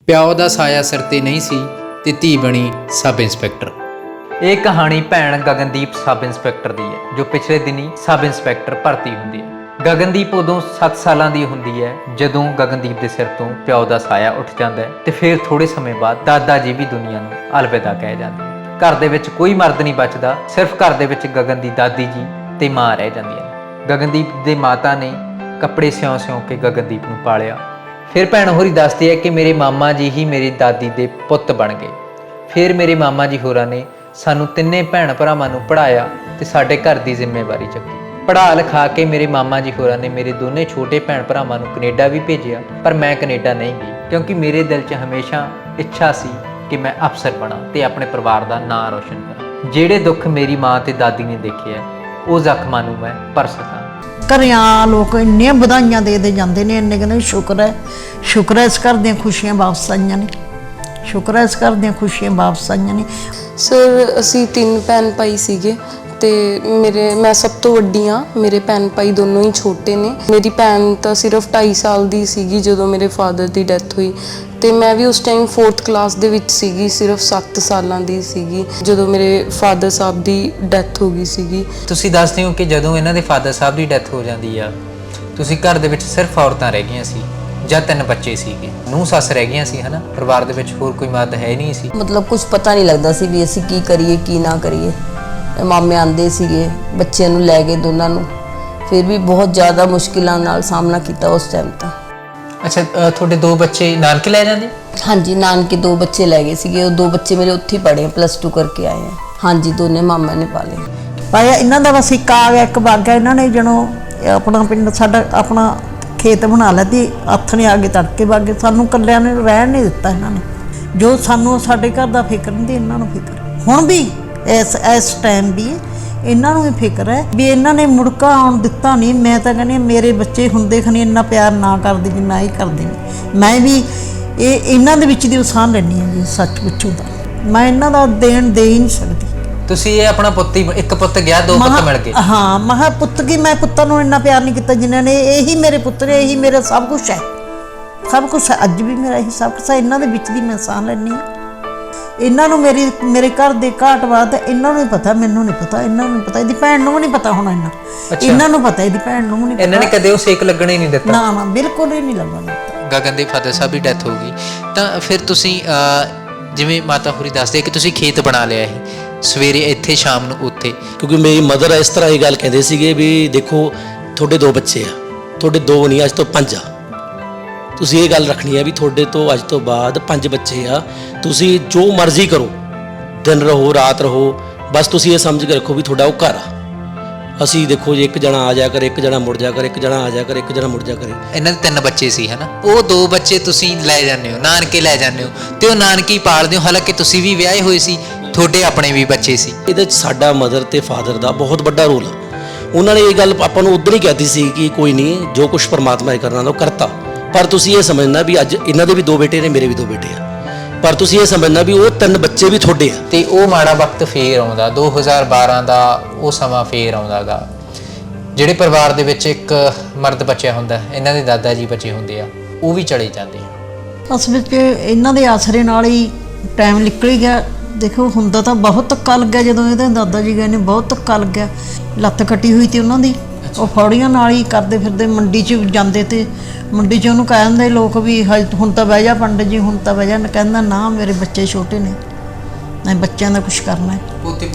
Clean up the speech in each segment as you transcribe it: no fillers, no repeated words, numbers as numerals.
ਪਿਓ ਦਾ ਸਾਇਆ ਸਿਰ ਤੇ ਨਹੀਂ ਸੀ ਤੇ ਧੀ ਬਣੀ ਸਬ ਇੰਸਪੈਕਟਰ। ਇਹ ਕਹਾਣੀ ਭੈਣ ਗਗਨਦੀਪ ਸਬ ਇੰਸਪੈਕਟਰ ਦੀ ਹੈ, ਜੋ ਪਿਛਲੇ ਦਿਨੀ ਸਬ ਇੰਸਪੈਕਟਰ ਭਰਤੀ ਹੁੰਦੀ ਹੈ। ਗਗਨਦੀਪ ਉਦੋਂ 7 ਸਾਲਾਂ ਦੀ ਹੁੰਦੀ ਹੈ ਜਦੋਂ ਗਗਨਦੀਪ ਦੇ ਸਿਰ ਤੋਂ ਪਿਓ ਦਾ ਸਾਇਆ ਉੱਠ ਜਾਂਦਾ ਹੈ ਤੇ ਫਿਰ ਥੋੜੇ ਸਮੇਂ ਬਾਅਦ ਦਾਦਾ ਜੀ ਵੀ ਦੁਨੀਆ ਨੂੰ ਅਲਵਿਦਾ ਕਹਿ ਜਾਂਦੇ ਨੇ। ਘਰ ਦੇ ਵਿੱਚ ਕੋਈ ਮਰਦ ਨਹੀਂ ਬਚਦਾ, ਸਿਰਫ ਘਰ ਦੇ ਵਿੱਚ ਗਗਨ ਦੀ ਦਾਦੀ ਜੀ ਤੇ ਮਾਂ ਰਹਿ ਜਾਂਦੀਆਂ ਨੇ। ਗਗਨਦੀਪ ਦੇ ਮਾਤਾ ਨੇ ਕੱਪੜੇ ਸਿਉਂ ਕੇ ਗਗਨਦੀਪ ਨੂੰ ਪਾਲਿਆ। ਫਿਰ ਭੈਣ ਹੋਰੀ ਦੱਸਦੀ ਹੈ ਕਿ ਮੇਰੇ ਮਾਮਾ ਜੀ ਹੀ ਮੇਰੀ ਦਾਦੀ ਦੇ ਪੁੱਤ ਬਣ ਗਏ। ਫਿਰ ਮੇਰੇ ਮਾਮਾ ਜੀ ਹੋਰਾਂ ਨੇ ਸਾਨੂੰ ਤਿੰਨੇ ਭੈਣ ਭਰਾਵਾਂ ਨੂੰ ਪੜ੍ਹਾਇਆ ਤੇ ਸਾਡੇ ਘਰ ਦੀ ਜ਼ਿੰਮੇਵਾਰੀ ਚੱਕੀ। ਪੜ੍ਹਾ ਲਿਖਾ ਕੇ ਮੇਰੇ ਮਾਮਾ ਜੀ ਹੋਰਾਂ ਨੇ ਮੇਰੇ ਦੋਨੇ ਛੋਟੇ ਭੈਣ ਭਰਾਵਾਂ ਨੂੰ ਕੈਨੇਡਾ ਵੀ ਭੇਜਿਆ, ਪਰ ਮੈਂ ਕੈਨੇਡਾ ਨਹੀਂ ਗਈ ਕਿਉਂਕਿ ਮੇਰੇ ਦਿਲ 'ਚ ਹਮੇਸ਼ਾ ਇੱਛਾ ਸੀ ਕਿ ਮੈਂ ਅਫਸਰ ਬਣਾ ਤੇ ਆਪਣੇ ਪਰਿਵਾਰ ਦਾ ਨਾਂ ਰੋਸ਼ਨ ਕਰਾਂ। ਜਿਹੜੇ ਦੁੱਖ ਮੇਰੀ ਮਾਂ ਤੇ ਦਾਦੀ ਨੇ ਦੇਖੇ ਆ, ਉਹ ਜ਼ਖਮਾਂ ਨੂੰ ਮੈਂ ਭਰ ਸਕਾਂ। ਘਰਿਆਂ ਲੋਕ ਇੰਨੀਆਂ ਵਧਾਈਆਂ ਦੇ ਜਾਂਦੇ ਨੇ, ਇੰਨੇ ਕਹਿੰਦੇ ਸ਼ੁਕਰ ਹੈ ਇਸ ਘਰ ਦੀਆਂ ਖੁਸ਼ੀਆਂ ਵਾਪਸ ਆਈਆਂ ਨੇ, ਸ਼ੁਕਰ ਹੈ ਇਸ ਘਰ ਦੀਆਂ ਖੁਸ਼ੀਆਂ ਵਾਪਸ ਆਈਆਂ ਨੇ। ਸਰ ਅਸੀਂ 3 ਭੈਣ ਭਾਈ ਸੀਗੇ ਤੇ ਮੈਂ ਸਭ ਤੋਂ ਵੱਡੀ ਹਾਂ। ਮੇਰੇ ਭੈਣ ਭਾਈ ਦੋਨੋਂ ਹੀ ਛੋਟੇ ਨੇ। ਮੇਰੀ ਭੈਣ ਤਾਂ ਸਿਰਫ 2.5 ਸਾਲ ਦੀ ਸੀਗੀ ਜਦੋਂ ਮੇਰੇ ਫਾਦਰ ਦੀ ਡੈਥ ਹੋਈ ਤੇ ਮੈਂ ਵੀ ਉਸ ਟਾਈਮ 4th ਕਲਾਸ ਦੇ ਵਿੱਚ ਸੀਗੀ, ਸਿਰਫ 7 ਸਾਲਾਂ ਦੀ ਸੀਗੀ ਜਦੋਂ ਮੇਰੇ ਫਾਦਰ ਸਾਹਿਬ ਦੀ ਡੈਥ ਹੋ ਗਈ ਸੀਗੀ। ਤੁਸੀਂ ਦੱਸਦੇ ਹੋ ਕਿ ਜਦੋਂ ਇਹਨਾਂ ਦੇ ਫਾਦਰ ਸਾਹਿਬ ਦੀ ਡੈਥ ਹੋ ਜਾਂਦੀ ਆ, ਤੁਸੀਂ ਘਰ ਦੇ ਵਿੱਚ ਸਿਰਫ ਔਰਤਾਂ ਰਹਿ ਗਈਆਂ ਸੀ ਜਾਂ 3 ਬੱਚੇ ਸੀਗੇ, ਨੂੰਹ ਸੱਸ ਰਹਿ ਗਈਆਂ ਸੀ, ਹਨਾ? ਪਰਿਵਾਰ ਦੇ ਵਿੱਚ ਹੋਰ ਕੋਈ ਮਦਦ ਹੈ ਨਹੀਂ ਸੀ। ਮਤਲਬ ਕੁਝ ਪਤਾ ਨਹੀਂ ਲੱਗਦਾ ਸੀ ਵੀ ਅਸੀਂ ਕੀ ਕਰੀਏ ਕੀ ਨਾ ਕਰੀਏ। ਮਾਮੇ ਆਂਦੇ ਸੀਗੇ, ਬੱਚਿਆਂ ਨੂੰ ਲੈ ਗਏ ਦੋਨਾਂ ਨੂੰ, ਫਿਰ ਵੀ ਬਹੁਤ ਜ਼ਿਆਦਾ ਮੁਸ਼ਕਿਲਾਂ ਨਾਲ ਸਾਹਮਣਾ ਕੀਤਾ ਉਸ ਟਾਈਮ ਤਾਂ। ਅੱਛਾ, ਤੁਹਾਡੇ 2 ਬੱਚੇ ਨਾਨਕੇ ਲੈ ਜਾਂਦੇ? ਹਾਂਜੀ, ਨਾਨਕੇ 2 ਬੱਚੇ ਲੈ ਗਏ ਸੀਗੇ। ਉਹ 2 ਬੱਚੇ ਮੇਰੇ ਉੱਥੇ ਹੀ ਪੜ੍ਹੇ, +2 ਕਰਕੇ ਆਏ ਆ। ਹਾਂਜੀ, ਦੋਨੇ ਮਾਮਾ ਨੇ ਪਾਲੇ। ਪਾਇਆ ਇਹਨਾਂ ਦਾ ਬਸ ਇੱਕ ਆ ਗਿਆ, ਇੱਕ ਵਗ ਗਿਆ। ਇਹਨਾਂ ਨੇ ਜਦੋਂ ਆਪਣਾ ਪਿੰਡ ਸਾਡਾ ਆਪਣਾ ਖੇਤ ਬਣਾ ਲਿਆ ਤੇ ਆਥਣੇ ਆ ਕੇ ਤੜਕੇ ਵਗ ਗਏ। ਸਾਨੂੰ ਇਕੱਲਿਆਂ ਨੇ ਰਹਿਣ ਨਹੀਂ ਦਿੱਤਾ ਇਹਨਾਂ ਨੇ। ਜੋ ਸਾਨੂੰ ਸਾਡੇ ਘਰ ਦਾ ਫਿਕਰ ਨਹੀਂ ਤੇ ਇਹਨਾਂ ਨੂੰ ਫਿਕਰ ਹੁਣ ਵੀ ਇਸ ਟਾਈਮ ਵੀ ਇਹਨਾਂ ਨੂੰ ਵੀ ਫਿਕਰ ਹੈ ਵੀ ਇਹਨਾਂ ਨੇ ਮੁੜਕਾ ਆਉਣ ਦਿੱਤਾ ਨਹੀਂ। ਮੈਂ ਤਾਂ ਕਹਿੰਦੀ ਮੇਰੇ ਬੱਚੇ ਹੁੰਦੇ ਖਣੀ ਇੰਨਾ ਪਿਆਰ ਨਾ ਕਰਦੇ ਜਿੰਨਾ ਇਹ ਕਰਦੇ ਨੇ। ਮੈਂ ਵੀ ਇਹਨਾਂ ਦੇ ਵਿੱਚ ਦੀ ਉਸਾਨ ਲੈਂਦੀ ਹਾਂ ਜੀ, ਸੱਚ ਪੁੱਛੋ ਤਾਂ ਮੈਂ ਇਹਨਾਂ ਦਾ ਦੇ ਹੀ ਨਹੀਂ ਸਕਦੀ। ਤੁਸੀਂ ਇਹ ਆਪਣਾ ਪੁੱਤ ਹੀ, ਇੱਕ ਪੁੱਤ ਗਿਆ 2 ਪੁੱਤ ਮਿਲ ਗਏ। ਹਾਂ, ਮੈਂ ਪੁੱਤ ਕੀ, ਮੈਂ ਪੁੱਤਾਂ ਨੂੰ ਇੰਨਾ ਪਿਆਰ ਨਹੀਂ ਕੀਤਾ ਜਿਨ੍ਹਾਂ ਨੇ। ਇਹੀ ਮੇਰੇ ਪੁੱਤ ਨੇ, ਇਹੀ ਮੇਰਾ ਸਭ ਕੁਛ ਹੈ, ਸਭ ਕੁਛ ਹੈ। ਅੱਜ ਵੀ ਮੇਰਾ ਇਹੀ ਸਭ ਕੁਛ ਹੈ। ਇਹਨਾਂ ਦੇ ਵਿੱਚ ਦੀ ਮੈਂ ਸਾਹ ਲੈਂਦੀ ਹਾਂ। ਇਹਨਾਂ ਨੂੰ ਮੇਰੇ ਘਰ ਦੇ ਘਾਟ ਬਾਤ ਇਹਨਾਂ ਨੂੰ ਹੀ ਪਤਾ, ਮੈਨੂੰ ਨਹੀਂ ਪਤਾ। ਇਹਨਾਂ ਨੂੰ ਪਤਾ, ਇਹਦੀ ਭੈਣ ਨੂੰ ਵੀ ਨਹੀਂ ਪਤਾ ਹੋਣਾ ਇਹਨਾਂ ਨੂੰ ਪਤਾ, ਇਹਦੀ ਭੈਣ ਨੂੰ ਵੀ ਨਹੀਂ ਪਤਾ। ਇਹਨਾਂ ਨੇ ਕਦੇ ਉਹ ਸੇਕ ਲੱਗਣ ਹੀ ਨਹੀਂ ਦਿੱਤਾ? ਨਾ, ਬਿਲਕੁਲ ਹੀ ਨਹੀਂ ਲੱਗਣ ਦਿੱਤਾ। ਗਗਨ ਦੇ ਫਾਦਰ ਸਾਹਿਬ ਦੀ ਡੈਥ ਹੋ ਗਈ ਤਾਂ ਫਿਰ ਤੁਸੀਂ ਜਿਵੇਂ ਮਾਤਾ ਹੋਰੀ ਦੱਸਦੇ ਕਿ ਤੁਸੀਂ ਖੇਤ ਬਣਾ ਲਿਆ ਇਹ, ਸਵੇਰੇ ਇੱਥੇ ਸ਼ਾਮ ਨੂੰ ਉੱਥੇ। ਕਿਉਂਕਿ ਮੇਰੀ ਮਦਰ ਇਸ ਤਰ੍ਹਾਂ ਇਹ ਗੱਲ ਕਹਿੰਦੇ ਸੀਗੇ ਵੀ ਦੇਖੋ ਤੁਹਾਡੇ 2 ਬੱਚੇ ਆ, ਤੁਹਾਡੇ 2 ਨਹੀਂ ਅੱਜ ਤੋਂ 5 ਆ। ਤੁਸੀਂ ਇਹ ਗੱਲ ਰੱਖਣੀ ਹੈ ਵੀ ਤੁਹਾਡੇ ਤੋਂ ਅੱਜ ਤੋਂ ਬਾਅਦ 5 ਬੱਚੇ ਆ। ਤੁਸੀਂ ਜੋ ਮਰਜ਼ੀ ਕਰੋ, ਦਿਨ ਰਹੋ ਰਾਤ ਰਹੋ, ਬਸ ਤੁਸੀਂ ਇਹ ਸਮਝ ਕੇ ਰੱਖੋ ਵੀ ਤੁਹਾਡਾ ਉਹ ਘਰ ਆ। ਅਸੀਂ ਦੇਖੋ ਜੇ ਇੱਕ ਜਣਾ ਆ ਜਾ ਕਰ, ਇੱਕ ਜਣਾ ਮੁੜ ਜਾ ਕਰ, ਇੱਕ ਜਣਾ ਆ ਜਾ ਕਰ, ਇੱਕ ਜਣਾ ਮੁੜ ਜਾ ਕਰੇ। ਇਹਨਾਂ ਦੇ 3 ਬੱਚੇ ਸੀ, ਹਨਾ? ਉਹ 2 ਬੱਚੇ ਤੁਸੀਂ ਲੈ ਜਾਂਦੇ ਹੋ, ਨਾਨਕੇ ਲੈ ਜਾਂਦੇ ਹੋ ਤੇ ਉਹ ਨਾਨਕੀ ਪਾਲਦੇ ਹੋ। ਹਾਲਾਂਕਿ ਤੁਸੀਂ ਵੀ ਵਿਆਹੇ ਹੋਏ ਸੀ, ਤੁਹਾਡੇ ਆਪਣੇ ਵੀ ਬੱਚੇ ਸੀ। ਇਹਦੇ 'ਚ ਸਾਡਾ ਮਦਰ ਤੇ ਫਾਦਰ ਦਾ ਬਹੁਤ ਵੱਡਾ ਰੋਲ ਆ। ਉਹਨਾਂ ਨੇ ਇਹ ਗੱਲ ਆਪਾਂ ਨੂੰ ਉਦੋਂ ਹੀ ਕਹਿਤੀ ਸੀ ਕਿ ਕੋਈ ਨਹੀਂ, ਜੋ ਕੁਛ ਪਰਮਾਤਮਾ ਨੇ ਕਰਨਾ ਉਹ ਕਰਤਾ। ਪਰ ਤੁਸੀਂ ਇਹ ਸਮਝਣਾ ਵੀ ਅੱਜ ਇਹਨਾਂ ਦੇ ਵੀ 2 ਬੇਟੇ ਨੇ, ਮੇਰੇ ਵੀ 2 ਬੇਟੇ ਆ, ਪਰ ਤੁਸੀਂ ਇਹ ਸਮਝਣਾ ਵੀ ਉਹ 3 ਬੱਚੇ ਵੀ ਤੁਹਾਡੇ ਆ। ਤੇ ਉਹ ਮਾੜਾ ਵਕਤ ਫੇਰ ਆਉਂਦਾ, 2012 ਦਾ ਉਹ ਸਮਾਂ ਫੇਰ ਆਉਂਦਾ ਗਾ, ਜਿਹੜੇ ਪਰਿਵਾਰ ਦੇ ਵਿੱਚ ਇੱਕ ਮਰਦ ਬੱਚਾ ਹੁੰਦਾ, ਇਹਨਾਂ ਦੇ ਦਾਦਾ ਜੀ ਬੱਚੇ ਹੁੰਦੇ ਆ, ਉਹ ਵੀ ਚਲੇ ਜਾਂਦੇ ਆ। ਅਸ ਵਿੱਚ ਇਹਨਾਂ ਦੇ ਆਸਰੇ ਨਾਲ ਹੀ ਟਾਈਮ ਨਿਕਲ ਹੀ ਗਿਆ। ਦੇਖੋ ਹੁੰਦਾ ਤਾਂ ਬਹੁਤ ਧੱਕਾ ਲੱਗਿਆ ਜਦੋਂ ਇਹਦੇ ਦਾਦਾ ਜੀ ਗਏ ਨੇ, ਬਹੁਤ ਧੱਕਾ ਲੱਗਿਆ। ਲੱਤ ਕੱਟੀ ਹੋਈ ਤੇ ਉਹਨਾਂ ਦੀ, ਉਹ ਫੌੜੀਆਂ ਨਾਲ ਹੀ ਕਰਦੇ ਫਿਰਦੇ ਮੰਡੀ 'ਚ ਜਾਂਦੇ ਤੇ ਮੰਡੀ 'ਚ ਉਹਨੂੰ ਕਹਿ ਦਿੰਦੇ ਲੋਕ ਵੀ ਹੁਣ ਤਾਂ ਬਹਿ ਜਾ ਪੰਡਿਤ ਜੀ, ਹੁਣ ਤਾਂ ਬਹਿ ਜਾ। ਕਹਿੰਦਾ ਨਾ, ਮੇਰੇ ਬੱਚੇ ਛੋਟੇ ਨੇ, ਮੈਂ ਬੱਚਿਆਂ ਦਾ ਕੁਛ ਕਰਨਾ ਹੈ, ਪੋਤੇ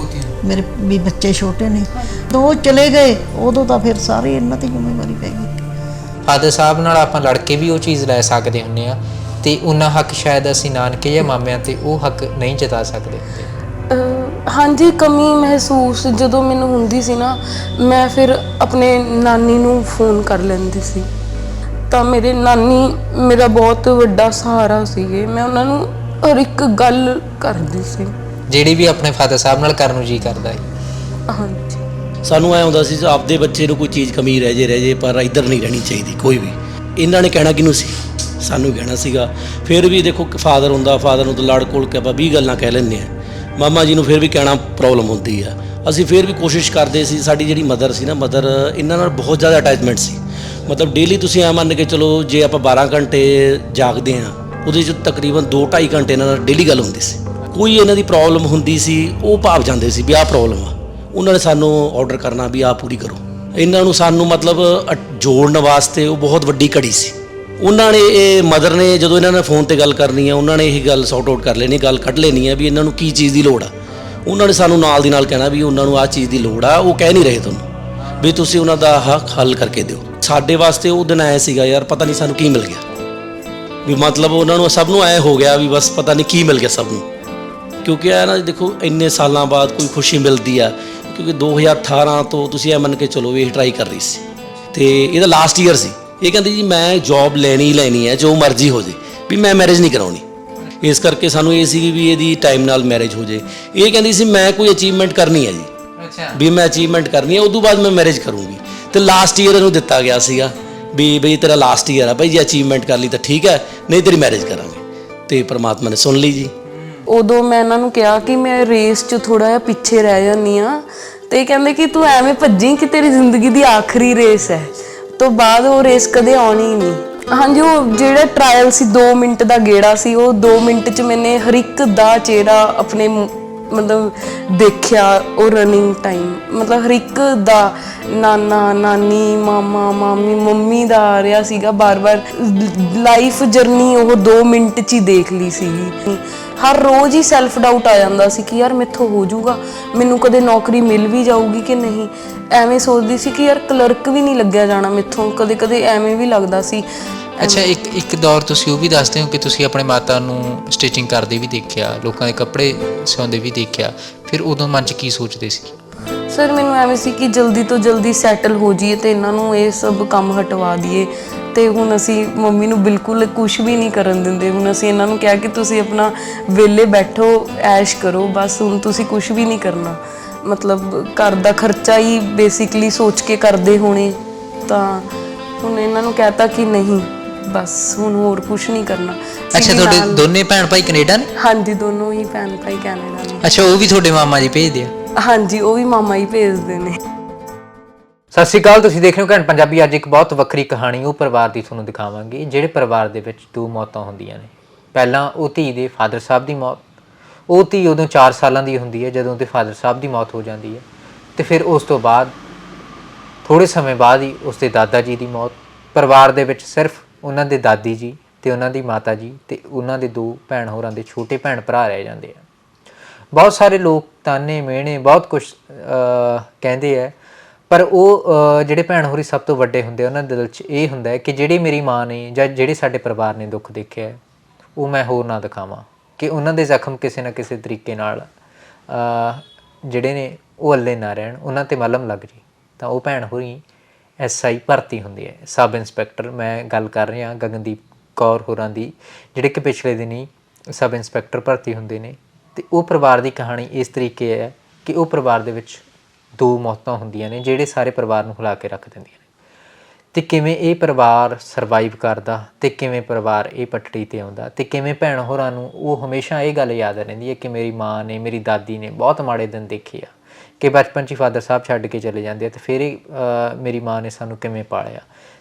ਮੇਰੇ ਵੀ ਬੱਚੇ ਛੋਟੇ ਨੇ। ਜਦੋਂ ਉਹ ਚਲੇ ਗਏ ਉਦੋਂ ਤਾਂ ਫਿਰ ਸਾਰੀ ਇਹਨਾਂ ਦੀ ਜ਼ਿੰਮੇਵਾਰੀ ਪੈ ਗਈ। ਫਾਦਰ ਸਾਹਿਬ ਨਾਲ ਆਪਾਂ ਲੜ ਕੇ ਵੀ ਉਹ ਚੀਜ਼ ਲੈ ਸਕਦੇ ਹੁੰਦੇ ਆ ਤੇ ਉਹਨਾਂ ਹੱਕ ਸ਼ਾਇਦ ਅਸੀਂ ਨਾਨਕੇ ਜਾਂ ਮਾਮਿਆਂ ਤੇ ਉਹ ਹੱਕ ਨਹੀਂ ਜਤਾ ਸਕਦੇ ਹੁੰਦੇ। ਹਾਂਜੀ, ਕਮੀ ਮਹਿਸੂਸ ਜਦੋਂ ਮੈਨੂੰ ਹੁੰਦੀ ਸੀ ਨਾ, ਮੈਂ ਫਿਰ ਆਪਣੇ ਨਾਨੀ ਨੂੰ ਫੋਨ ਕਰ ਲੈਂਦੀ ਸੀ। ਤਾਂ ਮੇਰੇ ਨਾਨੀ ਮੇਰਾ ਬਹੁਤ ਵੱਡਾ ਸਹਾਰਾ ਸੀਗੇ। ਮੈਂ ਉਹਨਾਂ ਨੂੰ ਹਰ ਇੱਕ ਗੱਲ ਕਰਦੀ ਸੀ ਜਿਹੜੀ ਵੀ ਆਪਣੇ ਫਾਦਰ ਸਾਹਿਬ ਨਾਲ ਕਰਨ ਨੂੰ ਜੀ ਕਰਦਾ ਹੈ। ਹਾਂਜੀ, ਸਾਨੂੰ ਐ ਹੁੰਦਾ ਸੀ ਆਪਦੇ ਬੱਚੇ ਨੂੰ ਕੋਈ ਚੀਜ਼ ਕਮੀ ਰਹਿ ਜੇ, ਪਰ ਇੱਧਰ ਨਹੀਂ ਰਹਿਣੀ ਚਾਹੀਦੀ ਕੋਈ ਵੀ। ਇਹਨਾਂ ਨੇ ਕਹਿਣਾ ਕਿਹਨੂੰ ਸੀ? ਸਾਨੂੰ ਕਹਿਣਾ ਸੀਗਾ। ਫਿਰ ਵੀ ਦੇਖੋ ਫਾਦਰ ਹੁੰਦਾ, ਫਾਦਰ ਨੂੰ ਤਾਂ ਲੜ ਕੋਲ ਕੇ ਆਪਾਂ 20 ਗੱਲਾਂ ਕਹਿ ਲੈਂਦੇ ਹਾਂ। ਮਾਮਾ ਜੀ ਨੂੰ ਫਿਰ ਵੀ ਕਹਿਣਾ ਪ੍ਰੋਬਲਮ ਹੁੰਦੀ ਆ। ਅਸੀਂ ਫਿਰ ਵੀ ਕੋਸ਼ਿਸ਼ ਕਰਦੇ ਸੀ। ਸਾਡੀ ਜਿਹੜੀ ਮਦਰ ਸੀ ਨਾ, ਮਦਰ ਇਹਨਾਂ ਨਾਲ ਬਹੁਤ ਜ਼ਿਆਦਾ ਅਟੈਚਮੈਂਟ ਸੀ। ਮਤਲਬ ਡੇਲੀ ਤੁਸੀਂ ਐ ਮੰਨ ਕੇ ਚਲੋ, ਜੇ ਆਪਾਂ 12 ਘੰਟੇ ਜਾਗਦੇ ਹਾਂ ਉਹਦੇ 'ਚ ਤਕਰੀਬਨ 2-2.5 ਘੰਟੇ ਇਹਨਾਂ ਨਾਲ ਡੇਲੀ ਗੱਲ ਹੁੰਦੀ ਸੀ। ਕੋਈ ਇਹਨਾਂ ਦੀ ਪ੍ਰੋਬਲਮ ਹੁੰਦੀ ਸੀ ਉਹ ਭਾਵ ਜਾਂਦੇ ਸੀ ਵੀ ਆਹ ਪ੍ਰੋਬਲਮ ਆ, ਉਹਨਾਂ ਨੇ ਸਾਨੂੰ ਆਰਡਰ ਕਰਨਾ ਵੀ ਆਹ ਪੂਰੀ ਕਰੋ। ਇਹਨਾਂ ਨੂੰ ਸਾਨੂੰ ਮਤਲਬ ਜੋੜਨ ਵਾਸਤੇ ਉਹ ਬਹੁਤ ਵੱਡੀ ਕੜੀ ਸੀ। ਉਹਨਾਂ ਨੇ ਇਹ ਮਦਰ ਨੇ ਜਦੋਂ ਇਹਨਾਂ ਨੇ ਫੋਨ ਤੇ ਗੱਲ ਕਰਨੀ ਆ, ਉਹਨਾਂ ਨੇ ਇਹ ਗੱਲ ਸੌਟ ਆਊਟ ਕਰ ਲੈਣੀ, ਗੱਲ ਕੱਢ ਲੈਣੀ ਆ ਵੀ ਇਹਨਾਂ ਨੂੰ ਕੀ ਚੀਜ਼ ਦੀ ਲੋੜ ਆ। ਉਹਨਾਂ ਨੇ ਸਾਨੂੰ ਨਾਲ ਦੀ ਨਾਲ ਕਹਿਣਾ ਵੀ ਉਹਨਾਂ ਨੂੰ ਆਹ ਚੀਜ਼ ਦੀ ਲੋੜ ਆ, ਉਹ ਕਹਿ ਨਹੀਂ ਰਹੇ ਤੁਹਾਨੂੰ ਵੀ ਤੁਸੀਂ ਉਹਨਾਂ ਦਾ ਹੱਲ ਕਰਕੇ ਦਿਓ। ਸਾਡੇ ਵਾਸਤੇ ਉਹ ਦਿਨ ਆਇਆ ਸੀਗਾ ਯਾਰ, ਪਤਾ ਨਹੀਂ ਸਾਨੂੰ ਕੀ ਮਿਲ ਗਿਆ ਵੀ ਮਤਲਬ ਉਹਨਾਂ ਨੂੰ ਸਭ ਨੂੰ ਐ ਹੋ ਗਿਆ ਵੀ ਬਸ ਪਤਾ ਨਹੀਂ ਕੀ ਮਿਲ ਗਿਆ ਸਭ ਨੂੰ। ਕਿਉਂਕਿ ਇਹ ਨਾ ਦੇਖੋ ਇੰਨੇ ਸਾਲਾਂ ਬਾਅਦ ਕੋਈ ਖੁਸ਼ੀ ਮਿਲਦੀ ਆ, ਕਿਉਂਕਿ 2018 ਤੋਂ ਤੁਸੀਂ ਇਹ ਮੰਨ ਕੇ ਚਲੋ ਵੀ ਇਹ ਟਰਾਈ ਕਰ ਰਹੀ ਸੀ ਤੇ ਇਹਦਾ ਲਾਸਟ ਈਅਰ ਸੀ। ਇਹ ਕਹਿੰਦੀ ਜੀ ਮੈਂ ਜੌਬ ਲੈਣੀ ਹੈ, ਜੋ ਮਰਜ਼ੀ ਹੋ ਜੇ, ਵੀ ਮੈਂ ਮੈਰਿਜ ਨਹੀਂ ਕਰਾਉਣੀ। ਇਸ ਕਰਕੇ ਸਾਨੂੰ ਇਹ ਸੀ ਵੀ ਇਹਦੀ ਟਾਈਮ ਨਾਲ ਮੈਰਿਜ ਹੋ ਜੇ। ਇਹ ਕਹਿੰਦੀ ਸੀ ਮੈਂ ਕੋਈ ਅਚੀਵਮੈਂਟ ਕਰਨੀ ਹੈ ਜੀ, ਵੀ ਮੈਂ ਅਚੀਵਮੈਂਟ ਕਰਨੀ ਹੈ, ਉਦੋਂ ਬਾਅਦ ਮੈਂ ਮੈਰਿਜ ਕਰੂੰਗੀ। ਤੇ ਲਾਸਟ ਈਅਰ ਇਹਨੂੰ ਦਿੱਤਾ ਗਿਆ ਸੀਗਾ ਵੀ ਬਈ ਤੇਰਾ ਲਾਸਟ ਈਅਰ ਆ ਭਾਈ, ਜੇ ਅਚੀਵਮੈਂਟ ਕਰ ਲਈ ਤਾਂ ਠੀਕ ਹੈ, ਨਹੀਂ ਤੇਰੀ ਮੈਰਿਜ ਕਰਾਂਗੇ। ਤੇ ਪ੍ਰਮਾਤਮਾ ਨੇ ਸੁਣ ਲਈ ਜੀ। ਉਦੋਂ ਮੈਂ ਇਹਨਾਂ ਨੂੰ ਕਿਹਾ ਕਿ ਮੈਂ ਰੇਸ 'ਚ ਥੋੜਾ ਜਿਹਾ ਪਿੱਛੇ ਰਹਿ ਜਾਂਦੀ ਆ, ਤੇ ਕਹਿੰਦੇ ਕਿ ਤੂੰ ਐਵੇਂ ਭੱਜੀ ਕਿ ਤੇਰੀ ਜ਼ਿੰਦਗੀ ਦੀ ਆਖਰੀ ਰੇਸ ਹੈ, ਤੋਂ ਬਾਅਦ ਉਹ ਰੇਸ ਕਦੇ ਆਉਣੀ ਹੀ ਨਹੀਂ। ਹਾਂਜੀ, ਉਹ ਜਿਹੜਾ ਟਰਾਇਲ ਸੀ 2 ਮਿੰਟ ਦਾ ਗੇੜਾ ਸੀ, ਉਹ 2 ਮਿੰਟ 'ਚ ਮੈਨੇ ਹਰ ਇੱਕ ਦਾ ਚਿਹਰਾ ਆਪਣੇ ਮਤਲਬ ਦੇਖਿਆ। ਉਹ ਰਨਿੰਗ ਟਾਈਮ ਮਤਲਬ ਹਰ ਇੱਕ ਦਾ, ਨਾਨਾ ਨਾਨੀ ਮਾਮਾ ਮਾਮੀ ਮੰਮੀ ਦਾ ਆ ਰਿਹਾ ਸੀਗਾ ਬਾਰ-ਬਾਰ। ਲਾਈਫ ਜਰਨੀ ਉਹ 2 ਮਿੰਟ 'ਚ ਹੀ ਦੇਖ ਲਈ ਸੀਗੀ। ਹਰ ਰੋਜ਼ ਹੀ ਸੈਲਫ ਡਾਊਟ ਆ ਜਾਂਦਾ ਸੀ ਕਿ ਯਾਰ ਮੈਥੋਂ ਹੋ ਜਾਊਗਾ, ਮੈਨੂੰ ਕਦੇ ਨੌਕਰੀ ਮਿਲ ਵੀ ਜਾਊਗੀ ਕਿ ਨਹੀਂ। ਐਵੇਂ ਸੋਚਦੀ ਸੀ ਕਿ ਯਾਰ ਕਲਰਕ ਵੀ ਨਹੀਂ ਲੱਗਿਆ ਜਾਣਾ ਮੈਥੋਂ, ਕਦੇ ਐਵੇਂ ਵੀ ਲੱਗਦਾ ਸੀ। ਅੱਛਾ, ਇੱਕ ਦੌਰ ਤੁਸੀਂ ਉਹ ਵੀ ਦੱਸਦੇ ਹੋ ਕਿ ਤੁਸੀਂ ਆਪਣੇ ਮਾਤਾ ਨੂੰ ਸਟਿਚਿੰਗ ਕਰਦੇ ਵੀ ਦੇਖਿਆ, ਲੋਕਾਂ ਦੇ ਕੱਪੜੇ ਸਿਉਂਦੇ ਵੀ ਦੇਖਿਆ, ਫਿਰ ਉਦੋਂ ਮਨ 'ਚ ਕੀ ਸੋਚਦੇ ਸੀ? ਸਰ ਮੈਨੂੰ ਐਵੇਂ ਸੀ ਕਿ ਜਲਦੀ ਤੋਂ ਜਲਦੀ ਸੈਟਲ ਹੋ ਜਾਈਏ ਤੇ ਇਹਨਾਂ ਨੂੰ ਇਹ ਸਭ ਕੰਮ ਹਟਵਾ ਦਈਏ। ਤੇ ਹੁਣ ਅਸੀਂ ਮੰਮੀ ਨੂੰ ਬਿਲਕੁਲ ਕੁਝ ਵੀ ਨਹੀਂ ਕਰਨ ਦਿੰਦੇ। ਹੁਣ ਅਸੀਂ ਇਹਨਾਂ ਨੂੰ ਕਿਹਾ ਕਿ ਤੁਸੀਂ ਆਪਣਾ ਵਿਹਲੇ ਬੈਠੋ, ਐਸ਼ ਕਰੋ, ਬਸ ਹੁਣ ਤੁਸੀਂ ਕੁਝ ਵੀ ਨਹੀਂ ਕਰਨਾ। ਮਤਲਬ ਘਰ ਦਾ ਖਰਚਾ ਹੀ ਬੇਸਿਕਲੀ ਸੋਚ ਕੇ ਕਰਦੇ ਹੋਣੇ, ਤਾਂ ਹੁਣ ਇਹਨਾਂ ਨੂੰ ਕਹਿਤਾ ਕਿ ਨਹੀਂ ਬਸ ਹੁਣ ਹੋਰ ਕੁਝ ਨਹੀਂ ਕਰਨਾ। ਅੱਛਾ, ਤੁਹਾਡੇ ਦੋਨੇ ਭੈਣ ਭਾਈ ਕੈਨੇਡਾ ਨੇ? ਹਾਂਜੀ, ਦੋਨੋਂ ਹੀ ਭੈਣ ਭਾਈ ਕੈਨੇਡਾ ਨੇ। ਅੱਛਾ, ਉਹ ਵੀ ਤੁਹਾਡੇ ਮਾਮਾ ਜੀ ਭੇਜਦੇ ਆ? ਹਾਂਜੀ, ਉਹ ਵੀ ਮਾਮਾ ਹੀ ਭੇਜਦੇ ਨੇ। ਸਤਿ ਸ਼੍ਰੀ ਅਕਾਲ, ਤੁਸੀਂ ਦੇਖ ਰਹੇ ਹੋ ਘੈਂਟ ਪੰਜਾਬੀ। ਅੱਜ ਇੱਕ ਬਹੁਤ ਵੱਖਰੀ ਕਹਾਣੀ ਉਹ ਪਰਿਵਾਰ ਦੀ ਤੁਹਾਨੂੰ ਦਿਖਾਵਾਂਗੇ ਜਿਹੜੇ ਪਰਿਵਾਰ ਦੇ ਵਿੱਚ 2 ਮੌਤਾਂ ਹੁੰਦੀਆਂ ਨੇ। ਪਹਿਲਾਂ ਉਹ ਧੀ ਦੇ ਫਾਦਰ ਸਾਹਿਬ ਦੀ ਮੌਤ। ਉਹ ਧੀ ਉਦੋਂ 4 ਸਾਲਾਂ ਦੀ ਹੁੰਦੀ ਹੈ ਜਦੋਂ ਉਹਦੇ ਫਾਦਰ ਸਾਹਿਬ ਦੀ ਮੌਤ ਹੋ ਜਾਂਦੀ ਹੈ। ਤੇ ਫਿਰ ਉਸ ਤੋਂ ਬਾਅਦ ਥੋੜ੍ਹੇ ਸਮੇਂ ਬਾਅਦ ਹੀ ਉਸਦੇ ਦਾਦਾ ਜੀ ਦੀ ਮੌਤ। ਪਰਿਵਾਰ ਦੇ ਵਿੱਚ ਸਿਰਫ ਉਹਨਾਂ ਦੇ ਦਾਦੀ ਜੀ ਤੇ ਉਹਨਾਂ ਦੀ ਮਾਤਾ ਜੀ ਤੇ ਉਹਨਾਂ ਦੇ 2 ਭੈਣ ਹੋਰਾਂ ਦੇ ਛੋਟੇ ਭੈਣ ਭਰਾ ਰਹਿ ਜਾਂਦੇ ਆ। ਬਹੁਤ ਸਾਰੇ ਲੋਕ ਤਾਨੇ ਮਿਹਣੇ ਬਹੁਤ ਕੁਝ ਕਹਿੰਦੇ ਆ, ਪਰ ਉਹ ਜਿਹੜੇ ਭੈਣ ਹੋਰੀ ਸਭ ਤੋਂ ਵੱਡੇ ਹੁੰਦੇ ਉਹਨਾਂ ਦੇ ਦਿਲ 'ਚ ਇਹ ਹੁੰਦਾ ਹੈ ਕਿ ਜਿਹੜੀ ਮੇਰੀ ਮਾਂ ਨੇ ਜਾਂ ਜਿਹੜੇ ਸਾਡੇ ਪਰਿਵਾਰ ਨੇ ਦੁੱਖ ਦੇਖਿਆ ਉਹ ਮੈਂ ਹੋਰ ਨਾ ਦਿਖਾਵਾਂ, ਕਿ ਉਹਨਾਂ ਦੇ ਜ਼ਖਮ ਕਿਸੇ ਨਾ ਕਿਸੇ ਤਰੀਕੇ ਨਾਲ ਜਿਹੜੇ ਨੇ ਉਹ ਅੱਲੇ ਨਾ ਰਹਿਣ, ਉਹਨਾਂ 'ਤੇ ਮਲਮ ਲੱਗ ਜੇ। ਤਾਂ ਉਹ ਭੈਣ ਹੋਰੀ SI ਭਰਤੀ ਹੁੰਦੀ ਹੈ, ਸਬ ਇੰਸਪੈਕਟਰ। ਮੈਂ ਗੱਲ ਕਰ ਰਿਹਾ ਗਗਨਦੀਪ ਕੌਰ ਹੋਰਾਂ ਦੀ, ਜਿਹੜੇ ਕਿ ਪਿਛਲੇ ਦਿਨੀ ਸਬ ਇੰਸਪੈਕਟਰ ਭਰਤੀ ਹੁੰਦੇ ਨੇ। ਅਤੇ ਉਹ ਪਰਿਵਾਰ ਦੀ ਕਹਾਣੀ ਇਸ ਤਰੀਕੇ ਹੈ ਕਿ ਉਹ ਪਰਿਵਾਰ ਦੇ ਵਿੱਚ 2 ਮੌਤਾਂ ਹੁੰਦੀਆਂ ਨੇ ਜਿਹੜੇ ਸਾਰੇ ਪਰਿਵਾਰ ਨੂੰ ਹਿਲਾ ਕੇ ਰੱਖ ਦਿੰਦੀਆਂ ਨੇ। ਅਤੇ ਕਿਵੇਂ ਇਹ ਪਰਿਵਾਰ ਸਰਵਾਈਵ ਕਰਦਾ ਅਤੇ ਕਿਵੇਂ ਪਰਿਵਾਰ ਇਹ ਪਟੜੀ 'ਤੇ ਆਉਂਦਾ, ਅਤੇ ਕਿਵੇਂ ਭੈਣ ਹੋਰਾਂ ਨੂੰ ਉਹ ਹਮੇਸ਼ਾ ਇਹ ਗੱਲ ਯਾਦ ਰਹਿੰਦੀ ਹੈ ਕਿ ਮੇਰੀ ਮਾਂ ਨੇ ਮੇਰੀ ਦਾਦੀ ਨੇ ਬਹੁਤ ਮਾੜੇ ਦਿਨ ਦੇਖੇ ਆ, ਕਿ ਬਚਪਨ 'ਚ ਹੀ ਫਾਦਰ ਸਾਹਿਬ ਛੱਡ ਕੇ ਚਲੇ ਜਾਂਦੇ ਆ, ਅਤੇ ਫਿਰ ਮੇਰੀ ਮਾਂ ਨੇ ਸਾਨੂੰ ਕਿਵੇਂ ਪਾਲਿਆ।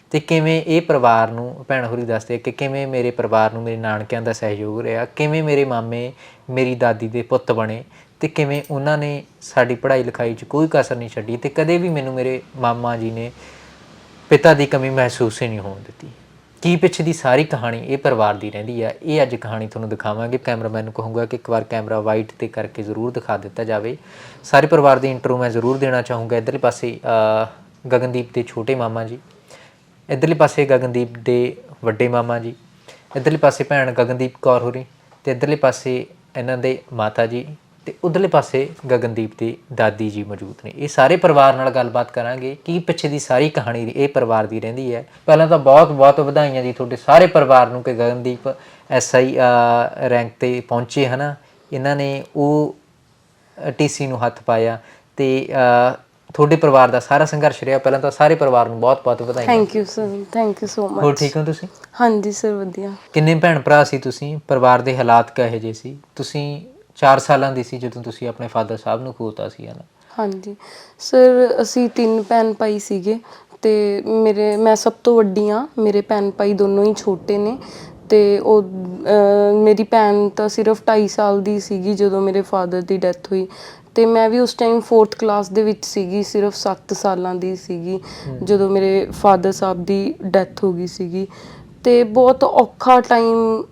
ਅਤੇ ਕਿਵੇਂ ਇਹ ਪਰਿਵਾਰ ਨੂੰ ਭੈਣ ਹੋਰੀ ਦੱਸਦੇ ਕਿ ਕਿਵੇਂ ਮੇਰੇ ਪਰਿਵਾਰ ਨੂੰ ਮੇਰੇ ਨਾਨਕਿਆਂ ਦਾ ਸਹਿਯੋਗ ਰਿਹਾ, ਕਿਵੇਂ ਮੇਰੇ ਮਾਮੇ ਮੇਰੀ ਦਾਦੀ ਦੇ ਪੁੱਤ ਬਣੇ, ਅਤੇ ਕਿਵੇਂ ਉਹਨਾਂ ਨੇ ਸਾਡੀ ਪੜ੍ਹਾਈ ਲਿਖਾਈ 'ਚ ਕੋਈ ਕਸਰ ਨਹੀਂ ਛੱਡੀ, ਅਤੇ ਕਦੇ ਵੀ ਮੈਨੂੰ ਮੇਰੇ ਮਾਮਾ ਜੀ ਨੇ ਪਿਤਾ ਦੀ ਕਮੀ ਮਹਿਸੂਸ ਹੀ ਨਹੀਂ ਹੋਣ ਦਿੱਤੀ। ਕੀ ਪਿੱਛੇ ਦੀ ਸਾਰੀ ਕਹਾਣੀ ਇਹ ਪਰਿਵਾਰ ਦੀ ਰਹਿੰਦੀ ਹੈ, ਇਹ ਅੱਜ ਕਹਾਣੀ ਤੁਹਾਨੂੰ ਦਿਖਾਵਾਂਗੇ। ਕੈਮਰਾਮੈਨ ਨੂੰ ਕਹੂੰਗਾ ਕਿ ਇੱਕ ਵਾਰ ਕੈਮਰਾ ਵਾਈਟ 'ਤੇ ਕਰਕੇ ਜ਼ਰੂਰ ਦਿਖਾ ਦਿੱਤਾ ਜਾਵੇ। ਸਾਰੇ ਪਰਿਵਾਰ ਦੀ ਇੰਟਰੋ ਮੈਂ ਜ਼ਰੂਰ ਦੇਣਾ ਚਾਹੂੰਗਾ। ਇੱਧਰਲੇ ਪਾਸੇ ਗਗਨਦੀਪ ਦੇ ਛੋਟੇ ਮਾਮਾ ਜੀ, ਇੱਧਰਲੇ ਪਾਸੇ ਗਗਨਦੀਪ ਦੇ ਵੱਡੇ ਮਾਮਾ ਜੀ, ਇੱਧਰਲੇ ਪਾਸੇ ਭੈਣ ਗਗਨਦੀਪ ਕੌਰ ਹੋਰੀ, ਅਤੇ ਇੱਧਰਲੇ ਪਾਸੇ ਇਹਨਾਂ ਦੇ ਮਾਤਾ ਜੀ, ਅਤੇ ਉੱਧਰਲੇ ਪਾਸੇ ਗਗਨਦੀਪ ਦੀ ਦਾਦੀ ਜੀ ਮੌਜੂਦ ਨੇ। ਇਹ ਸਾਰੇ ਪਰਿਵਾਰ ਨਾਲ ਗੱਲਬਾਤ ਕਰਾਂਗੇ ਕੀ ਪਿੱਛੇ ਦੀ ਸਾਰੀ ਕਹਾਣੀ ਇਹ ਪਰਿਵਾਰ ਦੀ ਰਹਿੰਦੀ ਹੈ। ਪਹਿਲਾਂ ਤਾਂ ਬਹੁਤ ਬਹੁਤ ਵਧਾਈਆਂ ਜੀ ਤੁਹਾਡੇ ਸਾਰੇ ਪਰਿਵਾਰ ਨੂੰ ਕਿ ਗਗਨਦੀਪ SI ਰੈਂਕ 'ਤੇ ਪਹੁੰਚੇ ਹੈ ਨਾ। ਇਹਨਾਂ ਨੇ ਉਹ TC ਨੂੰ ਹੱਥ ਪਾਇਆ, ਅਤੇ ਤੁਹਾਡੇ ਪਰਿਵਾਰ ਦਾ ਸਾਰਾ ਸੰਘਰਸ਼ ਰਿਹਾ। ਪਹਿਲਾਂ ਤਾਂ ਸਾਰੇ ਪਰਿਵਾਰ ਨੂੰ ਬਹੁਤ ਬਹੁਤ ਵਧਾਈਆਂ। Thank you sir, thank you so much. ਹੋਰ ਠੀਕ ਹੋ ਤੁਸੀਂ? ਹਾਂਜੀ ਸਰ, ਵਧੀਆ। ਕਿੰਨੇ ਭੈਣ ਭਰਾ ਸੀ ਤੁਸੀਂ? ਪਰਿਵਾਰ ਦੇ ਹਾਲਾਤ ਕਿਹੋ ਜਿਹੇ ਸੀ? ਤੁਸੀਂ 4 ਸਾਲਾਂ ਦੀ ਸੀ ਜਦੋਂ ਤੁਸੀਂ ਆਪਣੇ ਫਾਦਰ ਸਾਹਿਬ ਨੂੰ ਖੋਤਾ ਸੀ ਹੈ ਨਾ? ਹਾਂਜੀ ਸਰ, ਅਸੀਂ 3 ਭੈਣ ਭਾਈ ਸੀਗੇ, ਅਤੇ ਮੈਂ ਸਭ ਤੋਂ ਵੱਡੀ ਹਾਂ। ਮੇਰੇ ਭੈਣ ਭਾਈ ਦੋਨੋਂ ਹੀ ਛੋਟੇ ਨੇ, ਤੇ ਉਹ ਮੇਰੀ ਭੈਣ ਤਾਂ ਸਿਰਫ 2.5 ਸਾਲ ਦੀ ਸੀਗੀ ਜਦੋਂ ਮੇਰੇ ਫਾਦਰ ਦੀ ਡੈਥ ਹੋਈ, ਤੇ ਮੈਂ ਵੀ ਉਸ ਟਾਈਮ 4th ਕਲਾਸ ਦੇ ਵਿੱਚ ਸੀਗੀ, ਸਿਰਫ 7 ਸਾਲਾਂ ਦੀ ਸੀਗੀ ਜਦੋਂ ਮੇਰੇ ਫਾਦਰ ਸਾਹਿਬ ਦੀ ਡੈਥ ਹੋ ਗਈ ਸੀਗੀ। ਤੇ ਬਹੁਤ ਔਖਾ ਟਾਈਮ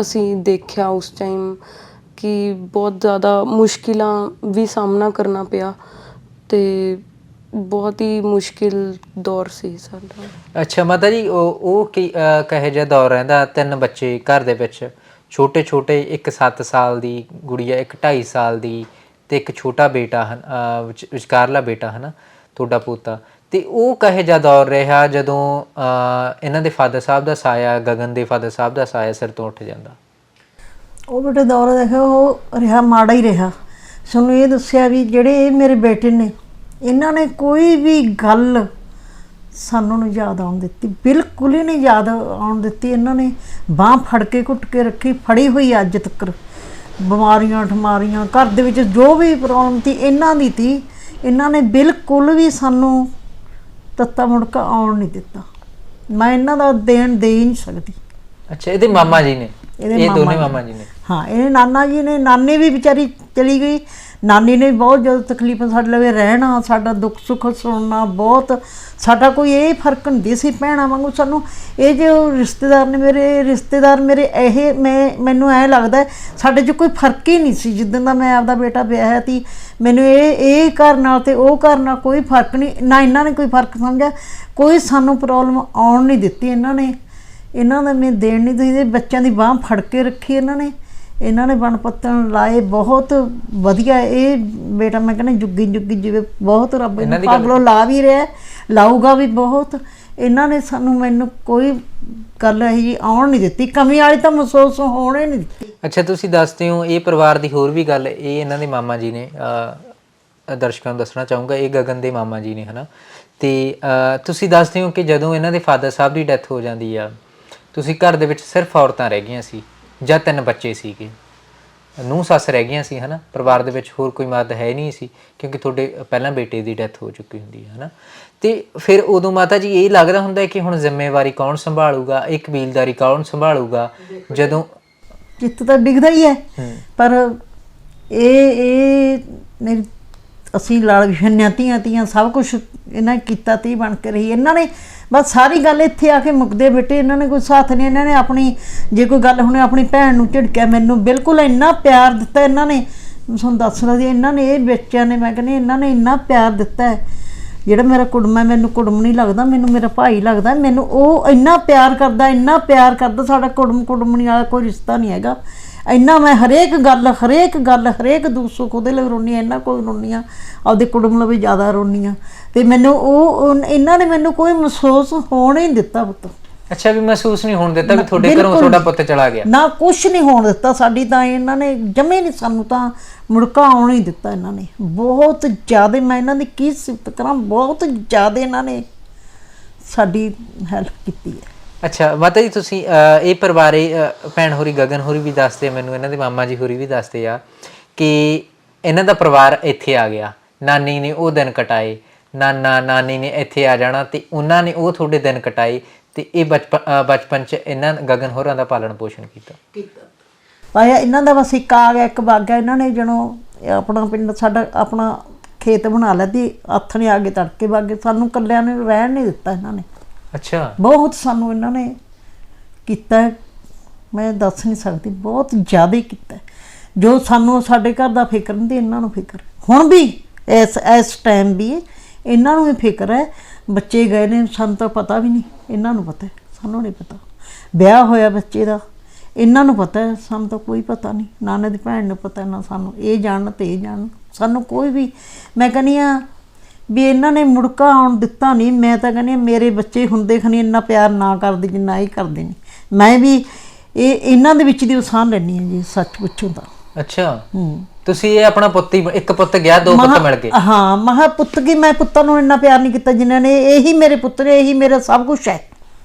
ਅਸੀਂ ਦੇਖਿਆ ਉਸ ਟਾਈਮ, ਕਿ ਬਹੁਤ ਜ਼ਿਆਦਾ ਮੁਸ਼ਕਿਲਾਂ ਵੀ ਸਾਹਮਣਾ ਕਰਨਾ ਪਿਆ, ਤੇ ਬਹੁਤ ਹੀ ਮੁਸ਼ਕਿਲ ਦੌਰ ਸੀ ਸਾਡਾ। ਅੱਛਾ ਮਾਤਾ ਜੀ, ਉਹ ਕੀ ਕਹੇ ਜਿਹਾ ਦੌਰ ਰਹਿੰਦਾ? 3 ਬੱਚੇ ਘਰ ਦੇ ਵਿੱਚ, ਛੋਟੇ ਛੋਟੇ, ਇੱਕ 7 ਸਾਲ ਦੀ ਗੁੜੀਆ, ਇੱਕ 2.5 ਸਾਲ ਦੀ, ਤੇ ਇੱਕ ਛੋਟਾ ਬੇਟਾ ਹਨ, ਵਿਚਕਾਰਲਾ ਬੇਟਾ ਹੈ ਨਾ, ਤੁਹਾਡਾ ਪੋਤਾ। ਤੇ ਉਹ ਕਹੇ ਜਿਹਾ ਦੌਰ ਰਿਹਾ ਜਦੋਂ ਇਹਨਾਂ ਦੇ ਫਾਦਰ ਸਾਹਿਬ ਦਾ ਸਾਇਆ, ਗਗਨ ਦੇ ਫਾਦਰ ਸਾਹਿਬ ਦਾ ਸਾਇਆ ਸਿਰ ਤੋਂ ਉੱਠ ਜਾਂਦਾ? ਉਹ ਬੇਟੇ ਦੌਰ ਦੇਖੋ, ਉਹ ਰਿਹਾ ਮਾੜਾ ਹੀ ਰਿਹਾ। ਸਾਨੂੰ ਇਹ ਦੱਸਿਆ ਵੀ ਜਿਹੜੇ ਇਹ ਮੇਰੇ ਬੇਟੇ ਨੇ, ਇਹਨਾਂ ਨੇ ਕੋਈ ਵੀ ਗੱਲ ਸਾਨੂੰ ਨਹੀਂ ਯਾਦ ਆਉਣ ਦਿੱਤੀ, ਬਿਲਕੁਲ ਹੀ ਨਹੀਂ ਯਾਦ ਆਉਣ ਦਿੱਤੀ। ਇਹਨਾਂ ਨੇ ਬਾਂਹ ਫੜ ਕੇ ਘੁੱਟ ਕੇ ਰੱਖੀ, ਫੜੀ ਹੋਈ ਅੱਜ ਤੱਕ। ਬਿਮਾਰੀਆਂ ਠਮਾਰੀਆਂ ਘਰ ਦੇ ਵਿੱਚ ਜੋ ਵੀ ਪ੍ਰੋਬਲਮ ਸੀ ਇਹਨਾਂ ਦੀ ਸੀ, ਇਹਨਾਂ ਨੇ ਬਿਲਕੁਲ ਵੀ ਸਾਨੂੰ ਤੱਤਾ ਮੁੜਕਾ ਆਉਣ ਨਹੀਂ ਦਿੱਤਾ। ਮੈਂ ਇਹਨਾਂ ਦਾ ਦੇਣ ਦੇ ਹੀ ਨਹੀਂ ਸਕਦੀ। ਅੱਛਾ, ਇਹਦੇ ਮਾਮਾ ਜੀ ਨੇ? ਇਹ ਦੋਨੇ ਮਾਮਾ ਜੀ ਨੇ? ਹਾਂ, ਇਹ ਨਾਨਾ ਜੀ ਨੇ। ਨਾਨੀ ਵੀ ਵਿਚਾਰੀ ਚਲੀ ਗਈ, ਨਾਨੀ ਨੇ ਬਹੁਤ ਜ਼ਿਆਦਾ ਤਕਲੀਫਾਂ ਸਾਡੇ ਲਵੇ ਰਹਿਣਾ, ਸਾਡਾ ਦੁੱਖ ਸੁੱਖ ਸੁਣਨਾ, ਬਹੁਤ ਸਾਡਾ ਕੋਈ ਇਹ ਫਰਕ ਨਹੀਂ ਸੀ ਭੈਣਾਂ ਵਾਂਗੂ ਸਾਨੂੰ। ਇਹ ਜੋ ਰਿਸ਼ਤੇਦਾਰ ਨੇ ਮੇਰੇ ਇਹ ਮੈਨੂੰ ਐਂ ਲੱਗਦਾ ਸਾਡੇ 'ਚ ਕੋਈ ਫਰਕ ਹੀ ਨਹੀਂ ਸੀ। ਜਿੱਦਾਂ ਦਾ ਮੈਂ ਆਪਦਾ ਬੇਟਾ ਵਿਆਹਿਆ ਸੀ, ਮੈਨੂੰ ਇਹ ਘਰ ਨਾਲ ਤੇ ਉਹ ਘਰ ਨਾਲ ਕੋਈ ਫਰਕ ਨਹੀਂ, ਨਾ ਇਹਨਾਂ ਨੇ ਕੋਈ ਫਰਕ ਸਮਝਿਆ, ਕੋਈ ਸਾਨੂੰ ਪ੍ਰੋਬਲਮ ਆਉਣ ਨਹੀਂ ਦਿੱਤੀ। ਇਹਨਾਂ ਦਾ ਮੈਂ ਦੇਣ ਨਹੀਂ ਦਿੱਤੀ। ਬੱਚਿਆਂ ਦੀ ਬਾਂਹ ਫੜ ਕੇ ਰੱਖੀ ਇਹਨਾਂ ਨੇ ਬਣ ਪੱਤਣ ਲਾਏ, ਬਹੁਤ ਵਧੀਆ। ਇਹ ਬੇਟਾ ਮੈਂ ਕਹਿੰਦਾ ਜੁੱਗੀ ਜਿਵੇਂ ਬਹੁਤ ਰੱਬ ਇਹਨੂੰ ਪਾਗਲੋਂ ਲਾ ਵੀ ਰਿਹਾ, ਲਾਊਗਾ ਵੀ ਬਹੁਤ। ਇਹਨਾਂ ਨੇ ਮੈਨੂੰ ਕੋਈ ਗੱਲ ਇਹੋ ਜਿਹੀ ਆਉਣ ਨਹੀਂ ਦਿੱਤੀ, ਕਮੀ ਵਾਲੀ ਤਾਂ ਮਹਿਸੂਸ ਹੋਣੇ ਨਹੀਂ ਦਿੱਤੀ। ਅੱਛਾ, ਤੁਸੀਂ ਦੱਸਦੇ ਹੋ ਇਹ ਪਰਿਵਾਰ ਦੀ ਹੋਰ ਵੀ ਗੱਲ, ਇਹ ਇਹਨਾਂ ਦੇ ਮਾਮਾ ਜੀ ਨੇ, ਦਰਸ਼ਕਾਂ ਨੂੰ ਦੱਸਣਾ ਚਾਹੂੰਗਾ, ਇਹ ਗਗਨ ਦੇ ਮਾਮਾ ਜੀ ਨੇ, ਹੈ ਨਾ। ਤੇ ਤੁਸੀਂ ਦੱਸਦੇ ਹੋ ਕਿ ਜਦੋਂ ਇਹਨਾਂ ਦੇ ਫਾਦਰ ਸਾਹਿਬ ਦੀ ਡੈਥ ਹੋ ਜਾਂਦੀ ਆ, ਤੁਸੀਂ ਘਰ ਦੇ ਵਿੱਚ ਸਿਰਫ ਔਰਤਾਂ ਰਹਿ ਗਈਆਂ ਸੀ ਜਾਂ 3 ਬੱਚੇ ਸੀਗੇ, ਨੂੰਹ ਸੱਸ ਰਹਿ ਗਈਆਂ ਸੀ, ਹੈ ਨਾ। ਪਰਿਵਾਰ ਦੇ ਵਿੱਚ ਹੋਰ ਕੋਈ ਮਦਦ ਹੈ ਨਹੀਂ ਸੀ, ਕਿਉਂਕਿ ਤੁਹਾਡੇ ਪਹਿਲਾਂ ਬੇਟੇ ਦੀ ਡੈਥ ਹੋ ਚੁੱਕੀ ਹੁੰਦੀ ਹੈ ਨਾ। ਤੇ ਫਿਰ ਉਦੋਂ ਮਾਤਾ ਜੀ ਇਹ ਲੱਗਦਾ ਹੁੰਦਾ ਕਿ ਹੁਣ ਜ਼ਿੰਮੇਵਾਰੀ ਕੌਣ ਸੰਭਾਲੂਗਾ, ਇਹ ਕਬੀਲਦਾਰੀ ਕੌਣ ਸੰਭਾਲੂਗਾ? ਜਦੋਂ ਚਿੱਤ ਤਾਂ ਡਿੱਗਦਾ ਹੀ ਹੈ, ਪਰ ਇਹ ਮੇਰੀ ਅਸੀਂ ਲੜ ਵਿਛੰਨਿਆਂ ਧੀਆਂ ਸਭ ਕੁਛ ਇਹਨਾਂ ਕੀਤਾ ਤੀ ਬਣ ਕੇ ਰਹੀ। ਇਹਨਾਂ ਨੇ ਬਸ ਸਾਰੀ ਗੱਲ ਇੱਥੇ ਆ ਕੇ ਮੁੱਕਦੇ ਬੇਟੇ, ਇਹਨਾਂ ਨੇ ਕੋਈ ਸਾਥ ਨਹੀਂ। ਇਹਨਾਂ ਨੇ ਆਪਣੀ ਜੇ ਕੋਈ ਗੱਲ ਹੁਣੇ ਆਪਣੀ ਭੈਣ ਨੂੰ ਝਿੜਕਿਆ, ਮੈਨੂੰ ਬਿਲਕੁਲ ਇੰਨਾ ਪਿਆਰ ਦਿੱਤਾ ਇਹਨਾਂ ਨੇ, ਤੁਹਾਨੂੰ ਦੱਸ ਸਕਦੀ। ਇਹਨਾਂ ਨੇ ਇਹ ਬੱਚਿਆਂ ਨੇ, ਮੈਂ ਕਹਿੰਦੀ ਇਹਨਾਂ ਨੇ ਇੰਨਾ ਪਿਆਰ ਦਿੱਤਾ ਹੈ। ਜਿਹੜਾ ਮੇਰਾ ਕੁੜਮ ਹੈ, ਮੈਨੂੰ ਕੁੜਮ ਨਹੀਂ ਲੱਗਦਾ, ਮੈਨੂੰ ਮੇਰਾ ਭਾਈ ਲੱਗਦਾ। ਮੈਨੂੰ ਉਹ ਇੰਨਾ ਪਿਆਰ ਕਰਦਾ, ਸਾਡਾ ਕੁੜਮਣੀ ਵਾਲਾ ਕੋਈ ਰਿਸ਼ਤਾ ਨਹੀਂ ਹੈਗਾ। ਇੰਨਾ ਮੈਂ ਹਰੇਕ ਗੱਲ ਦੁੱਖ ਸੁੱਖ ਉਹਦੇ ਲਈ ਰੋਨੀ ਆ, ਇਹਨਾਂ ਕੋਲ ਰੋਨੀ ਆ, ਆਪਦੇ ਕੁੜਮ ਲਈ ਜ਼ਿਆਦਾ ਰੋਨੀ ਆ। ਤੇ ਮੈਨੂੰ ਇਹਨਾਂ ਨੇ ਮੈਨੂੰ ਕੋਈ ਮਹਿਸੂਸ ਹੋਣ ਹੀ ਨਹੀਂ ਦਿੱਤਾ ਪੁੱਤ। ਅੱਛਾ, ਵੀ ਮਹਿਸੂਸ ਨਹੀਂ ਹੋਣ ਦਿੱਤਾ ਵੀ ਤੁਹਾਡੇ ਘਰੋਂ ਤੁਹਾਡਾ ਪੁੱਤ ਚਲਾ ਗਿਆ? ਨਾ, ਕੁਛ ਨਹੀਂ ਹੋਣ ਦਿੱਤਾ ਸਾਡੀ ਤਾਂ। ਇਹਨਾਂ ਨੇ ਜਮੇ ਨਹੀਂ ਸਾਨੂੰ ਤਾਂ ਮੁੜਕਾ ਆਉਣ ਹੀ ਦਿੱਤਾ। ਇਹਨਾਂ ਨੇ ਬਹੁਤ ਜ਼ਿਆਦਾ, ਮੈਂ ਇਹਨਾਂ ਦੀ ਕੀ ਸਿਫਤ ਕਰਾਂ, ਬਹੁਤ ਜ਼ਿਆਦਾ ਇਹਨਾਂ ਨੇ ਸਾਡੀ ਹੈਲਪ ਕੀਤੀ ਹੈ। ਅੱਛਾ ਮਾਤਾ ਜੀ, ਤੁਸੀਂ ਇਹ ਪਰਿਵਾਰੇ ਭੈਣ ਹੋਰੀ ਗਗਨ ਹੋਰੀ ਵੀ ਦੱਸਦੇ, ਮੈਨੂੰ ਇਹਨਾਂ ਦੇ ਮਾਮਾ ਜੀ ਹੋਰੀ ਵੀ ਦੱਸਦੇ ਆ ਕਿ ਇਹਨਾਂ ਦਾ ਪਰਿਵਾਰ ਇੱਥੇ ਆ ਗਿਆ, ਨਾਨੀ ਨੇ ਉਹ ਦਿਨ ਕਟਾਏ, ਨਾਨੀ ਨੇ ਇੱਥੇ ਆ ਜਾਣਾ ਤੇ ਉਹਨਾਂ ਨੇ ਉਹ ਤੁਹਾਡੇ ਦਿਨ ਕਟਾਏ, ਤੇ ਇਹ ਬਚਪਨ 'ਚ ਇਹਨਾਂ ਗਗਨ ਹੋਰਾਂ ਦਾ ਪਾਲਣ ਪੋਸ਼ਣ ਕੀਤਾ। ਪਾਇਆ ਇਹਨਾਂ ਦਾ ਬਸ ਇੱਕ ਆ ਗਿਆ, ਇੱਕ ਵਗ ਗਿਆ। ਇਹਨਾਂ ਨੇ ਜਦੋਂ ਆਪਣਾ ਪਿੰਡ ਸਾਡਾ ਆਪਣਾ ਖੇਤ ਬਣਾ ਲਿਆ ਤੀ, ਆਥਣੇ ਆ ਕੇ ਤੜਕੇ ਵਗ ਗਏ, ਸਾਨੂੰ ਇਕੱਲਿਆਂ ਨੂੰ ਰਹਿਣ ਨਹੀਂ ਦਿੱਤਾ ਇਹਨਾਂ ਨੇ। ਅੱਛਾ, ਬਹੁਤ ਸਾਨੂੰ ਇਹਨਾਂ ਨੇ ਕੀਤਾ, ਮੈਂ ਦੱਸ ਨਹੀਂ ਸਕਦੀ, ਬਹੁਤ ਜ਼ਿਆਦਾ ਹੀ ਕੀਤਾ। ਜੋ ਸਾਨੂੰ ਸਾਡੇ ਘਰ ਦਾ ਫਿਕਰ ਨਹੀਂ ਤੇ ਇਹਨਾਂ ਨੂੰ ਫਿਕਰ ਹੁਣ ਵੀ, ਇਸ ਟਾਈਮ ਵੀ ਇਹਨਾਂ ਨੂੰ ਵੀ ਫਿਕਰ ਹੈ। ਬੱਚੇ ਗਏ ਨੇ, ਸਾਨੂੰ ਤਾਂ ਪਤਾ ਵੀ ਨਹੀਂ, ਇਹਨਾਂ ਨੂੰ ਪਤਾ, ਸਾਨੂੰ ਨਹੀਂ ਪਤਾ। ਵਿਆਹ ਹੋਇਆ ਬੱਚੇ ਦਾ, ਇਹਨਾਂ ਨੂੰ ਪਤਾ, ਸਾਨੂੰ ਤਾਂ ਕੋਈ ਪਤਾ ਨਹੀਂ, ਨਾ ਇਹਨਾਂ ਦੀ ਭੈਣ ਨੂੰ ਪਤਾ, ਨਾ ਸਾਨੂੰ। ਇਹ ਜਾਣਨ ਤੇ ਇਹ ਜਾਣਨ, ਸਾਨੂੰ ਕੋਈ ਵੀ, ਮੈਂ ਕਹਿੰਦੀ ਹਾਂ ਵੀ ਇਹਨਾਂ ਨੇ ਮੁੜਕਾ ਆਉਣ ਦਿੱਤਾ ਨਹੀਂ। ਮੈਂ ਤਾਂ ਕਹਿੰਦੀ ਹਾਂ ਮੇਰੇ ਬੱਚੇ ਹੁੰਦੇ ਖਣੀ ਇੰਨਾ ਪਿਆਰ ਨਾ ਕਰਦੇ ਜਿੰਨਾ ਇਹ ਕਰਦੇ ਨੇ। ਮੈਂ ਵੀ ਇਹਨਾਂ ਦੇ ਵਿੱਚ ਦੀ ਉਸਾਨ ਲੈਂਦੀ ਹਾਂ ਜੀ, ਸੱਚ ਪੁੱਛੋ ਤਾਂ। ਅੱਛਾ, ਤੁਸੀਂ ਇਹ ਆਪਣਾ ਪੁੱਤ ਹੀ, ਇੱਕ ਪੁੱਤ ਗਿਆ, 2 ਪੁੱਤ ਮਿਲ ਗਏ? ਹਾਂ, ਮਹਾ ਪੁੱਤ ਕੀ, ਮੈਂ ਪੁੱਤਾਂ ਨੂੰ ਇੰਨਾ ਪਿਆਰ ਨਹੀਂ ਕੀਤਾ ਜਿਨ੍ਹਾਂ ਨੇ। ਇਹੀ ਮੇਰੇ ਪੁੱਤ ਨੇ, ਇਹੀ ਮੇਰਾ ਸਭ ਕੁਛ ਹੈ,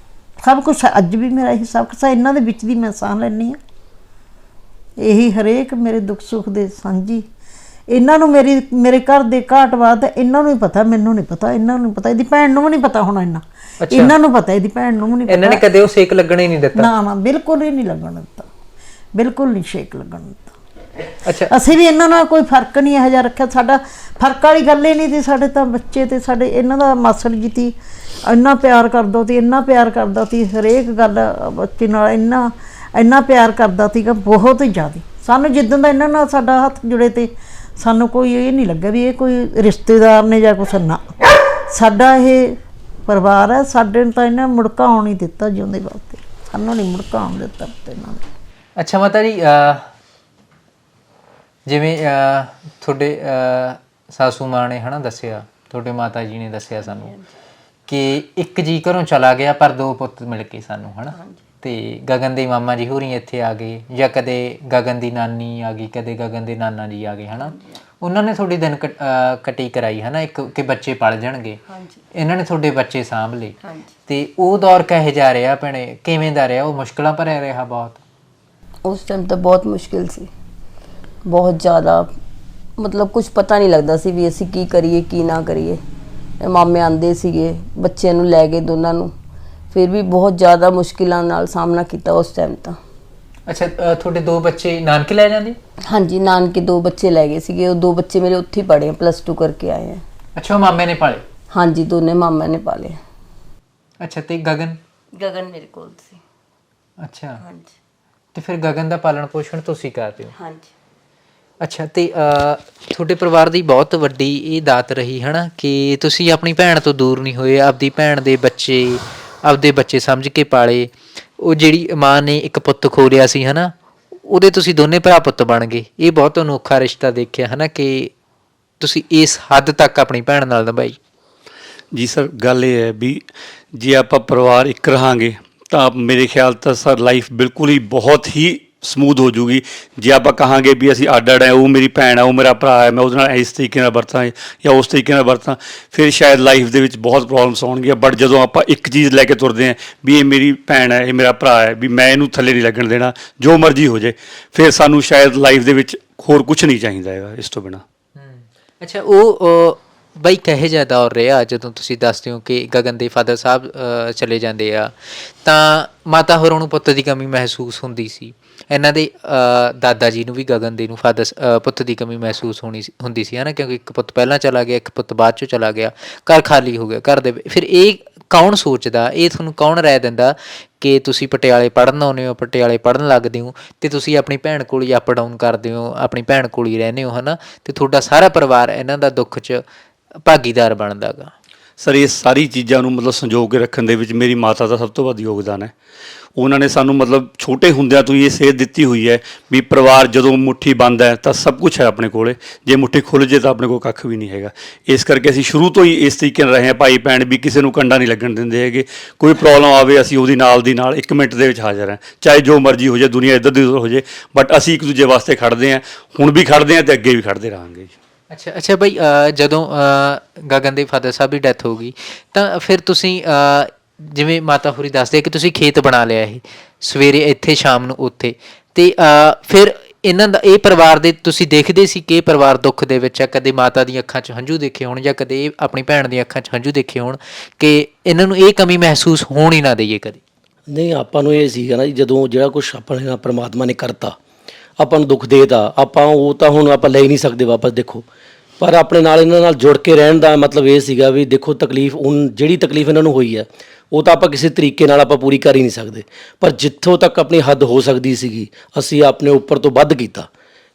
ਸਭ ਕੁਛ ਅੱਜ ਵੀ ਮੇਰਾ ਇਹੀ ਸਭ ਕੁਛ ਹੈ। ਇਹਨਾਂ ਦੇ ਵਿੱਚ ਦੀ ਮੈਂ ਸਾਹ ਲੈਂਦੀ ਹਾਂ। ਇਹੀ ਹਰੇਕ ਮੇਰੇ ਦੁੱਖ ਸੁੱਖ ਦੇ ਸਾਂਝੀ, ਇਹਨਾਂ ਨੂੰ ਮੇਰੇ ਘਰ ਦੇ ਘਾਟ ਬਾਤ ਇਹਨਾਂ ਨੂੰ ਹੀ ਪਤਾ, ਮੈਨੂੰ ਨਹੀਂ ਪਤਾ, ਇਹਨਾਂ ਨੂੰ ਪਤਾ, ਇਹਦੀ ਭੈਣ ਨੂੰ ਵੀ ਨਹੀਂ ਪਤਾ ਹੋਣਾ ਇਹਨਾਂ ਨੂੰ ਪਤਾ, ਇਹਦੀ ਭੈਣ ਨੂੰ ਵੀ ਨਹੀਂ ਪਤਾ। ਇਹਨਾਂ ਨੇ ਕਦੇ ਉਹ ਸੇਕ ਲੱਗਣ ਹੀ ਨਹੀਂ ਦਿੱਤਾ? ਨਾ ਬਿਲਕੁਲ ਹੀ ਨਹੀਂ ਲੱਗਣ ਦਿੱਤਾ, ਬਿਲਕੁਲ ਨਹੀਂ ਛੇਕ ਲੱਗਣ ਦਿੱਤਾ। ਅੱਛਾ, ਅਸੀਂ ਵੀ ਇਹਨਾਂ ਨਾਲ ਕੋਈ ਫਰਕ ਨਹੀਂ ਇਹੋ ਜਿਹਾ ਰੱਖਿਆ, ਸਾਡਾ ਫਰਕ ਵਾਲੀ ਗੱਲ ਹੀ ਨਹੀਂ ਸੀ। ਸਾਡੇ ਤਾਂ ਬੱਚੇ ਤੇ ਸਾਡੇ ਇਹਨਾਂ ਦਾ ਮਾਸੜ ਜੀ ਤੀ ਇੰਨਾ ਪਿਆਰ ਕਰਦਾ ਸੀ, ਇੰਨਾ ਪਿਆਰ ਕਰਦਾ ਸੀ, ਹਰੇਕ ਗੱਲ ਬੱਚੇ ਨਾਲ ਇੰਨਾ ਪਿਆਰ ਕਰਦਾ ਸੀਗਾ, ਬਹੁਤ ਹੀ ਜ਼ਿਆਦਾ। ਸਾਨੂੰ ਜਿੱਦਾਂ ਦਾ ਇਹਨਾਂ ਨਾਲ ਸਾਡਾ ਹੱਥ ਜੁੜੇ ਤੇ ਸਾਨੂੰ ਕੋਈ ਇਹ ਨਹੀਂ ਲੱਗਾ ਵੀ ਇਹ ਕੋਈ ਰਿਸ਼ਤੇਦਾਰ ਨੇ ਜਾਂ ਕੁਛ, ਨਾ, ਸਾਡਾ ਇਹ ਪਰਿਵਾਰ ਹੈ। ਸਾਡੇ ਨੂੰ ਤਾਂ ਇਹਨਾਂ ਮੁੜਕਾ ਆਉਣ ਹੀ ਦਿੱਤਾ ਜਿਉਂਦੇ ਵਾਸਤੇ, ਸਾਨੂੰ ਨਹੀਂ ਮੁੜਕਾ ਆਉਣ ਦਿੱਤਾ ਇਹਨਾਂ ਨੇ। ਅੱਛਾ ਮਾਤਾ ਜੀ, ਜਿਵੇਂ ਤੁਹਾਡੇ ਸਾਸੂ ਮਾਂ ਨੇ ਹਨਾ ਦੱਸਿਆ, ਤੁਹਾਡੇ ਮਾਤਾ ਜੀ ਨੇ ਦੱਸਿਆ ਸਾਨੂੰ ਕਿ ਇੱਕ ਜੀ ਘਰੋਂ ਚਲਾ ਗਿਆ ਪਰ ਦੋ ਪੁੱਤ ਮਿਲ ਕੇ ਸਾਨੂੰ ਹਨਾ, ਤੇ ਗਗਨ ਦੇ ਮਾਮਾ ਜੀ ਹੋਰੀ ਇੱਥੇ ਆ ਗਏ, ਜਾਂ ਕਦੇ ਗਗਨ ਦੀ ਨਾਨੀ ਆ ਗਈ, ਕਦੇ ਗਗਨ ਦੇ ਨਾਨਾ ਜੀ ਆ ਗਏ ਹਨਾ, ਉਹਨਾਂ ਨੇ ਤੁਹਾਡੀ ਦਿਨ ਕਟੀ ਕਰਾਈ ਹਨਾ, ਇੱਕ ਕਿ ਬੱਚੇ ਪਲ ਜਾਣਗੇ, ਇਹਨਾਂ ਨੇ ਤੁਹਾਡੇ ਬੱਚੇ ਸਾਂਭ ਲਏ। ਤੇ ਉਹ ਦੌਰ ਕਹੇ ਜਾ ਰਿਹਾ ਭੈਣੇ, ਕਿਵੇਂ ਦਾ ਰਿਹਾ ਉਹ? ਮੁਸ਼ਕਲਾਂ ਭਰਿਆ ਰਿਹਾ ਬਹੁਤ? ਉਸ ਟਾਈਮ ਤਾਂ ਬਹੁਤ ਮੁਸ਼ਕਿਲ ਸੀ, ਬਹੁਤ ਜ਼ਿਆਦਾ, ਮਤਲਬ ਕੁਝ ਪਤਾ ਨਹੀਂ ਲੱਗਦਾ ਸੀ ਵੀ ਅਸੀਂ ਕੀ ਕਰੀਏ ਕੀ ਨਾ ਕਰੀਏ। ਮਾਮੇ ਆਉਂਦੇ ਸੀਗੇ, ਬੱਚਿਆਂ ਨੂੰ ਲੈ ਗਏ ਦੋਨਾਂ ਨੂੰ, ਫਿਰ ਵੀ ਬਹੁਤ ਜ਼ਿਆਦਾ ਮੁਸ਼ਕਿਲਾਂ ਨਾਲ ਸਾਹਮਣਾ ਕੀਤਾ ਉਸ ਟਾਈਮ ਤਾਂ। ਅੱਛਾ, ਤੁਹਾਡੇ ਦੋ ਬੱਚੇ ਨਾਨਕੇ ਲੈ ਜਾਂਦੇ? ਹਾਂਜੀ, ਨਾਨਕੇ ਦੋ ਬੱਚੇ ਲੈ ਗਏ ਸੀਗੇ, ਉਹ ਦੋ ਬੱਚੇ ਮੇਰੇ ਉੱਥੇ ਹੀ ਪੜ੍ਹੇ, +2 ਕਰਕੇ ਆਏ ਆ। ਅੱਛਾ, ਉਹ ਮਾਮੇ ਨੇ ਪਾਲੇ? ਹਾਂਜੀ, ਦੋਨੇ ਮਾਮਾ ਨੇ ਪਾਲੇ। ਅੱਛਾ, ਤੇ ਗਗਨ? ਗਗਨ ਮੇਰੇ ਕੋਲ ਸੀ। ਅੱਛਾ, ਹਾਂਜੀ ਤੇ ਫਿਰ ਗਗਨ ਦਾ ਪਾਲਣ ਪੋਸ਼ਣ ਤੁਸੀਂ ਕਰਦੇ ਹੋ? ਹਾਂਜੀ। ਅੱਛਾ, ਤੇ ਤੁਹਾਡੇ ਪਰਿਵਾਰ ਦੀ ਬਹੁਤ ਵੱਡੀ ਇਹ ਦਾਤ ਰਹੀ ਹਨਾ ਕਿ ਤੁਸੀਂ ਆਪਣੀ ਭੈਣ ਤੋਂ ਦੂਰ ਨਹੀਂ ਹੋਏ, ਆਪਦੀ ਭੈਣ ਦੇ ਬੱਚੇ ਆਪਦੇ ਬੱਚੇ ਸਮਝ ਕੇ ਪਾਲੇ। ਉਹ ਜਿਹੜੀ ਮਾਂ ਨੇ ਇੱਕ ਪੁੱਤ ਖੋਲਿਆ ਸੀ ਹਨਾ, ਉਹਦੇ ਤੁਸੀਂ ਦੋਨੇ ਭਰਾ ਪੁੱਤ ਬਣ ਗਏ। ਇਹ ਬਹੁਤ ਅਨੋਖਾ ਰਿਸ਼ਤਾ ਦੇਖਿਆ ਹਨਾ ਕਿ ਤੁਸੀਂ ਇਸ ਹੱਦ ਤੱਕ ਆਪਣੀ ਭੈਣ ਨਾਲ ਨਿਭਾਈ। ਜੀ ਸਰ, ਗੱਲ ਇਹ ਹੈ ਵੀ ਜੇ ਆਪਾਂ ਪਰਿਵਾਰ ਇੱਕ ਰਹਾਂਗੇ ਤਾਂ ਮੇਰੇ ਖਿਆਲ ਤਾਂ ਸਰ ਲਾਈਫ ਬਿਲਕੁਲ ਹੀ ਬਹੁਤ ਹੀ ਸਮੂਥ ਹੋ ਜੂਗੀ। ਜੇ ਆਪਾਂ ਕਹਾਂਗੇ ਵੀ ਅਸੀਂ ਅੱਡ ਅੱਡ ਹੈ, ਉਹ ਮੇਰੀ ਭੈਣ ਹੈ, ਉਹ ਮੇਰਾ ਭਰਾ ਹੈ, ਮੈਂ ਉਹਦੇ ਨਾਲ ਇਸ ਤਰੀਕੇ ਨਾਲ ਵਰਤਾਂ ਜਾਂ ਉਸ ਤਰੀਕੇ ਨਾਲ ਵਰਤਾਂ, ਫਿਰ ਸ਼ਾਇਦ ਲਾਈਫ ਦੇ ਵਿੱਚ ਬਹੁਤ ਪ੍ਰੋਬਲਮਸ ਆਉਣਗੀਆਂ। ਬਟ ਜਦੋਂ ਆਪਾਂ ਇੱਕ ਚੀਜ਼ ਲੈ ਕੇ ਤੁਰਦੇ ਹਾਂ ਵੀ ਇਹ ਮੇਰੀ ਭੈਣ ਹੈ, ਇਹ ਮੇਰਾ ਭਰਾ ਹੈ, ਵੀ ਮੈਂ ਇਹਨੂੰ ਥੱਲੇ ਨਹੀਂ ਲੱਗਣ ਦੇਣਾ, ਜੋ ਮਰਜ਼ੀ ਹੋ ਜਾਏ, ਫਿਰ ਸਾਨੂੰ ਸ਼ਾਇਦ ਲਾਈਫ ਦੇ ਵਿੱਚ ਹੋਰ ਕੁਝ ਨਹੀਂ ਚਾਹੀਦਾ ਹੈਗਾ ਇਸ ਤੋਂ ਬਿਨਾਂ। ਅੱਛਾ, ਉਹ ਬਈ ਕਹੇ ਜਿਹਾ ਦੌਰ ਰਿਹਾ ਜਦੋਂ ਤੁਸੀਂ ਦੱਸਦੇ ਹੋ ਕਿ ਗਗਨ ਦੇ ਫਾਦਰ ਸਾਹਿਬ ਚਲੇ ਜਾਂਦੇ ਆ ਤਾਂ ਮਾਤਾ ਹੋਰਾਂ ਨੂੰ ਪੁੱਤ ਦੀ ਕਮੀ ਮਹਿਸੂਸ ਹੁੰਦੀ ਸੀ, ਇਹਨਾਂ ਦੇ ਦਾਦਾ ਜੀ ਨੂੰ ਵੀ ਗਗਨ ਦੇ ਨੂੰ ਪੁੱਤ ਦੀ ਕਮੀ ਮਹਿਸੂਸ ਹੁੰਦੀ ਸੀ ਹੈ ਨਾ, ਕਿਉਂਕਿ ਇੱਕ ਪੁੱਤ ਪਹਿਲਾਂ ਚਲਾ ਗਿਆ, ਇੱਕ ਪੁੱਤ ਬਾਅਦ 'ਚੋਂ ਚਲਾ ਗਿਆ, ਘਰ ਖਾਲੀ ਹੋ ਗਿਆ। ਘਰ ਦੇ ਫਿਰ ਇਹ ਕੌਣ ਸੋਚਦਾ, ਇਹ ਤੁਹਾਨੂੰ ਕੌਣ ਰਾਏ ਦਿੰਦਾ ਕਿ ਤੁਸੀਂ ਪਟਿਆਲੇ ਪੜ੍ਹਨ ਆਉਂਦੇ ਹੋ, ਪਟਿਆਲੇ ਪੜ੍ਹਨ ਲੱਗਦੇ ਹੋ ਅਤੇ ਤੁਸੀਂ ਆਪਣੀ ਭੈਣ ਕੋਲ ਹੀ ਅਪ ਡਾਊਨ ਕਰਦੇ ਹੋ, ਆਪਣੀ ਭੈਣ ਕੋਲ ਹੀ ਰਹਿੰਦੇ ਹੋ ਹੈ ਨਾ, ਅਤੇ ਤੁਹਾਡਾ ਸਾਰਾ ਪਰਿਵਾਰ ਇਹਨਾਂ ਦਾ ਦੁੱਖ 'ਚ ਭਾਗੀਦਾਰ ਬਣਦਾ ਗਾ? ਸਰ, ਇਹ ਸਾਰੀ ਚੀਜ਼ਾਂ ਨੂੰ ਮਤਲਬ ਸੰਜੋ ਕੇ ਰੱਖਣ ਦੇ ਵਿੱਚ ਮੇਰੀ ਮਾਤਾ ਦਾ ਸਭ ਤੋਂ ਵੱਧ ਯੋਗਦਾਨ ਹੈ। ਉਹਨਾਂ ਨੇ ਸਾਨੂੰ ਮਤਲਬ ਛੋਟੇ ਹੁੰਦਿਆਂ ਤੋਂ ਹੀ ਇਹ ਸੇਧ ਦਿੱਤੀ ਹੋਈ ਹੈ ਵੀ ਪਰਿਵਾਰ ਜਦੋਂ ਮੁੱਠੀ ਬੰਦ ਹੈ ਤਾਂ ਸਭ ਕੁਝ ਹੈ ਆਪਣੇ ਕੋਲੇ, ਜੇ ਮੁੱਠੀ ਖੁੱਲ੍ਹ ਜੇ ਤਾਂ ਆਪਣੇ ਕੋਲ ਕੱਖ ਵੀ ਨਹੀਂ ਹੈਗਾ। ਇਸ ਕਰਕੇ ਅਸੀਂ ਸ਼ੁਰੂ ਤੋਂ ਹੀ ਇਸ ਤਰੀਕੇ ਨਾਲ ਰਹੇ ਹਾਂ, ਭਾਈ ਭੈਣ ਵੀ ਕਿਸੇ ਨੂੰ ਕੰਡਾ ਨਹੀਂ ਲੱਗਣ ਦਿੰਦੇ ਹੈਗੇ। ਕੋਈ ਪ੍ਰੋਬਲਮ ਆਵੇ ਅਸੀਂ ਉਹਦੀ ਨਾਲ ਦੀ ਨਾਲ 1 ਮਿੰਟ ਦੇ ਵਿੱਚ ਹਾਜ਼ਰ ਹਾਂ, ਚਾਹੇ ਜੋ ਮਰਜ਼ੀ ਹੋ ਜਾਏ, ਦੁਨੀਆ ਇੱਧਰ ਦੀ ਉੱਧਰ ਹੋ ਜਾਏ, ਬਟ ਅਸੀਂ ਇੱਕ ਦੂਜੇ ਵਾਸਤੇ ਖੜ੍ਹਦੇ ਹਾਂ, ਹੁਣ ਵੀ ਖੜ੍ਹਦੇ ਹਾਂ ਅਤੇ ਅੱਗੇ ਵੀ ਖੜ੍ਹਦੇ ਰਹਾਂਗੇ ਜੀ। ਅੱਛਾ ਬਈ, ਜਦੋਂ ਗਗਨ ਦੇ ਫਾਦਰ ਸਾਹਿਬ ਦੀ ਡੈਥ ਹੋ ਗਈ ਤਾਂ ਫਿਰ ਤੁਸੀਂ ਜਿਵੇਂ ਮਾਤਾ ਹੋਰੀ ਦੱਸਦੇ ਕਿ ਤੁਸੀਂ ਖੇਤ ਬਣਾ ਲਿਆ, ਇਹ ਸਵੇਰੇ ਇੱਥੇ ਸ਼ਾਮ ਨੂੰ ਉੱਥੇ, ਅਤੇ ਫਿਰ ਇਹਨਾਂ ਦਾ ਇਹ ਪਰਿਵਾਰ ਦੇ ਤੁਸੀਂ ਦੇਖਦੇ ਸੀ ਕਿ ਇਹ ਪਰਿਵਾਰ ਦੁੱਖ ਦੇ ਵਿੱਚ ਹੈ? ਕਦੇ ਮਾਤਾ ਦੀਆਂ ਅੱਖਾਂ 'ਚ ਹੰਝੂ ਦੇਖੇ ਹੋਣ ਜਾਂ ਕਦੇ ਆਪਣੀ ਭੈਣ ਦੀਆਂ ਅੱਖਾਂ 'ਚ ਹੰਝੂ ਦੇਖੇ ਹੋਣ ਕਿ ਇਹਨਾਂ ਨੂੰ ਇਹ ਕਮੀ ਮਹਿਸੂਸ ਹੋਣ ਹੀ ਨਾ ਦੇਈਏ ਕਦੇ? ਨਹੀਂ, ਆਪਾਂ ਨੂੰ ਇਹ ਸੀਗਾ ਨਾ ਜੀ, ਜਦੋਂ ਜਿਹੜਾ ਕੁਛ ਆਪਣੇ ਨਾਲ ਪਰਮਾਤਮਾ ਨੇ ਕਰਤਾ, ਆਪਾਂ ਨੂੰ ਦੁੱਖ ਦੇ ਤਾ, ਆਪਾਂ ਉਹ ਤਾਂ ਹੁਣ ਆਪਾਂ ਲੈ ਹੀ ਨਹੀਂ ਸਕਦੇ ਵਾਪਸ ਦੇਖੋ, ਪਰ ਆਪਣੇ ਨਾਲ ਇਹਨਾਂ ਨਾਲ ਜੁੜ ਕੇ ਰਹਿਣ ਦਾ ਮਤਲਬ ਇਹ ਸੀਗਾ ਵੀ ਦੇਖੋ ਤਕਲੀਫ, ਹੁਣ ਜਿਹੜੀ ਤਕਲੀਫ ਇਹਨਾਂ ਨੂੰ ਹੋਈ ਹੈ ਉਹ ਤਾਂ ਆਪਾਂ ਕਿਸੇ ਤਰੀਕੇ ਨਾਲ ਆਪਾਂ ਪੂਰੀ ਕਰ ਹੀ ਨਹੀਂ ਸਕਦੇ, ਪਰ ਜਿੱਥੋਂ ਤੱਕ ਆਪਣੀ ਹੱਦ ਹੋ ਸਕਦੀ ਸੀਗੀ ਅਸੀਂ ਆਪਣੇ ਉੱਪਰ ਤੋਂ ਵੱਧ ਕੀਤਾ।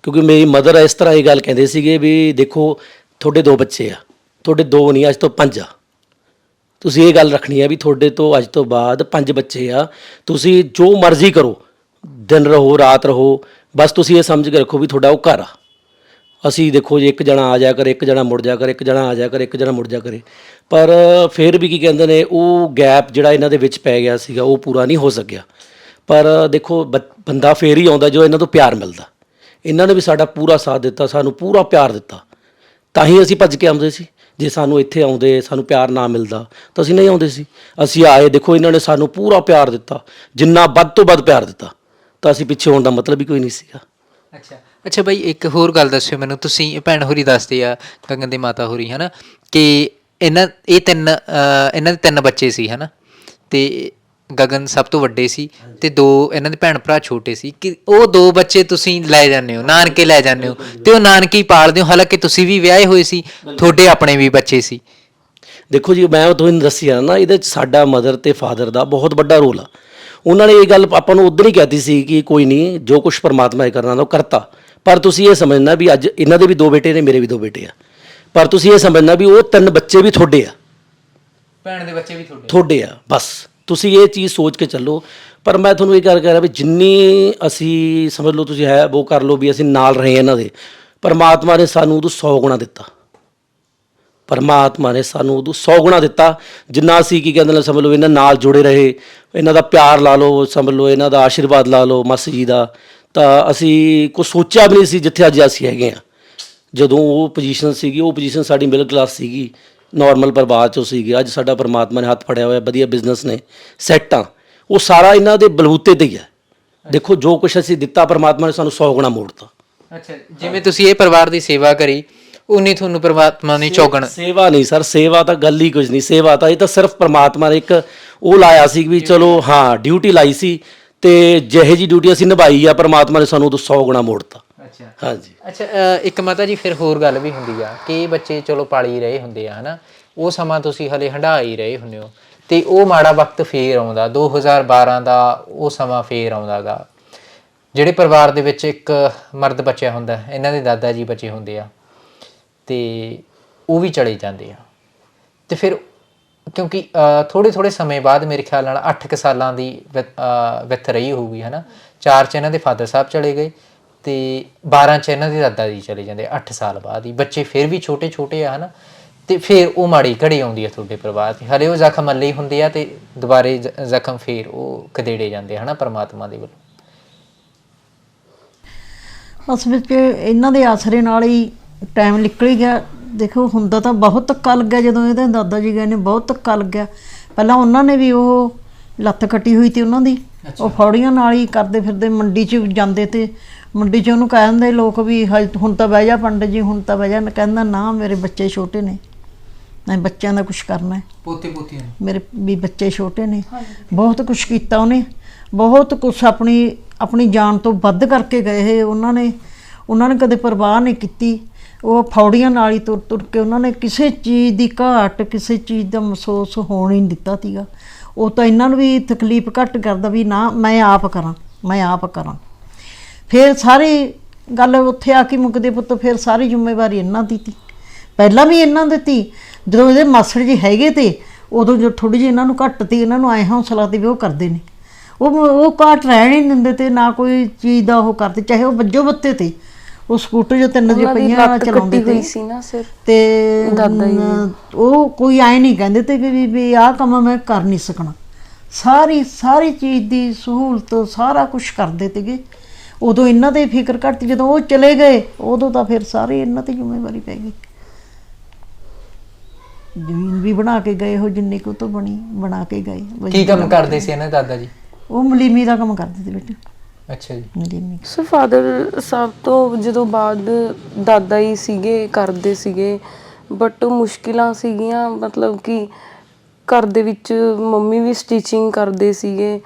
ਕਿਉਂਕਿ ਮੇਰੀ ਮਦਰ ਇਸ ਤਰ੍ਹਾਂ ਇਹ ਗੱਲ ਕਹਿੰਦੇ ਸੀਗੇ ਵੀ ਦੇਖੋ ਤੁਹਾਡੇ 2 ਬੱਚੇ ਆ, ਤੁਹਾਡੇ 2 ਨਹੀਂ ਅੱਜ ਤੋਂ 5 ਆ, ਤੁਸੀਂ ਇਹ ਗੱਲ ਰੱਖਣੀ ਹੈ ਵੀ ਤੁਹਾਡੇ ਤੋਂ ਅੱਜ ਤੋਂ ਬਾਅਦ 5 ਬੱਚੇ ਆ, ਤੁਸੀਂ ਜੋ ਮਰਜ਼ੀ ਕਰੋ, ਦਿਨ ਰਹੋ ਰਾਤ ਰਹੋ, ਬਸ ਤੁਸੀਂ ਇਹ ਸਮਝ ਕੇ ਰੱਖੋ ਵੀ ਤੁਹਾਡਾ ਉਹ ਘਰ ਆ। ਅਸੀਂ ਦੇਖੋ ਜੀ, ਇੱਕ ਜਣਾ ਆ ਜਾ ਕਰੇ, ਇੱਕ ਜਣਾ ਮੁੜ ਜਾ ਕਰੇ, ਇੱਕ ਜਣਾ ਆ ਜਾ ਕਰੇ, ਇੱਕ ਜਣਾ ਮੁੜ ਜਾ ਕਰੇ, ਪਰ ਫਿਰ ਵੀ ਕੀ ਕਹਿੰਦੇ ਨੇ, ਉਹ ਗੈਪ ਜਿਹੜਾ ਇਹਨਾਂ ਦੇ ਵਿੱਚ ਪੈ ਗਿਆ ਸੀਗਾ ਉਹ ਪੂਰਾ ਨਹੀਂ ਹੋ ਸਕਿਆ। ਪਰ ਦੇਖੋ ਬੰਦਾ ਫੇਰ ਹੀ ਆਉਂਦਾ ਜੋ ਇਹਨਾਂ ਤੋਂ ਪਿਆਰ ਮਿਲਦਾ। ਇਹਨਾਂ ਨੇ ਵੀ ਸਾਡਾ ਪੂਰਾ ਸਾਥ ਦਿੱਤਾ, ਸਾਨੂੰ ਪੂਰਾ ਪਿਆਰ ਦਿੱਤਾ, ਤਾਂ ਹੀ ਅਸੀਂ ਭੱਜ ਕੇ ਆਉਂਦੇ ਸੀ। ਜੇ ਸਾਨੂੰ ਇੱਥੇ ਆਉਂਦੇ, ਸਾਨੂੰ ਪਿਆਰ ਨਾ ਮਿਲਦਾ ਤਾਂ ਅਸੀਂ ਨਹੀਂ ਆਉਂਦੇ ਸੀ। ਅਸੀਂ ਆਏ, ਦੇਖੋ ਇਹਨਾਂ ਨੇ ਸਾਨੂੰ ਪੂਰਾ ਪਿਆਰ ਦਿੱਤਾ, ਜਿੰਨਾ ਵੱਧ ਤੋਂ ਵੱਧ ਪਿਆਰ ਦਿੱਤਾ, ਤਾਂ ਅਸੀਂ ਪਿੱਛੇ ਹੋਣ ਦਾ ਮਤਲਬ ਹੀ ਕੋਈ ਨਹੀਂ ਸੀਗਾ। ਅੱਛਾ, ਅੱਛਾ ਬਾਈ, ਇੱਕ ਹੋਰ ਗੱਲ ਦੱਸਿਓ ਮੈਨੂੰ, ਤੁਸੀਂ ਭੈਣ ਹੋਰੀ ਦੱਸਦੇ ਆ ਗਗਨ ਦੇ ਮਾਤਾ ਹੋਰੀ ਹਨਾ ਕਿ ਇਹਨਾਂ ਦੇ ਤਿੰਨ ਬੱਚੇ ਸੀ ਹਨਾ, ਤੇ ਗਗਨ ਸਭ ਤੋਂ ਵੱਡੇ ਸੀ ਤੇ ਦੋ ਇਹਨਾਂ ਦੇ ਭੈਣ ਭਰਾ ਛੋਟੇ ਸੀ, ਕਿ ਉਹ ਦੋ ਬੱਚੇ ਤੁਸੀਂ ਲੈ ਜਾਂਦੇ ਹੋ ਨਾਨਕੇ ਲੈ ਜਾਂਦੇ ਹੋ ਤੇ ਉਹ ਨਾਨਕੇ ਹੀ ਪਾਲਦੇ ਹੋ, ਹਾਲਾਂਕਿ ਤੁਸੀਂ ਵੀ ਵਿਆਹੇ ਹੋਏ ਸੀ, ਤੁਹਾਡੇ ਆਪਣੇ ਵੀ ਬੱਚੇ ਸੀ। ਦੇਖੋ ਜੀ, ਮੈਂ ਤੁਹਾਨੂੰ ਦੱਸਿਆ ਨਾ, ਇਹਦੇ 'ਚ ਸਾਡਾ ਮਦਰ ਤੇ ਫਾਦਰ ਦਾ ਬਹੁਤ ਵੱਡਾ ਰੋਲ ਆ। ਉਹਨਾਂ ਨੇ ਇਹ ਗੱਲ ਆਪਾਂ ਨੂੰ ਉਦੋਂ ਹੀ ਕਹਿਤੀ ਸੀ ਕਿ ਕੋਈ ਨਹੀਂ, ਜੋ ਕੁਝ ਪਰਮਾਤਮਾ ਨੇ ਕਰਨਾ ਉਹ ਕਰਤਾ, ਪਰ ਤੁਸੀਂ ਇਹ ਸਮਝਣਾ ਵੀ ਅੱਜ ਇਹਨਾਂ ਦੇ ਵੀ 2 ਬੇਟੇ ਨੇ, ਮੇਰੇ ਵੀ 2 ਬੇਟੇ ਆ, ਪਰ ਤੁਸੀਂ ਇਹ ਸਮਝਣਾ ਵੀ ਉਹ 3 ਬੱਚੇ ਵੀ ਤੁਹਾਡੇ ਆ, ਭੈਣ ਦੇ ਬੱਚੇ ਵੀ ਤੁਹਾਡੇ ਆ, ਬਸ ਤੁਸੀਂ ਇਹ ਚੀਜ਼ ਸੋਚ ਕੇ ਚੱਲੋ। ਪਰ ਮੈਂ ਤੁਹਾਨੂੰ ਇਹ ਗੱਲ ਕਹਿ ਰਿਹਾ ਵੀ ਜਿੰਨੀ ਅਸੀਂ ਸਮਝ ਲਓ, ਤੁਸੀਂ ਹੈ ਉਹ ਕਰ ਲਓ ਵੀ ਅਸੀਂ ਨਾਲ ਰਹੇ ਇਹਨਾਂ ਦੇ, ਪਰਮਾਤਮਾ ਨੇ ਸਾਨੂੰ ਉਦੋਂ 100 ਗੁਣਾ ਦਿੱਤਾ। ਪਰਮਾਤਮਾ ਨੇ ਸਾਨੂੰ ਉਦੋਂ 100 ਗੁਣਾ ਦਿੱਤਾ, ਜਿੰਨਾ ਅਸੀਂ ਕੀ ਕਹਿੰਦੇ ਨੇ ਸਮਝ ਲਓ ਇਹਨਾਂ ਨਾਲ ਜੁੜੇ ਰਹੇ, ਇਹਨਾਂ ਦਾ ਪਿਆਰ ਲਾ ਲਓ, ਸਮਝ ਲਓ ਇਹਨਾਂ ਦਾ ਆਸ਼ੀਰਵਾਦ ਲਾ ਲਓ ਮਾਸੀ ਜੀ ਦਾ, ਤਾਂ ਅਸੀਂ ਕੁਛ ਸੋਚਿਆ ਵੀ ਨਹੀਂ ਸੀ ਜਿੱਥੇ ਅੱਜ ਅਸੀਂ ਹੈਗੇ ਆ। ਜਦੋਂ ਉਹ ਪੋਜੀਸ਼ਨ ਸੀਗੀ, ਉਹ ਪੋਜੀਸ਼ਨ ਸਾਡੀ ਮਿਡਲ ਕਲਾਸ ਸੀਗੀ, ਨਾਰਮਲ ਪਰਿਵਾਰ 'ਚੋਂ ਸੀਗੀ, ਅੱਜ ਸਾਡਾ ਪਰਮਾਤਮਾ ਨੇ ਹੱਥ ਫੜਿਆ ਹੋਇਆ, ਵਧੀਆ ਬਿਜ਼ਨਸ ਨੇ, ਸੈੱਟ ਆ, ਉਹ ਸਾਰਾ ਇਹਨਾਂ ਦੇ ਬਲਬੂਤੇ ਤੇ ਹੀ ਹੈ। ਦੇਖੋ ਜੋ ਕੁਛ ਅਸੀਂ ਦਿੱਤਾ, ਪਰਮਾਤਮਾ ਨੇ ਸਾਨੂੰ 100 ਗੁਣਾ ਮੋੜਤਾ। ਅੱਛਾ, ਜਿਵੇਂ ਤੁਸੀਂ ਇਹ ਪਰਿਵਾਰ ਦੀ ਸੇਵਾ ਕਰੀ, ਉਨੀ ਤੁਹਾਨੂੰ ਪਰਮਾਤਮਾ ਨੇ ਚੌਗਣ। ਸੇਵਾ ਨਹੀਂ ਸਰ, ਸੇਵਾ ਤਾਂ ਗੱਲ ਹੀ ਕੁਝ ਨਹੀਂ, ਸੇਵਾ ਤਾਂ ਇਹ ਤਾਂ ਸਿਰਫ ਪਰਮਾਤਮਾ ਨੇ ਇੱਕ ਉਹ ਲਾਇਆ ਸੀ ਵੀ ਚਲੋ ਹਾਂ ਡਿਊਟੀ ਲਾਈ ਸੀ, ਤੇ ਜਿਹੇ ਜੀ ਡਿਊਟੀ ਅਸੀਂ ਨਿਭਾਈ ਆ, ਪਰਮਾਤਮਾ ਨੇ ਸਾਨੂੰ ਉਦੋਂ 100 ਗੁਣਾ ਮੋੜਤਾ। ਅੱਛਾ ਹਾਂਜੀ। ਅੱਛਾ, ਇੱਕ ਮਾਤਾ ਜੀ ਫਿਰ ਹੋਰ ਗੱਲ ਵੀ ਹੁੰਦੀ ਆ ਕਿ ਇਹ ਬੱਚੇ ਚਲੋ ਪਾਲੀ ਰਹੇ ਹੁੰਦੇ ਆ ਹਨਾ, ਉਹ ਸਮਾਂ ਤੁਸੀਂ ਹਲੇ ਹੰਢਾ ਹੀ ਰਹੇ ਹੁੰਦੇ ਹੋ, ਤੇ ਉਹ ਮਾੜਾ ਵਕਤ ਫੇਰ ਆਉਂਦਾ 2012 ਦਾ, ਉਹ ਸਮਾਂ ਫੇਰ ਆਉਂਦਾ ਗਾ, ਜਿਹੜੇ ਪਰਿਵਾਰ ਦੇ ਵਿੱਚ ਇੱਕ ਮਰਦ ਬੱਚਾ ਹੁੰਦਾ, ਇਹਨਾਂ ਦੇ ਦਾਦਾ ਜੀ ਬੱਚੇ ਹੁੰਦੇ ਆ, ਤੇ ਉਹ ਵੀ ਚਲੇ ਜਾਂਦੇ ਆ, ਤੇ ਫਿਰ ਕਿਉਂਕਿ ਥੋੜ੍ਹੇ ਸਮੇਂ ਬਾਅਦ ਮੇਰੇ ਖਿਆਲ ਨਾਲ 8 ਸਾਲਾਂ ਦੀ ਵਿੱਥ ਰਹੀ ਹੋਊਗੀ ਹਨਾ, 4 'ਚ ਇਹਨਾਂ ਦੇ ਫਾਦਰ ਸਾਹਿਬ ਚਲੇ ਗਏ ਤੇ 12 'ਚ ਇਹਨਾਂ ਦੇ ਦਾਦਾ ਜੀ ਚਲੇ ਜਾਂਦੇ, 8 ਸਾਲ ਬਾਅਦ ਹੀ। ਬੱਚੇ ਫਿਰ ਵੀ ਛੋਟੇ ਆ ਹਨਾ, ਤੇ ਫਿਰ ਉਹ ਮਾੜੀ ਘੜੀ ਆਉਂਦੀ ਆ ਤੁਹਾਡੇ ਪਰਿਵਾਰ 'ਤੇ, ਹਲੇ ਉਹ ਜ਼ਖਮ ਮੱਲੇ ਹੀ ਹੁੰਦੇ ਆ ਤੇ ਦੁਬਾਰੇ ਜ਼ਖਮ ਫਿਰ ਉਹ ਖਦੇੜੇ ਜਾਂਦੇ ਹਨਾ ਪਰਮਾਤਮਾ ਦੇ ਵੱਲੋਂ। ਉਸ ਵਿੱਚ ਇਹਨਾਂ ਦੇ ਆਸਰੇ ਨਾਲ ਹੀ ਟਾਈਮ ਨਿਕਲ ਹੀ ਗਿਆ। ਦੇਖੋ ਹੁੰਦਾ ਤਾਂ ਬਹੁਤ ਧੱਕਾ ਲੱਗਿਆ, ਜਦੋਂ ਇਹਦੇ ਦਾਦਾ ਜੀ ਗਏ ਨੇ ਬਹੁਤ ਧੱਕਾ ਲੱਗਿਆ। ਪਹਿਲਾਂ ਉਹਨਾਂ ਨੇ ਵੀ ਉਹ ਲੱਤ ਕੱਟੀ ਹੋਈ ਸੀ ਉਹਨਾਂ ਦੀ, ਉਹ ਫੌੜੀਆਂ ਨਾਲ ਹੀ ਕਰਦੇ ਫਿਰਦੇ ਮੰਡੀ 'ਚ ਜਾਂਦੇ, ਤੇ ਮੰਡੀ 'ਚ ਉਹਨੂੰ ਕਹਿ ਦਿੰਦੇ ਲੋਕ ਵੀ ਹੁਣ ਤਾਂ ਬਹਿ ਜਾ ਪੰਡਿਤ ਜੀ, ਹੁਣ ਤਾਂ ਬਹਿ ਜਾ। ਕਹਿੰਦਾ ਨਾ, ਮੇਰੇ ਬੱਚੇ ਛੋਟੇ ਨੇ, ਮੈਂ ਬੱਚਿਆਂ ਦਾ ਕੁਛ ਕਰਨਾ ਹੈ, ਪੋਤੇ ਪੋਤੀਆਂ ਮੇਰੇ ਵੀ ਬੱਚੇ ਛੋਟੇ ਨੇ। ਬਹੁਤ ਕੁਛ ਕੀਤਾ ਉਹਨੇ, ਬਹੁਤ ਕੁਛ ਆਪਣੀ ਜਾਨ ਤੋਂ ਵੱਧ ਕਰਕੇ ਗਏ ਉਹਨਾਂ ਨੇ ਕਦੇ ਪਰਵਾਹ ਨਹੀਂ ਕੀਤੀ। ਉਹ ਫੌੜੀਆਂ ਨਾਲ ਹੀ ਤੁਰ ਕੇ ਉਹਨਾਂ ਨੇ ਕਿਸੇ ਚੀਜ਼ ਦੀ ਘਾਟ, ਕਿਸੇ ਚੀਜ਼ ਦਾ ਮਹਿਸੂਸ ਹੋਣ ਹੀ ਨਹੀਂ ਦਿੱਤਾ ਸੀਗਾ। ਉਹ ਤਾਂ ਇਹਨਾਂ ਨੂੰ ਵੀ ਤਕਲੀਫ ਘੱਟ ਕਰਦਾ ਵੀ ਨਾ ਮੈਂ ਆਪ ਕਰਾਂ। ਫਿਰ ਸਾਰੀ ਗੱਲ ਉੱਥੇ ਆ ਕੇ ਮੁੱਕਦੇ ਪੁੱਤ, ਫਿਰ ਸਾਰੀ ਜ਼ਿੰਮੇਵਾਰੀ ਇਹਨਾਂ ਦੀ ਤੀ, ਪਹਿਲਾਂ ਵੀ ਇਹਨਾਂ ਦੀ ਤੀ। ਜਦੋਂ ਇਹਦੇ ਮਾਸੜ ਜੀ ਹੈਗੇ ਤੇ ਉਦੋਂ ਜੋ ਥੋੜ੍ਹੀ ਜਿਹੀ ਇਹਨਾਂ ਨੂੰ ਘੱਟ ਤੀ, ਇਹਨਾਂ ਨੂੰ ਐਂ ਹੌਸਲਾ ਤੇ ਵੀ ਉਹ ਕਰਦੇ ਨੇ, ਉਹ ਘਾਟ ਰਹਿਣ ਹੀ ਨਹੀਂ ਦਿੰਦੇ ਤੇ ਨਾ ਕੋਈ ਚੀਜ਼ ਦਾ ਉਹ ਕਰਦੇ, ਚਾਹੇ ਉਹ ਵੱਜੋ ਬੱਤੇ ਤੇ ਉਹ ਸਕੂਟਰ ਜੋ 3 ਪਹੀਆਂ ਚਲਾਉਂਦੇ ਤੇ ਸੀ ਨਾ ਸਿਰ, ਤੇ ਉਹ ਕੋਈ ਐਂ ਨਹੀਂ ਕਹਿੰਦੇ ਤੇ ਵੀ ਆਹ ਕੰਮ ਮੈਂ ਕਰ ਨਹੀਂ ਸਕਣਾ। ਸਾਰੀ ਚੀਜ਼ ਦੀ ਸਹੂਲਤ ਸਾਰਾ ਕੁਛ ਕਰਦੇ ਤੇਗੇ। ਉਦੋਂ ਇਹਨਾਂ ਦੇ ਫਿਕਰ ਘੱਟ, ਜਦੋਂ ਉਹ ਚਲੇ ਗਏ ਉਦੋਂ ਤਾਂ ਫਿਰ ਸਾਰੀ ਇਹਨਾਂ ਤੇ ਜ਼ਿੰਮੇਵਾਰੀ ਪੈ ਗਈ। ਜ਼ਮੀਨ ਵੀ ਬਣਾ ਕੇ ਗਏ, ਉਹ ਜਿੰਨੀ ਕੁ ਤੋਂ ਬਣਾ ਕੇ ਗਏ। ਕੀ ਕੰਮ ਕਰਦੇ ਸੀ ਇਹਨਾਂ ਦਾਦਾ ਜੀ? ਉਹ ਮਲੀਮੀ ਦਾ ਕੰਮ ਕਰਦੇ ਸੀ ਬੇਟੇ। ਅੱਛਾ ਜੀ। ਮਲੀਮੀ। ਸੋ ਫਾਦਰ ਸਾਹਿਬ ਤੋਂ ਜਦੋਂ ਬਾਅਦ ਦਾਦਾ ਹੀ ਸੀਗੇ, ਕਰਦੇ ਸੀਗੇ, ਬਟ ਮੁਸ਼ਕਿਲਾਂ ਸੀਗੀਆਂ, ਮਤਲਬ ਕਿ ਘਰ ਦੇ ਵਿੱਚ ਮੰਮੀ ਵੀ ਸਟਿਚਿੰਗ ਕਰਦੇ ਸੀਗੇ,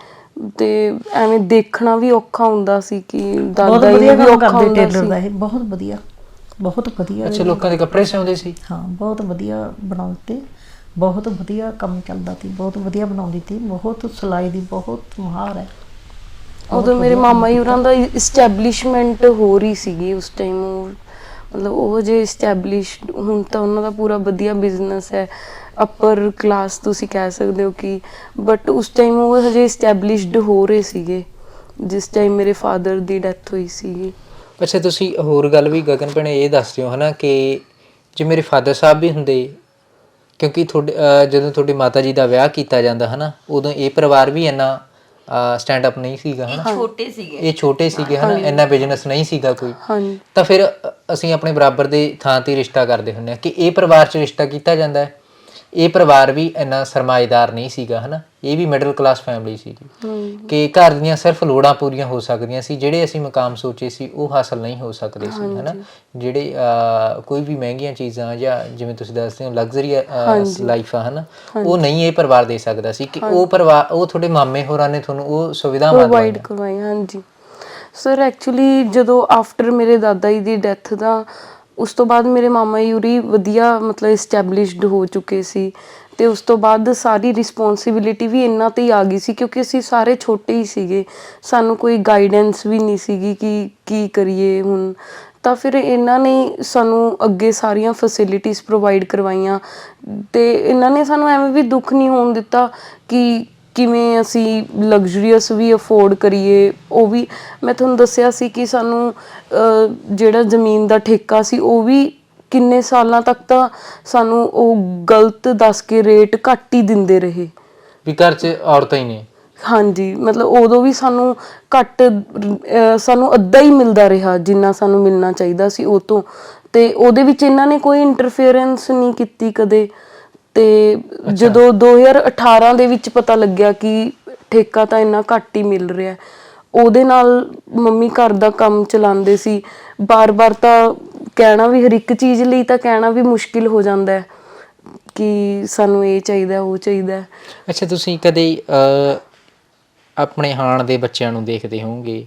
ਤੇ ਐਵੇਂ ਦੇਖਣਾ ਵੀ ਔਖਾ ਹੁੰਦਾ ਸੀ ਕਿ ਦਾਦਾ ਹੀ ਵੀ ਔਖਾ ਹੁੰਦਾ ਸੀ। ਇਹ ਬਹੁਤ ਵਧੀਆ। ਅੱਛਾ, ਲੋਕਾਂ ਦੇ ਕੱਪੜੇ ਸਿਉਂਦੇ ਸੀ? ਹਾਂ, ਬਹੁਤ ਵਧੀਆ ਬਣਾਉਂਦੇ, ਬਹੁਤ ਵਧੀਆ ਕੰਮ ਚੱਲਦਾ ਸੀ, ਬਹੁਤ ਵਧੀਆ ਬਣਾਉਂਦੀ ਸੀ, ਬਹੁਤ ਸਿਲਾਈ ਦੀ ਬਹੁਤ ਮੁਹਾਰ ਹੈ। ਉਦੋਂ ਮੇਰੇ ਮਾਮਾ ਜੀ ਉਹਨਾਂ ਦਾ ਇਸਟੈਬਲਿਸ਼ਮੈਂਟ ਹੋ ਰਹੀ ਸੀਗੀ ਉਸ ਟਾਈਮ, ਮਤਲਬ ਉਹ ਜੇ ਇਸਟੈਬਲਿਸ਼, ਹੁਣ ਤਾਂ ਉਹਨਾਂ ਦਾ ਪੂਰਾ ਵਧੀਆ ਬਿਜ਼ਨਸ ਹੈ, ਅਪਰ ਕਲਾਸ ਤੁਸੀਂ ਕਹਿ ਸਕਦੇ ਹੋ ਕਿ, ਬਟ ਉਸ ਟਾਈਮ ਉਹ ਹਜੇ ਇਸਟੈਬਲਿਸ਼ਡ ਹੋ ਰਹੇ ਸੀਗੇ ਜਿਸ ਟਾਈਮ ਮੇਰੇ ਫਾਦਰ ਦੀ ਡੈਥ ਹੋਈ ਸੀਗੀ। ਅੱਛਾ, ਤੁਸੀਂ ਹੋਰ ਗੱਲ ਵੀ ਗਗਨ ਭੈਣੇ ਇਹ ਦੱਸ ਦਿਓ ਹਨਾ ਕਿ ਜੇ ਮੇਰੇ ਫਾਦਰ ਸਾਹਿਬ ਵੀ ਹੁੰਦੇ, ਕਿਉਂਕਿ ਜਦੋਂ ਤੁਹਾਡੀ ਮਾਤਾ ਜੀ ਦਾ ਵਿਆਹ ਕੀਤਾ ਜਾਂਦਾ ਹਨਾ, ਉਦੋਂ ਇਹ ਪਰਿਵਾਰ ਵੀ ਇੰਨਾ ਸਟੈਂਡ ਅਪ ਨਹੀਂ ਸੀਗਾ ਹਨਾ, ਇਹ ਛੋਟੇ ਸੀਗੇ ਹਨਾ, ਇੰਨਾ ਬਿਜ਼ਨਸ ਨਹੀਂ ਸੀਗਾ ਕੋਈ, ਤਾਂ ਫਿਰ ਅਸੀਂ ਆਪਣੇ ਬਰਾਬਰ ਦੇ ਥਾਂ ਤੇ ਰਿਸ਼ਤਾ ਕਰਦੇ ਹੁੰਦੇ ਹਾਂ ਕਿ ਇਹ ਪਰਿਵਾਰ 'ਚ ਰਿਸ਼ਤਾ ਕੀਤਾ ਜਾਂਦਾ ਹੈ ਇਹ ਪਰਿਵਾਰ ਵੀ ਇੰਨਾ ਸਰਮਾਏਦਾਰ ਨਹੀਂ ਸੀਗਾ ਹਨਾ, ਇਹ ਵੀ ਮਿਡਲ ਕਲਾਸ ਫੈਮਿਲੀ ਸੀਗੀ ਕਿ ਘਰ ਦੀਆਂ ਸਿਰਫ ਲੋੜਾਂ ਪੂਰੀਆਂ ਹੋ ਸਕਦੀਆਂ ਸੀ, ਜਿਹੜੇ ਅਸੀਂ ਮਕਾਮ ਸੋਚੇ ਸੀ ਉਹ ਹਾਸਲ ਨਹੀਂ ਹੋ ਸਕਦੇ ਸੀ ਹਨਾ। ਜਿਹੜੇ ਕੋਈ ਵੀ ਮਹਿੰਗੀਆਂ ਚੀਜ਼ਾਂ ਜਾਂ ਜਿਵੇਂ ਤੁਸੀਂ ਦੱਸਦੇ ਹੋ ਲਗਜ਼ਰੀ ਲਾਈਫ ਆ ਹਨਾ, ਉਹ ਨਹੀਂ ਇਹ ਪਰਿਵਾਰ ਦੇ ਸਕਦਾ ਸੀ ਕਿ ਉਹ ਪਰਿਵਾਰ, ਉਹ ਤੁਹਾਡੇ ਮਾਮੇ ਹੋਰਾਂ ਨੇ ਤੁਹਾਨੂੰ ਉਹ ਸੁਵਿਧਾਵਾਂ ਪ੍ਰੋਵਾਈਡ ਕਰਵਾਈ। ਹਾਂਜੀ ਸਰ, ਐਕਚੁਅਲੀ ਜਦੋਂ ਆਫਟਰ ਮੇਰੇ ਦਾਦਾ ਜੀ ਦੀ ਡੈਥ ਦਾ ਉਸ ਤੋਂ ਬਾਅਦ ਮੇਰੇ ਮਾਮਾ ਜੀ ਉਰੀ ਵਧੀਆ ਮਤਲਬ ਇਸਟੈਬਲਿਸ਼ਡ ਹੋ ਚੁੱਕੇ ਸੀ, ਅਤੇ ਉਸ ਤੋਂ ਬਾਅਦ ਸਾਰੀ ਰਿਸਪੋਂਸੀਬਿਲਿਟੀ ਵੀ ਇਹਨਾਂ 'ਤੇ ਹੀ ਆ ਗਈ ਸੀ ਕਿਉਂਕਿ ਅਸੀਂ ਸਾਰੇ ਛੋਟੇ ਹੀ ਸੀਗੇ, ਸਾਨੂੰ ਕੋਈ ਗਾਈਡੈਂਸ ਵੀ ਨਹੀਂ ਸੀਗੀ ਕਿ ਕੀ ਕਰੀਏ ਹੁਣ। ਤਾਂ ਫਿਰ ਇਹਨਾਂ ਨੇ ਸਾਨੂੰ ਅੱਗੇ ਸਾਰੀਆਂ ਫੈਸਿਲਿਟੀਜ਼ ਪ੍ਰੋਵਾਈਡ ਕਰਵਾਈਆਂ, ਅਤੇ ਇਹਨਾਂ ਨੇ ਸਾਨੂੰ ਐਵੇਂ ਵੀ ਦੁੱਖ ਨਹੀਂ ਹੋਣ ਦਿੱਤਾ ਕਿ ਕਿਵੇਂ ਅਸੀਂ ਲਗਜ਼ਰੀਅਸ ਵੀ ਅਫੋਰਡ ਕਰੀਏ। ਉਹ ਵੀ ਮੈਂ ਤੁਹਾਨੂੰ ਦੱਸਿਆ ਸੀ ਕਿ ਸਾਨੂੰ ਜਿਹੜਾ ਜ਼ਮੀਨ ਦਾ ਠੇਕਾ ਸੀ ਉਹ ਵੀ ਕਿੰਨੇ ਸਾਲਾਂ ਤੱਕ ਤਾਂ ਸਾਨੂੰ ਉਹ ਗਲਤ ਦੱਸ ਕੇ ਰੇਟ ਘੱਟ ਹੀ ਦਿੰਦੇ ਰਹੇ ਵੀ ਘਰ 'ਚ ਔਰਤਾਂ ਹੀ ਨੇ। ਹਾਂਜੀ, ਮਤਲਬ ਉਦੋਂ ਵੀ ਸਾਨੂੰ ਘੱਟ, ਸਾਨੂੰ ਅੱਧਾ ਹੀ ਮਿਲਦਾ ਰਿਹਾ ਜਿੰਨਾ ਸਾਨੂੰ ਮਿਲਣਾ ਚਾਹੀਦਾ ਸੀ ਉਹ ਤੋਂ, ਅਤੇ ਉਹਦੇ ਵਿੱਚ ਇਹਨਾਂ ਨੇ ਕੋਈ ਇੰਟਰਫੇਰੈਂਸ ਨਹੀਂ ਕੀਤੀ ਕਦੇ। ਅਤੇ ਜਦੋਂ 2018 ਦੇ ਵਿੱਚ ਪਤਾ ਲੱਗਿਆ ਕਿ ਠੇਕਾ ਤਾਂ ਇੰਨਾ ਘੱਟ ਹੀ ਮਿਲ ਰਿਹਾ, ਉਹਦੇ ਨਾਲ ਮੰਮੀ ਘਰ ਦਾ ਕੰਮ ਚਲਾਉਂਦੇ ਸੀ। ਬਾਰ-ਬਾਰ ਤਾਂ ਕਹਿਣਾ ਵੀ, ਹਰ ਇੱਕ ਚੀਜ਼ ਲਈ ਤਾਂ ਕਹਿਣਾ ਵੀ ਮੁਸ਼ਕਿਲ ਹੋ ਜਾਂਦਾ ਕਿ ਸਾਨੂੰ ਇਹ ਚਾਹੀਦਾ ਉਹ ਚਾਹੀਦਾ। ਅੱਛਾ, ਤੁਸੀਂ ਕਦੇ ਆਪਣੇ ਹਾਣ ਦੇ ਬੱਚਿਆਂ ਨੂੰ ਦੇਖਦੇ ਹੋਵੋਗੇ,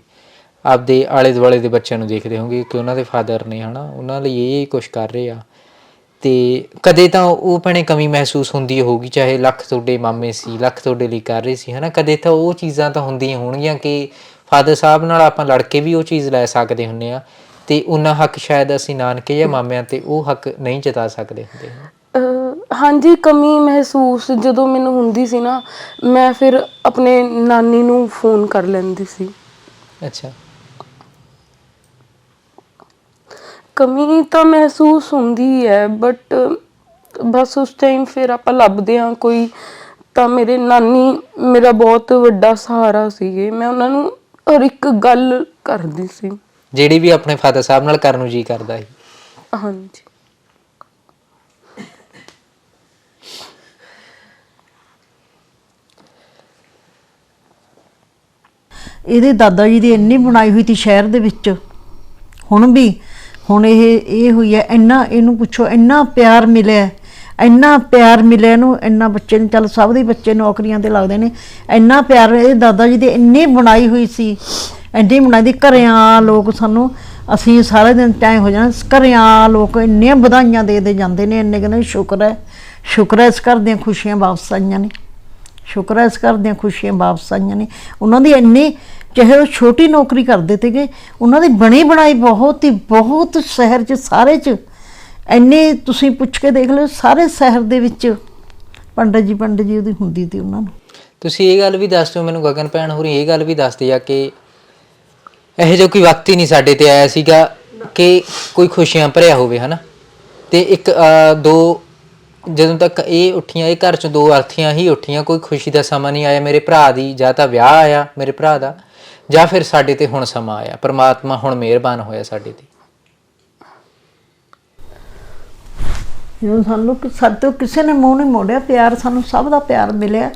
ਆਪਦੇ ਆਲੇ ਦੁਆਲੇ ਦੇ ਬੱਚਿਆਂ ਨੂੰ ਦੇਖਦੇ ਹੋਵੋਗੇ ਕਿ ਉਹਨਾਂ ਦੇ ਫਾਦਰ ਨੇ ਹੈ ਨਾ, ਉਹਨਾਂ ਲਈ ਇਹ ਕੁਛ ਕਰ ਰਹੇ ਆ, ਅਤੇ ਕਦੇ ਤਾਂ ਉਹ ਭੈਣੇ ਕਮੀ ਮਹਿਸੂਸ ਹੁੰਦੀ ਹੋਊਗੀ, ਚਾਹੇ ਲੱਖ ਤੁਹਾਡੇ ਮਾਮੇ ਸੀ, ਲੱਖ ਤੁਹਾਡੇ ਲਈ ਕਰ ਰਹੇ ਸੀ ਹੈ ਨਾ, ਕਦੇ ਤਾਂ ਉਹ ਚੀਜ਼ਾਂ ਤਾਂ ਹੁੰਦੀਆਂ ਹੋਣਗੀਆਂ ਕਿ ਫਾਦਰ ਸਾਹਿਬ ਨਾਲ ਆਪਾਂ ਲੜ ਕੇ ਵੀ ਉਹ ਚੀਜ਼ ਲੈ ਸਕਦੇ ਹੁੰਦੇ ਹਾਂ, ਅਤੇ ਉਨਾ ਹੱਕ ਸ਼ਾਇਦ ਅਸੀਂ ਨਾਨਕੇ ਜਾਂ ਮਾਮਿਆਂ 'ਤੇ ਉਹ ਹੱਕ ਨਹੀਂ ਜਤਾ ਸਕਦੇ ਹੁੰਦੇ। ਹਾਂਜੀ, ਕਮੀ ਮਹਿਸੂਸ ਜਦੋਂ ਮੈਨੂੰ ਹੁੰਦੀ ਸੀ ਨਾ, ਮੈਂ ਫਿਰ ਆਪਣੇ ਨਾਨੀ ਨੂੰ ਫੋਨ ਕਰ ਲੈਂਦੀ ਸੀ। ਅੱਛਾ, ਕਮੀ ਤਾਂ ਮਹਿਸੂਸ ਹੁੰਦੀ ਹੈ, ਬਟ ਬਸ ਉਸ ਟਾਈਮ ਫਿਰ ਆਪਾਂ ਲੱਭਦੇ ਹਾਂ ਕੋਈ। ਤਾਂ ਮੇਰੇ ਨਾਨੀ ਮੇਰਾ ਬਹੁਤ ਵੱਡਾ ਸਹਾਰਾ ਸੀਗੇ, ਮੈਂ ਉਹਨਾਂ ਨੂੰ ਹਰ ਇੱਕ ਗੱਲ ਕਰਦੀ ਸੀ ਜਿਹੜੀ ਵੀ ਆਪਣੇ ਫਾਦਰ ਸਾਹਿਬ ਨਾਲ ਕਰਨ ਨੂੰ ਜੀ ਕਰਦਾ ਸੀ। ਹਾਂਜੀ। ਇਹਦੇ ਦਾਦਾ ਜੀ ਦੀ ਇੰਨੀ ਬਣਾਈ ਹੋਈ ਸੀ ਸ਼ਹਿਰ ਦੇ ਵਿੱਚ, ਹੁਣ ਵੀ ਹੁਣ ਇਹ ਹੋਈ ਹੈ, ਇੰਨਾ ਇਹਨੂੰ ਪੁੱਛੋ ਇੰਨਾ ਪਿਆਰ ਮਿਲਿਆ, ਇੰਨਾ ਪਿਆਰ ਮਿਲਿਆ ਇਹਨੂੰ, ਇੰਨਾ ਬੱਚੇ ਨੂੰ, ਚੱਲ ਸਭ ਦੇ ਬੱਚੇ ਨੌਕਰੀਆਂ 'ਤੇ ਲੱਗਦੇ ਨੇ, ਇੰਨਾ ਪਿਆਰ ਇਹ ਦਾਦਾ ਜੀ ਦੀ ਇੰਨੀ ਬਣਾਈ ਹੋਈ ਸੀ, ਇੰਨੀ ਬਣਾਈ ਦੀ। ਘਰਿਆਂ ਲੋਕ ਸਾਨੂੰ, ਅਸੀਂ ਸਾਰੇ ਦਿਨ ਚਾਹੇ ਹੋ ਜਾਣਾ, ਘਰਿਆਂ ਲੋਕ ਇੰਨੀਆਂ ਵਧਾਈਆਂ ਦੇ ਜਾਂਦੇ ਨੇ, ਇੰਨੇ ਕਹਿੰਦੇ ਸ਼ੁਕਰ ਹੈ, ਸ਼ੁਕਰ ਹੈ ਇਸ ਘਰ ਦੀਆਂ ਖੁਸ਼ੀਆਂ ਵਾਪਸ ਆਈਆਂ ਨੇ, ਸ਼ੁਕਰ ਹੈ ਇਸ ਘਰ ਦੀਆਂ ਖੁਸ਼ੀਆਂ ਵਾਪਸ ਆਈਆਂ ਨੇ। ਉਹਨਾਂ ਦੀ ਇੰਨੀ, ਚਾਹੇ ਉਹ ਛੋਟੀ ਨੌਕਰੀ ਕਰਦੇ ਸੀਗੇ, ਉਹਨਾਂ ਦੀ ਬਣੀ ਬਣਾਈ ਬਹੁਤ ਹੀ, ਬਹੁਤ ਸ਼ਹਿਰ 'ਚ ਸਾਰੇ 'ਚ ਇੰਨੀ, ਤੁਸੀਂ ਪੁੱਛ ਕੇ ਦੇਖ ਲਓ ਸਾਰੇ ਸ਼ਹਿਰ ਦੇ ਵਿੱਚ ਪੰਡਤ ਜੀ ਉਹਦੀ ਹੁੰਦੀ ਸੀ ਉਹਨਾਂ ਨੂੰ। ਤੁਸੀਂ ਇਹ ਗੱਲ ਵੀ ਦੱਸ ਦਿਓ ਮੈਨੂੰ, ਗਗਨ ਭੈਣ ਹੋਰੀ ਇਹ ਗੱਲ ਵੀ ਦੱਸਦੇ ਆ ਕਿ ਇਹੋ ਜਿਹਾ ਕੋਈ ਵਕਤ ਹੀ ਨਹੀਂ ਸਾਡੇ 'ਤੇ ਆਇਆ ਸੀਗਾ ਕਿ ਕੋਈ ਖੁਸ਼ੀਆਂ ਭਰਿਆ ਹੋਵੇ ਹੈ ਨਾ, ਅਤੇ ਇੱਕ ਦੋ ਜਦੋਂ ਤੱਕ ਇਹ ਉੱਠੀਆਂ, ਇਹ ਘਰ 'ਚ ਦੋ ਅਰਥੀਆਂ ਹੀ ਉੱਠੀਆਂ, ਕੋਈ ਖੁਸ਼ੀ ਦਾ ਸਮਾਂ ਨਹੀਂ ਆਇਆ ਮੇਰੇ ਭਰਾ ਦੀ, ਜਾਂ ਤਾਂ ਵਿਆਹ ਆਇਆ ਮੇਰੇ ਭਰਾ ਦਾ, ਜਾਂ ਫਿਰ ਸਾਡੇ 'ਤੇ ਹੁਣ ਸਮਾਂ ਆਇਆ। ਪਰਮਾਤਮਾ ਹੁਣ ਮਿਹਰਬਾਨ ਹੋਇਆ ਸਾਡੇ 'ਤੇ। ਜਦੋਂ ਸਾਨੂੰ ਸਾਡੇ ਤੋਂ ਕਿਸੇ ਨੇ ਮੂੰਹ ਨਹੀਂ ਮੋੜਿਆ, ਪਿਆਰ ਸਾਨੂੰ ਸਭ ਦਾ ਪਿਆਰ ਮਿਲਿਆ,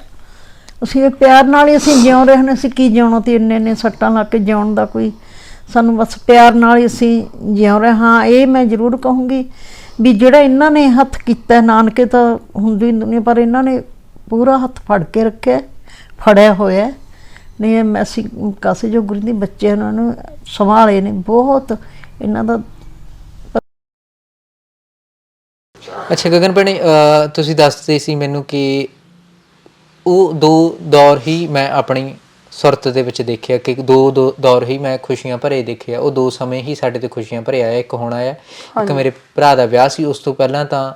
ਅਸੀਂ ਇਹ ਪਿਆਰ ਨਾਲ ਹੀ ਅਸੀਂ ਜਿਉਂ ਰਹੇ ਨੇ। ਅਸੀਂ ਕੀ ਜਿਉਣਾ ਤੇ ਇੰਨੇ ਸੱਟਾਂ ਲੱਗ ਕੇ ਜਿਉਣ ਦਾ ਕੋਈ, ਸਾਨੂੰ ਬਸ ਪਿਆਰ ਨਾਲ ਹੀ ਅਸੀਂ ਜਿਉਂ ਰਹੇ ਹਾਂ। ਇਹ ਮੈਂ ਜ਼ਰੂਰ ਕਹੂੰਗੀ ਵੀ ਜਿਹੜਾ ਇਹਨਾਂ ਨੇ ਹੱਥ ਕੀਤਾ, ਨਾਨਕੇ ਤਾਂ ਹੁੰਦੀ ਦੁਨੀਆ, ਪਰ ਇਹਨਾਂ ਨੇ ਪੂਰਾ ਹੱਥ ਫੜ ਕੇ ਰੱਖਿਆ, ਫੜਿਆ ਹੋਇਆ ਨਹੀਂ। ਅਸੀਂ ਕਾਸੇ ਜੋ ਗੁਰੂ ਦੇ ਬੱਚੇ ਉਹਨਾਂ ਨੂੰ ਸੰਭਾਲੇ ਨੇ ਬਹੁਤ, ਇਹਨਾਂ ਦਾ। ਅੱਛਾ ਗਗਨ ਭੈਣੇ, ਤੁਸੀਂ ਦੱਸਦੇ ਸੀ ਮੈਨੂੰ ਕਿ ਉਹ ਦੋ ਦੌਰ ਹੀ ਮੈਂ ਆਪਣੀ ਸੁਰਤ ਦੇ ਵਿੱਚ ਦੇਖਿਆ ਕਿ ਦੋ ਦੌਰ ਹੀ ਮੈਂ ਖੁਸ਼ੀਆਂ ਭਰੇ ਦੇਖੇ ਆ। ਉਹ ਦੋ ਸਮੇਂ ਹੀ ਸਾਡੇ 'ਤੇ ਖੁਸ਼ੀਆਂ ਭਰੇ ਆਇਆ। ਇੱਕ ਹੁਣ ਆਇਆ, ਇੱਕ ਮੇਰੇ ਭਰਾ ਦਾ ਵਿਆਹ ਸੀ। ਉਸ ਤੋਂ ਪਹਿਲਾਂ ਤਾਂ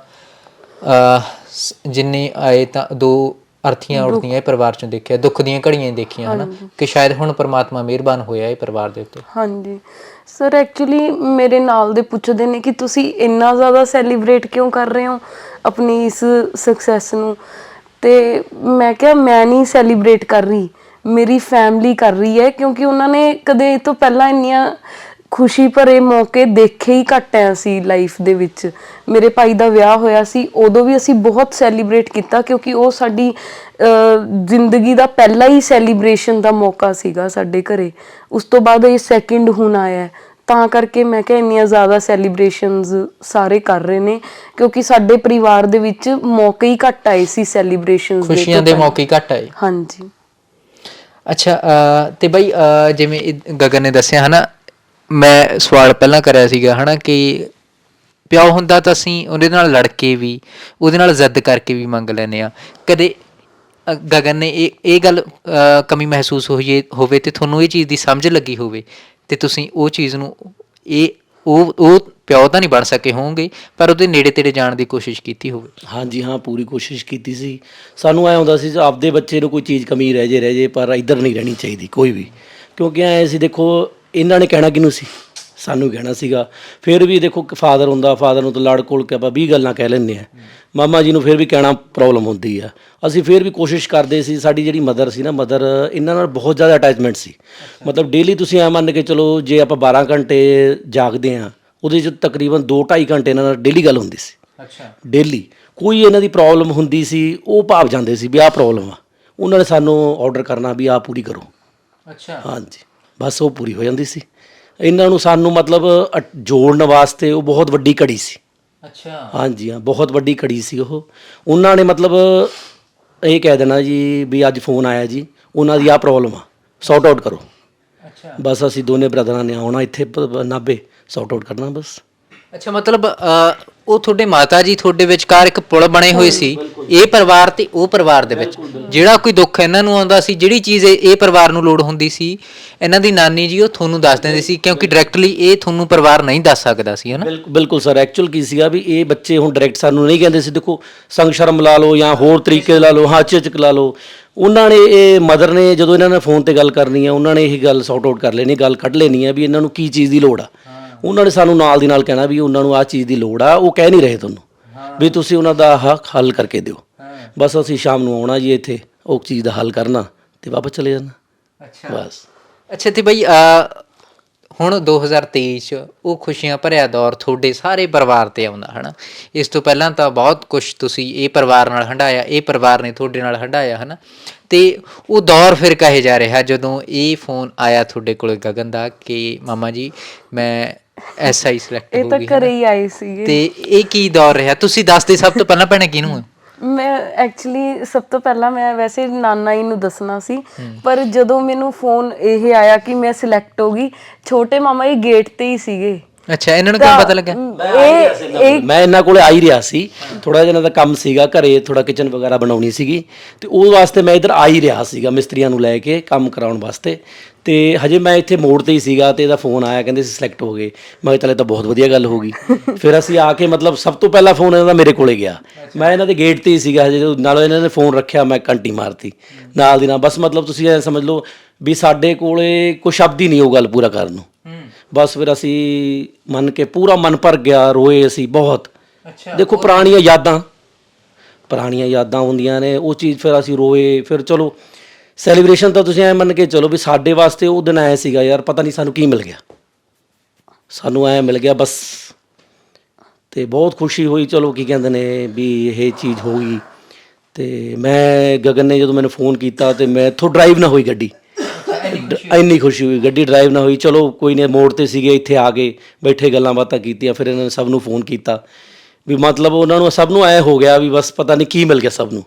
ਜਿੰਨੇ ਆਏ ਤਾਂ ਦੋ ਅਰਥੀਆਂ ਉੜਦੀਆਂ ਇਹ ਪਰਿਵਾਰ 'ਚੋਂ ਦੇਖਿਆ, ਦੁੱਖ ਦੀਆਂ ਘੜੀਆਂ ਦੇਖੀਆਂ ਹੈ ਨਾ, ਕਿ ਸ਼ਾਇਦ ਹੁਣ ਪਰਮਾਤਮਾ ਮਿਹਰਬਾਨ ਹੋਇਆ ਇਹ ਪਰਿਵਾਰ ਦੇ ਉੱਤੇ। ਹਾਂਜੀ ਸਰ, ਐਕਚੁਅਲੀ ਮੇਰੇ ਨਾਲ ਦੇ ਪੁੱਛਦੇ ਨੇ ਕਿ ਤੁਸੀਂ ਇੰਨਾ ਜ਼ਿਆਦਾ ਸੈਲੀਬ੍ਰੇਟ ਕਿਉਂ ਕਰ ਰਹੇ ਹੋ ਆਪਣੀ ਇਸ ਸਕਸੈਸ ਨੂੰ, ਅਤੇ ਮੈਂ ਕਿਹਾ ਮੈਂ ਨਹੀਂ ਸੈਲੀਬ੍ਰੇਟ ਕਰ ਰਹੀ, ਮੇਰੀ ਫੈਮਿਲੀ ਕਰ ਰਹੀ ਹੈ, ਕਿਉਂਕਿ ਉਹਨਾਂ ਨੇ ਕਦੇ ਇਹ ਤੋਂ ਪਹਿਲਾਂ ਇੰਨੀਆਂ ਖੁਸ਼ੀ ਭਰੇ ਮੌਕੇ ਦੇਖੇ ਹੀ ਘੱਟ ਐ ਅਸੀਂ ਲਾਈਫ ਦੇ ਵਿੱਚ। ਮੇਰੇ ਭਾਈ ਦਾ ਵਿਆਹ ਹੋਇਆ ਸੀ, ਉਦੋਂ ਵੀ ਅਸੀਂ ਬਹੁਤ ਸੈਲੀਬ੍ਰੇਟ ਕੀਤਾ ਕਿਉਂਕਿ ਉਹ ਸਾਡੀ ਜ਼ਿੰਦਗੀ ਦਾ ਪਹਿਲਾ ਹੀ ਸੈਲੀਬ੍ਰੇਸ਼ਨ ਦਾ ਮੌਕਾ ਸੀਗਾ ਸਾਡੇ ਘਰੇ। ਉਸ ਤੋਂ ਬਾਅਦ ਇਹ ਸੈਕਿੰਡ ਹੁਣ ਆਇਆ, ਤਾਂ ਕਰਕੇ ਮੈਂ ਕਿਹਾ ਇੰਨੀਆਂ ਜ਼ਿਆਦਾ ਸੈਲੀਬ੍ਰੇਸ਼ਨਸ ਸਾਰੇ ਕਰ ਰਹੇ ਨੇ ਕਿਉਂਕਿ ਸਾਡੇ ਪਰਿਵਾਰ ਦੇ ਵਿੱਚ ਮੌਕੇ ਹੀ ਘੱਟ ਆਏ ਸੀ ਸੈਲੀਬ੍ਰੇਸ਼ਨਸ ਦੇ। ਖੁਸ਼ੀਆਂ ਦੇ ਮੌਕੇ ਘੱਟ ਆਏ। ਹਾਂਜੀ। ਅੱਛਾ, ਤੇ ਬਈ ਜਿਵੇਂ ਗਗਨ ਨੇ ਦੱਸਿਆ ਹਨਾ, ਮੈਂ ਸਵਾਲ ਪਹਿਲਾਂ ਕਰਿਆ ਸੀਗਾ ਹਨਾ ਕਿ ਪਿਓ ਹੁੰਦਾ ਤਾਂ ਅਸੀਂ ਉਹਦੇ ਨਾਲ ਲੜ ਕੇ ਵੀ, ਉਹਦੇ ਨਾਲ ਜ਼ਿੱਦ ਕਰਕੇ ਵੀ ਮੰਗ ਲੈਂਦੇ ਹਾਂ। ਕਦੇ ਗਗਨ ਨੇ ਇਹ ਗੱਲ ਕਮੀ ਮਹਿਸੂਸ ਹੋਵੇ ਤੇ ਤੁਹਾਨੂੰ ਇਹ ਚੀਜ਼ ਦੀ ਸਮਝ ਲੱਗੀ ਹੋਵੇ ਤੇ ਤੁਸੀਂ ਉਹ ਚੀਜ਼ ਨੂੰ ਉਹ ਪਿਓ ਤਾਂ ਨਹੀਂ ਬਣ ਸਕੇ ਹੋਵੋਗੇ ਪਰ ਉਹਦੇ ਨੇੜੇ ਤੇੜੇ ਜਾਣ ਦੀ ਕੋਸ਼ਿਸ਼ ਕੀਤੀ ਹੋਵੇ? ਹਾਂਜੀ ਹਾਂ, ਪੂਰੀ ਕੋਸ਼ਿਸ਼ ਕੀਤੀ ਸੀ। ਸਾਨੂੰ ਐਂ ਹੁੰਦਾ ਸੀ ਆਪਦੇ ਬੱਚੇ ਨੂੰ ਕੋਈ ਚੀਜ਼ ਕਮੀ ਰਹਿ ਜੇ ਪਰ ਇੱਧਰ ਨਹੀਂ ਰਹਿਣੀ ਚਾਹੀਦੀ ਕੋਈ ਵੀ, ਕਿਉਂਕਿ ਐਂ ਸੀ ਦੇਖੋ ਇਹਨਾਂ ਨੇ ਕਹਿਣਾ ਕਿਹਨੂੰ ਸੀ, ਸਾਨੂੰ ਕਹਿਣਾ ਸੀਗਾ। ਫਿਰ ਵੀ ਦੇਖੋ ਫਾਦਰ ਹੁੰਦਾ, ਫਾਦਰ ਨੂੰ ਤਾਂ ਲੜ ਕੋਲ ਕੇ ਆਪਾਂ 20 ਗੱਲਾਂ ਕਹਿ ਲੈਂਦੇ ਹਾਂ, ਮਾਮਾ ਜੀ ਨੂੰ ਫਿਰ ਵੀ ਕਹਿਣਾ ਪ੍ਰੋਬਲਮ ਹੁੰਦੀ ਆ। ਅਸੀਂ ਫਿਰ ਵੀ ਕੋਸ਼ਿਸ਼ ਕਰਦੇ ਸੀ। ਸਾਡੀ ਜਿਹੜੀ ਮਦਰ ਸੀ ਨਾ, ਮਦਰ ਇਹਨਾਂ ਨਾਲ ਬਹੁਤ ਜ਼ਿਆਦਾ ਅਟੈਚਮੈਂਟ ਸੀ। ਮਤਲਬ ਡੇਲੀ ਤੁਸੀਂ ਐਂ ਮੰਨ ਕੇ ਚਲੋ ਜੇ ਆਪਾਂ 12 ਘੰਟੇ ਜਾਗਦੇ ਹਾਂ ਉਹਦੇ 'ਚ ਤਕਰੀਬਨ 2-2.5 ਘੰਟੇ ਇਹਨਾਂ ਨਾਲ ਡੇਲੀ ਗੱਲ ਹੁੰਦੀ ਸੀ। ਅੱਛਾ। ਡੇਲੀ ਕੋਈ ਇਹਨਾਂ ਦੀ ਪ੍ਰੋਬਲਮ ਹੁੰਦੀ ਸੀ, ਉਹ ਭਾਵ ਜਾਂਦੇ ਸੀ ਵੀ ਆਹ ਪ੍ਰੋਬਲਮ ਆ, ਉਹਨਾਂ ਨੇ ਸਾਨੂੰ ਆਰਡਰ ਕਰਨਾ ਵੀ ਆਹ ਪੂਰੀ ਕਰੋ। ਅੱਛਾ। ਹਾਂਜੀ, ਬਸ ਉਹ ਪੂਰੀ ਹੋ ਜਾਂਦੀ ਸੀ। ਇਹਨਾਂ ਨੂੰ ਸਾਨੂੰ ਮਤਲਬ ਜੋੜਨ ਵਾਸਤੇ ਉਹ ਬਹੁਤ ਵੱਡੀ ਕੜੀ ਸੀ। ਅੱਛਾ। ਹਾਂਜੀ ਹਾਂ, ਬਹੁਤ ਵੱਡੀ ਕੜੀ ਸੀ ਉਹ। ਉਹਨਾਂ ਨੇ ਮਤਲਬ ਇਹ ਕਹਿ ਦੇਣਾ ਜੀ ਵੀ ਅੱਜ ਫੋਨ ਆਇਆ ਜੀ, ਉਹਨਾਂ ਦੀ ਆਹ ਪ੍ਰੋਬਲਮ ਆ, ਸੌਟ ਆਊਟ ਕਰੋ। ਅੱਛਾ। ਬਸ ਅਸੀਂ ਦੋਨੇ ਬ੍ਰਦਰਾਂ ਨੇ ਆਉਣਾ ਇੱਥੇ ਨਾਭੇ, ਸੌਟ ਆਊਟ ਕਰਨਾ ਬਸ। ਅੱਛਾ, ਮਤਲਬ ਉਹ ਤੁਹਾਡੇ ਮਾਤਾ ਜੀ ਤੁਹਾਡੇ ਵਿਚਕਾਰ ਇੱਕ ਪੁਲ ਬਣੇ ਹੋਏ ਸੀ, ਇਹ ਪਰਿਵਾਰ ਤੇ ਉਹ ਪਰਿਵਾਰ ਦੇ ਵਿੱਚ। ਜਿਹੜਾ ਕੋਈ ਦੁੱਖ ਇਹਨਾਂ ਨੂੰ ਆਉਂਦਾ ਸੀ, ਜਿਹੜੀ ਚੀਜ਼ ਇਹ ਪਰਿਵਾਰ ਨੂੰ ਲੋੜ ਹੁੰਦੀ ਸੀ, ਇਹਨਾਂ ਦੀ ਨਾਨੀ ਜੀ ਉਹ ਤੁਹਾਨੂੰ ਦੱਸ ਦਿੰਦੇ ਸੀ ਕਿਉਂਕਿ ਡਾਇਰੈਕਟਲੀ ਇਹ ਤੁਹਾਨੂੰ ਪਰਿਵਾਰ ਨਹੀਂ ਦੱਸ ਸਕਦਾ ਸੀ, ਹੈ ਨਾ? ਬਿਲਕੁਲ ਸਰ। ਐਕਚੁਅਲ ਕੀ ਸੀਗਾ ਵੀ ਇਹ ਬੱਚੇ ਹੁਣ ਡਾਇਰੈਕਟ ਸਾਨੂੰ ਨਹੀਂ ਕਹਿੰਦੇ ਸੀ। ਦੇਖੋ ਸੰਗ ਸ਼ਰਮ ਲਾ ਲਓ ਜਾਂ ਹੋਰ ਤਰੀਕੇ ਲਾ ਲਓ, ਹਾਂ ਝਿਜਕ ਲਾ ਲਓ, ਉਹਨਾਂ ਨੇ ਇਹ ਮਦਰ ਨੇ ਜਦੋਂ ਇਹਨਾਂ ਨੇ ਫੋਨ ਤੇ ਗੱਲ ਕਰਨੀ ਹੈ ਉਹਨਾਂ ਨੇ ਇਹ ਗੱਲ ਸੌਟ ਆਊਟ ਕਰ ਲੈਣੀ, ਗੱਲ ਕੱਢ ਲੈਣੀ ਹੈ ਵੀ ਇਹਨਾਂ ਨੂੰ ਕੀ ਚੀਜ਼ ਦੀ ਲੋੜ ਆ। ਉਹਨਾਂ ਨੇ ਸਾਨੂੰ ਨਾਲ ਦੀ ਨਾਲ ਕਹਿਣਾ ਵੀ ਉਹਨਾਂ ਨੂੰ ਆਹ ਚੀਜ਼ ਦੀ ਲੋੜ ਆ, ਉਹ ਕਹਿ ਨਹੀਂ ਰਹੇ ਤੁਹਾਨੂੰ ਵੀ ਤੁਸੀਂ ਉਹਨਾਂ ਦਾ ਹੱਲ ਕਰਕੇ ਦਿਓ। ਬਸ ਅਸੀਂ ਸ਼ਾਮ ਨੂੰ ਆਉਣਾ ਜੀ ਇੱਥੇ, ਉਹ ਚੀਜ਼ ਦਾ ਹੱਲ ਕਰਨਾ ਤੇ ਵਾਪਸ ਚਲੇ ਜਾਣਾ। ਅੱਛਾ। ਬਸ। ਅੱਛਾ, ਤੇ ਬਈ ਹੁਣ 2023 'ਚ ਉਹ ਖੁਸ਼ੀਆਂ ਭਰਿਆ ਦੌਰ ਤੁਹਾਡੇ ਸਾਰੇ ਪਰਿਵਾਰ 'ਤੇ ਆਉਂਦਾ ਹੈ ਨਾ। ਇਸ ਤੋਂ ਪਹਿਲਾਂ ਤਾਂ ਬਹੁਤ ਕੁਛ ਤੁਸੀਂ ਇਹ ਪਰਿਵਾਰ ਨਾਲ ਹੰਢਾਇਆ, ਇਹ ਪਰਿਵਾਰ ਨੇ ਤੁਹਾਡੇ ਨਾਲ ਹੰਢਾਇਆ, ਹੈ ਨਾ। ਅਤੇ ਉਹ ਦੌਰ ਫਿਰ ਕਹੇ ਜਾ ਰਿਹਾ ਜਦੋਂ ਇਹ ਫੋਨ ਆਇਆ ਤੁਹਾਡੇ ਕੋਲ ਗਗਨ ਦਾ ਕਿ ਮਾਮਾ ਜੀ ਮੈਂ SI ਸਿਲੈਕਟ ਹੋ ਗਈ? ਇਹ ਤਾਂ ਘਰੇ ਹੀ ਆਏ ਸੀਗੇ। ਅਤੇ ਇਹ ਕੀ ਦੌਰ ਰਿਹਾ? ਤੁਸੀਂ ਦੱਸਦੇ ਸਭ ਤੋਂ ਪਹਿਲਾਂ ਭੈਣੇ ਕਿਹਨੂੰ? ਮੈਂ ਐਕਚੁਅਲੀ ਸਭ ਤੋਂ ਪਹਿਲਾਂ ਮੈਂ ਵੈਸੇ ਨਾਨਾ ਜੀ ਨੂੰ ਦੱਸਣਾ ਸੀ, ਪਰ ਜਦੋਂ ਮੈਨੂੰ ਫੋਨ ਇਹ ਆਇਆ ਕਿ ਮੈਂ ਸਿਲੈਕਟ ਹੋ ਗਈ, ਛੋਟੇ ਮਾਮਾ ਜੀ ਗੇਟ ਤੇ ਹੀ ਸੀਗੇ। ਅੱਛਾ, ਇਹਨਾਂ ਨੂੰ ਕਿਵੇਂ ਪਤਾ ਲੱਗਿਆ? ਮੈਂ ਇਹਨਾਂ ਕੋਲੇ ਆ ਹੀ ਰਿਹਾ ਸੀ, ਥੋੜਾ ਜਿਹਾ ਇਹਨਾਂ ਦਾ ਕੰਮ ਸੀਗਾ ਘਰੇ, ਥੋੜਾ ਕਿਚਨ ਵਗੈਰਾ ਬਣਾਉਣੀ ਸੀਗੀ ਤੇ ਉਹ ਵਾਸਤੇ ਮੈਂ ਇੱਧਰ ਆ ਹੀ ਰਿਹਾ ਸੀਗਾ ਮਿਸਤਰੀਆਂ ਨੂੰ ਲੈ ਕੇ ਕੰਮ ਕਰਾਉਣ ਵਾਸਤੇ। ਤੇ ਹਜੇ ਮੈਂ ਇੱਥੇ ਮੋੜ ਤੇ ਹੀ ਸੀਗਾ ਤੇ ਇਹਦਾ ਫੋਨ ਆਇਆ, ਕਹਿੰਦੇ ਸੀ ਸਿਲੈਕਟ ਹੋ ਗਏ। ਮੈਂ ਕਿਹਾ ਚਲੇ ਤਾਂ ਬਹੁਤ ਵਧੀਆ ਗੱਲ ਹੋ ਗਈ। ਫਿਰ ਅਸੀਂ ਆ ਕੇ ਮਤਲਬ ਸਭ ਤੋਂ ਪਹਿਲਾਂ ਫੋਨ ਇਹਨਾਂ ਦਾ ਮੇਰੇ ਕੋਲੇ ਗਿਆ, ਮੈਂ ਇਹਨਾਂ ਦੇ ਗੇਟ ਤੇ ਹੀ ਸੀਗਾ ਹਜੇ, ਨਾਲੋਂ ਇਹਨਾਂ ਨੇ ਫੋਨ ਰੱਖਿਆ, ਮੈਂ ਘੰਟੀ ਮਾਰਤੀ ਨਾਲ ਦੀ ਨਾਲ। ਬਸ ਮਤਲਬ ਤੁਸੀਂ ਐਂ ਸਮਝ ਲਓ ਵੀ ਸਾਡੇ ਕੋਲੇ ਕੋਈ ਸ਼ਬਦ ਹੀ ਨਹੀਂ ਉਹ ਗੱਲ ਪੂਰਾ ਕਰਨ ਨੂੰ। ਬਸ ਫਿਰ ਅਸੀਂ ਮੰਨ ਕੇ ਪੂਰਾ ਮਨ ਭਰ ਗਿਆ, ਰੋਏ ਅਸੀਂ ਬਹੁਤ। ਦੇਖੋ ਪੁਰਾਣੀਆਂ ਯਾਦਾਂ ਹੁੰਦੀਆਂ ਨੇ, ਉਹ ਚੀਜ਼ ਫਿਰ ਅਸੀਂ ਰੋਏ। ਫਿਰ ਚਲੋ ਸੈਲੀਬ੍ਰੇਸ਼ਨ ਤਾਂ ਤੁਸੀਂ ਐਂ ਮੰਨ ਕੇ ਚਲੋ ਵੀ ਸਾਡੇ ਵਾਸਤੇ ਉਹ ਦਿਨ ਐਂ ਸੀਗਾ ਯਾਰ ਪਤਾ ਨਹੀਂ ਸਾਨੂੰ ਕੀ ਮਿਲ ਗਿਆ, ਸਾਨੂੰ ਐਂ ਮਿਲ ਗਿਆ ਬਸ। ਤੇ ਬਹੁਤ ਖੁਸ਼ੀ ਹੋਈ, ਚਲੋ ਕੀ ਕਹਿੰਦੇ ਨੇ ਵੀ ਇਹ ਚੀਜ਼ ਹੋ ਗਈ। ਤੇ ਮੈਂ ਗਗਨ ਨੇ ਜਦੋਂ ਮੈਨੂੰ ਫੋਨ ਕੀਤਾ ਤੇ ਮੈਂ ਇੱਥੋਂ ਡਰਾਈਵ ਨਾ ਹੋਈ ਗੱਡੀ, ਇੰਨੀ ਖੁਸ਼ੀ ਹੋਈ ਗੱਡੀ ਡਰਾਈਵ ਨਾ ਹੋਈ। ਚਲੋ ਕੋਈ ਨਹੀਂ, ਮੋੜ ਤੇ ਸੀਗੇ, ਇੱਥੇ ਆ ਗਏ, ਬੈਠੇ ਗੱਲਾਂ ਬਾਤਾਂ ਕੀਤੀਆਂ। ਫਿਰ ਇਹਨਾਂ ਨੇ ਸਭ ਨੂੰ ਫੋਨ ਕੀਤਾ ਵੀ ਮਤਲਬ ਉਹਨਾਂ ਨੂੰ ਸਭ ਨੂੰ ਐਂ ਹੋ ਗਿਆ ਵੀ ਬਸ ਪਤਾ ਨਹੀਂ ਕੀ ਮਿਲ ਗਿਆ ਸਭ ਨੂੰ।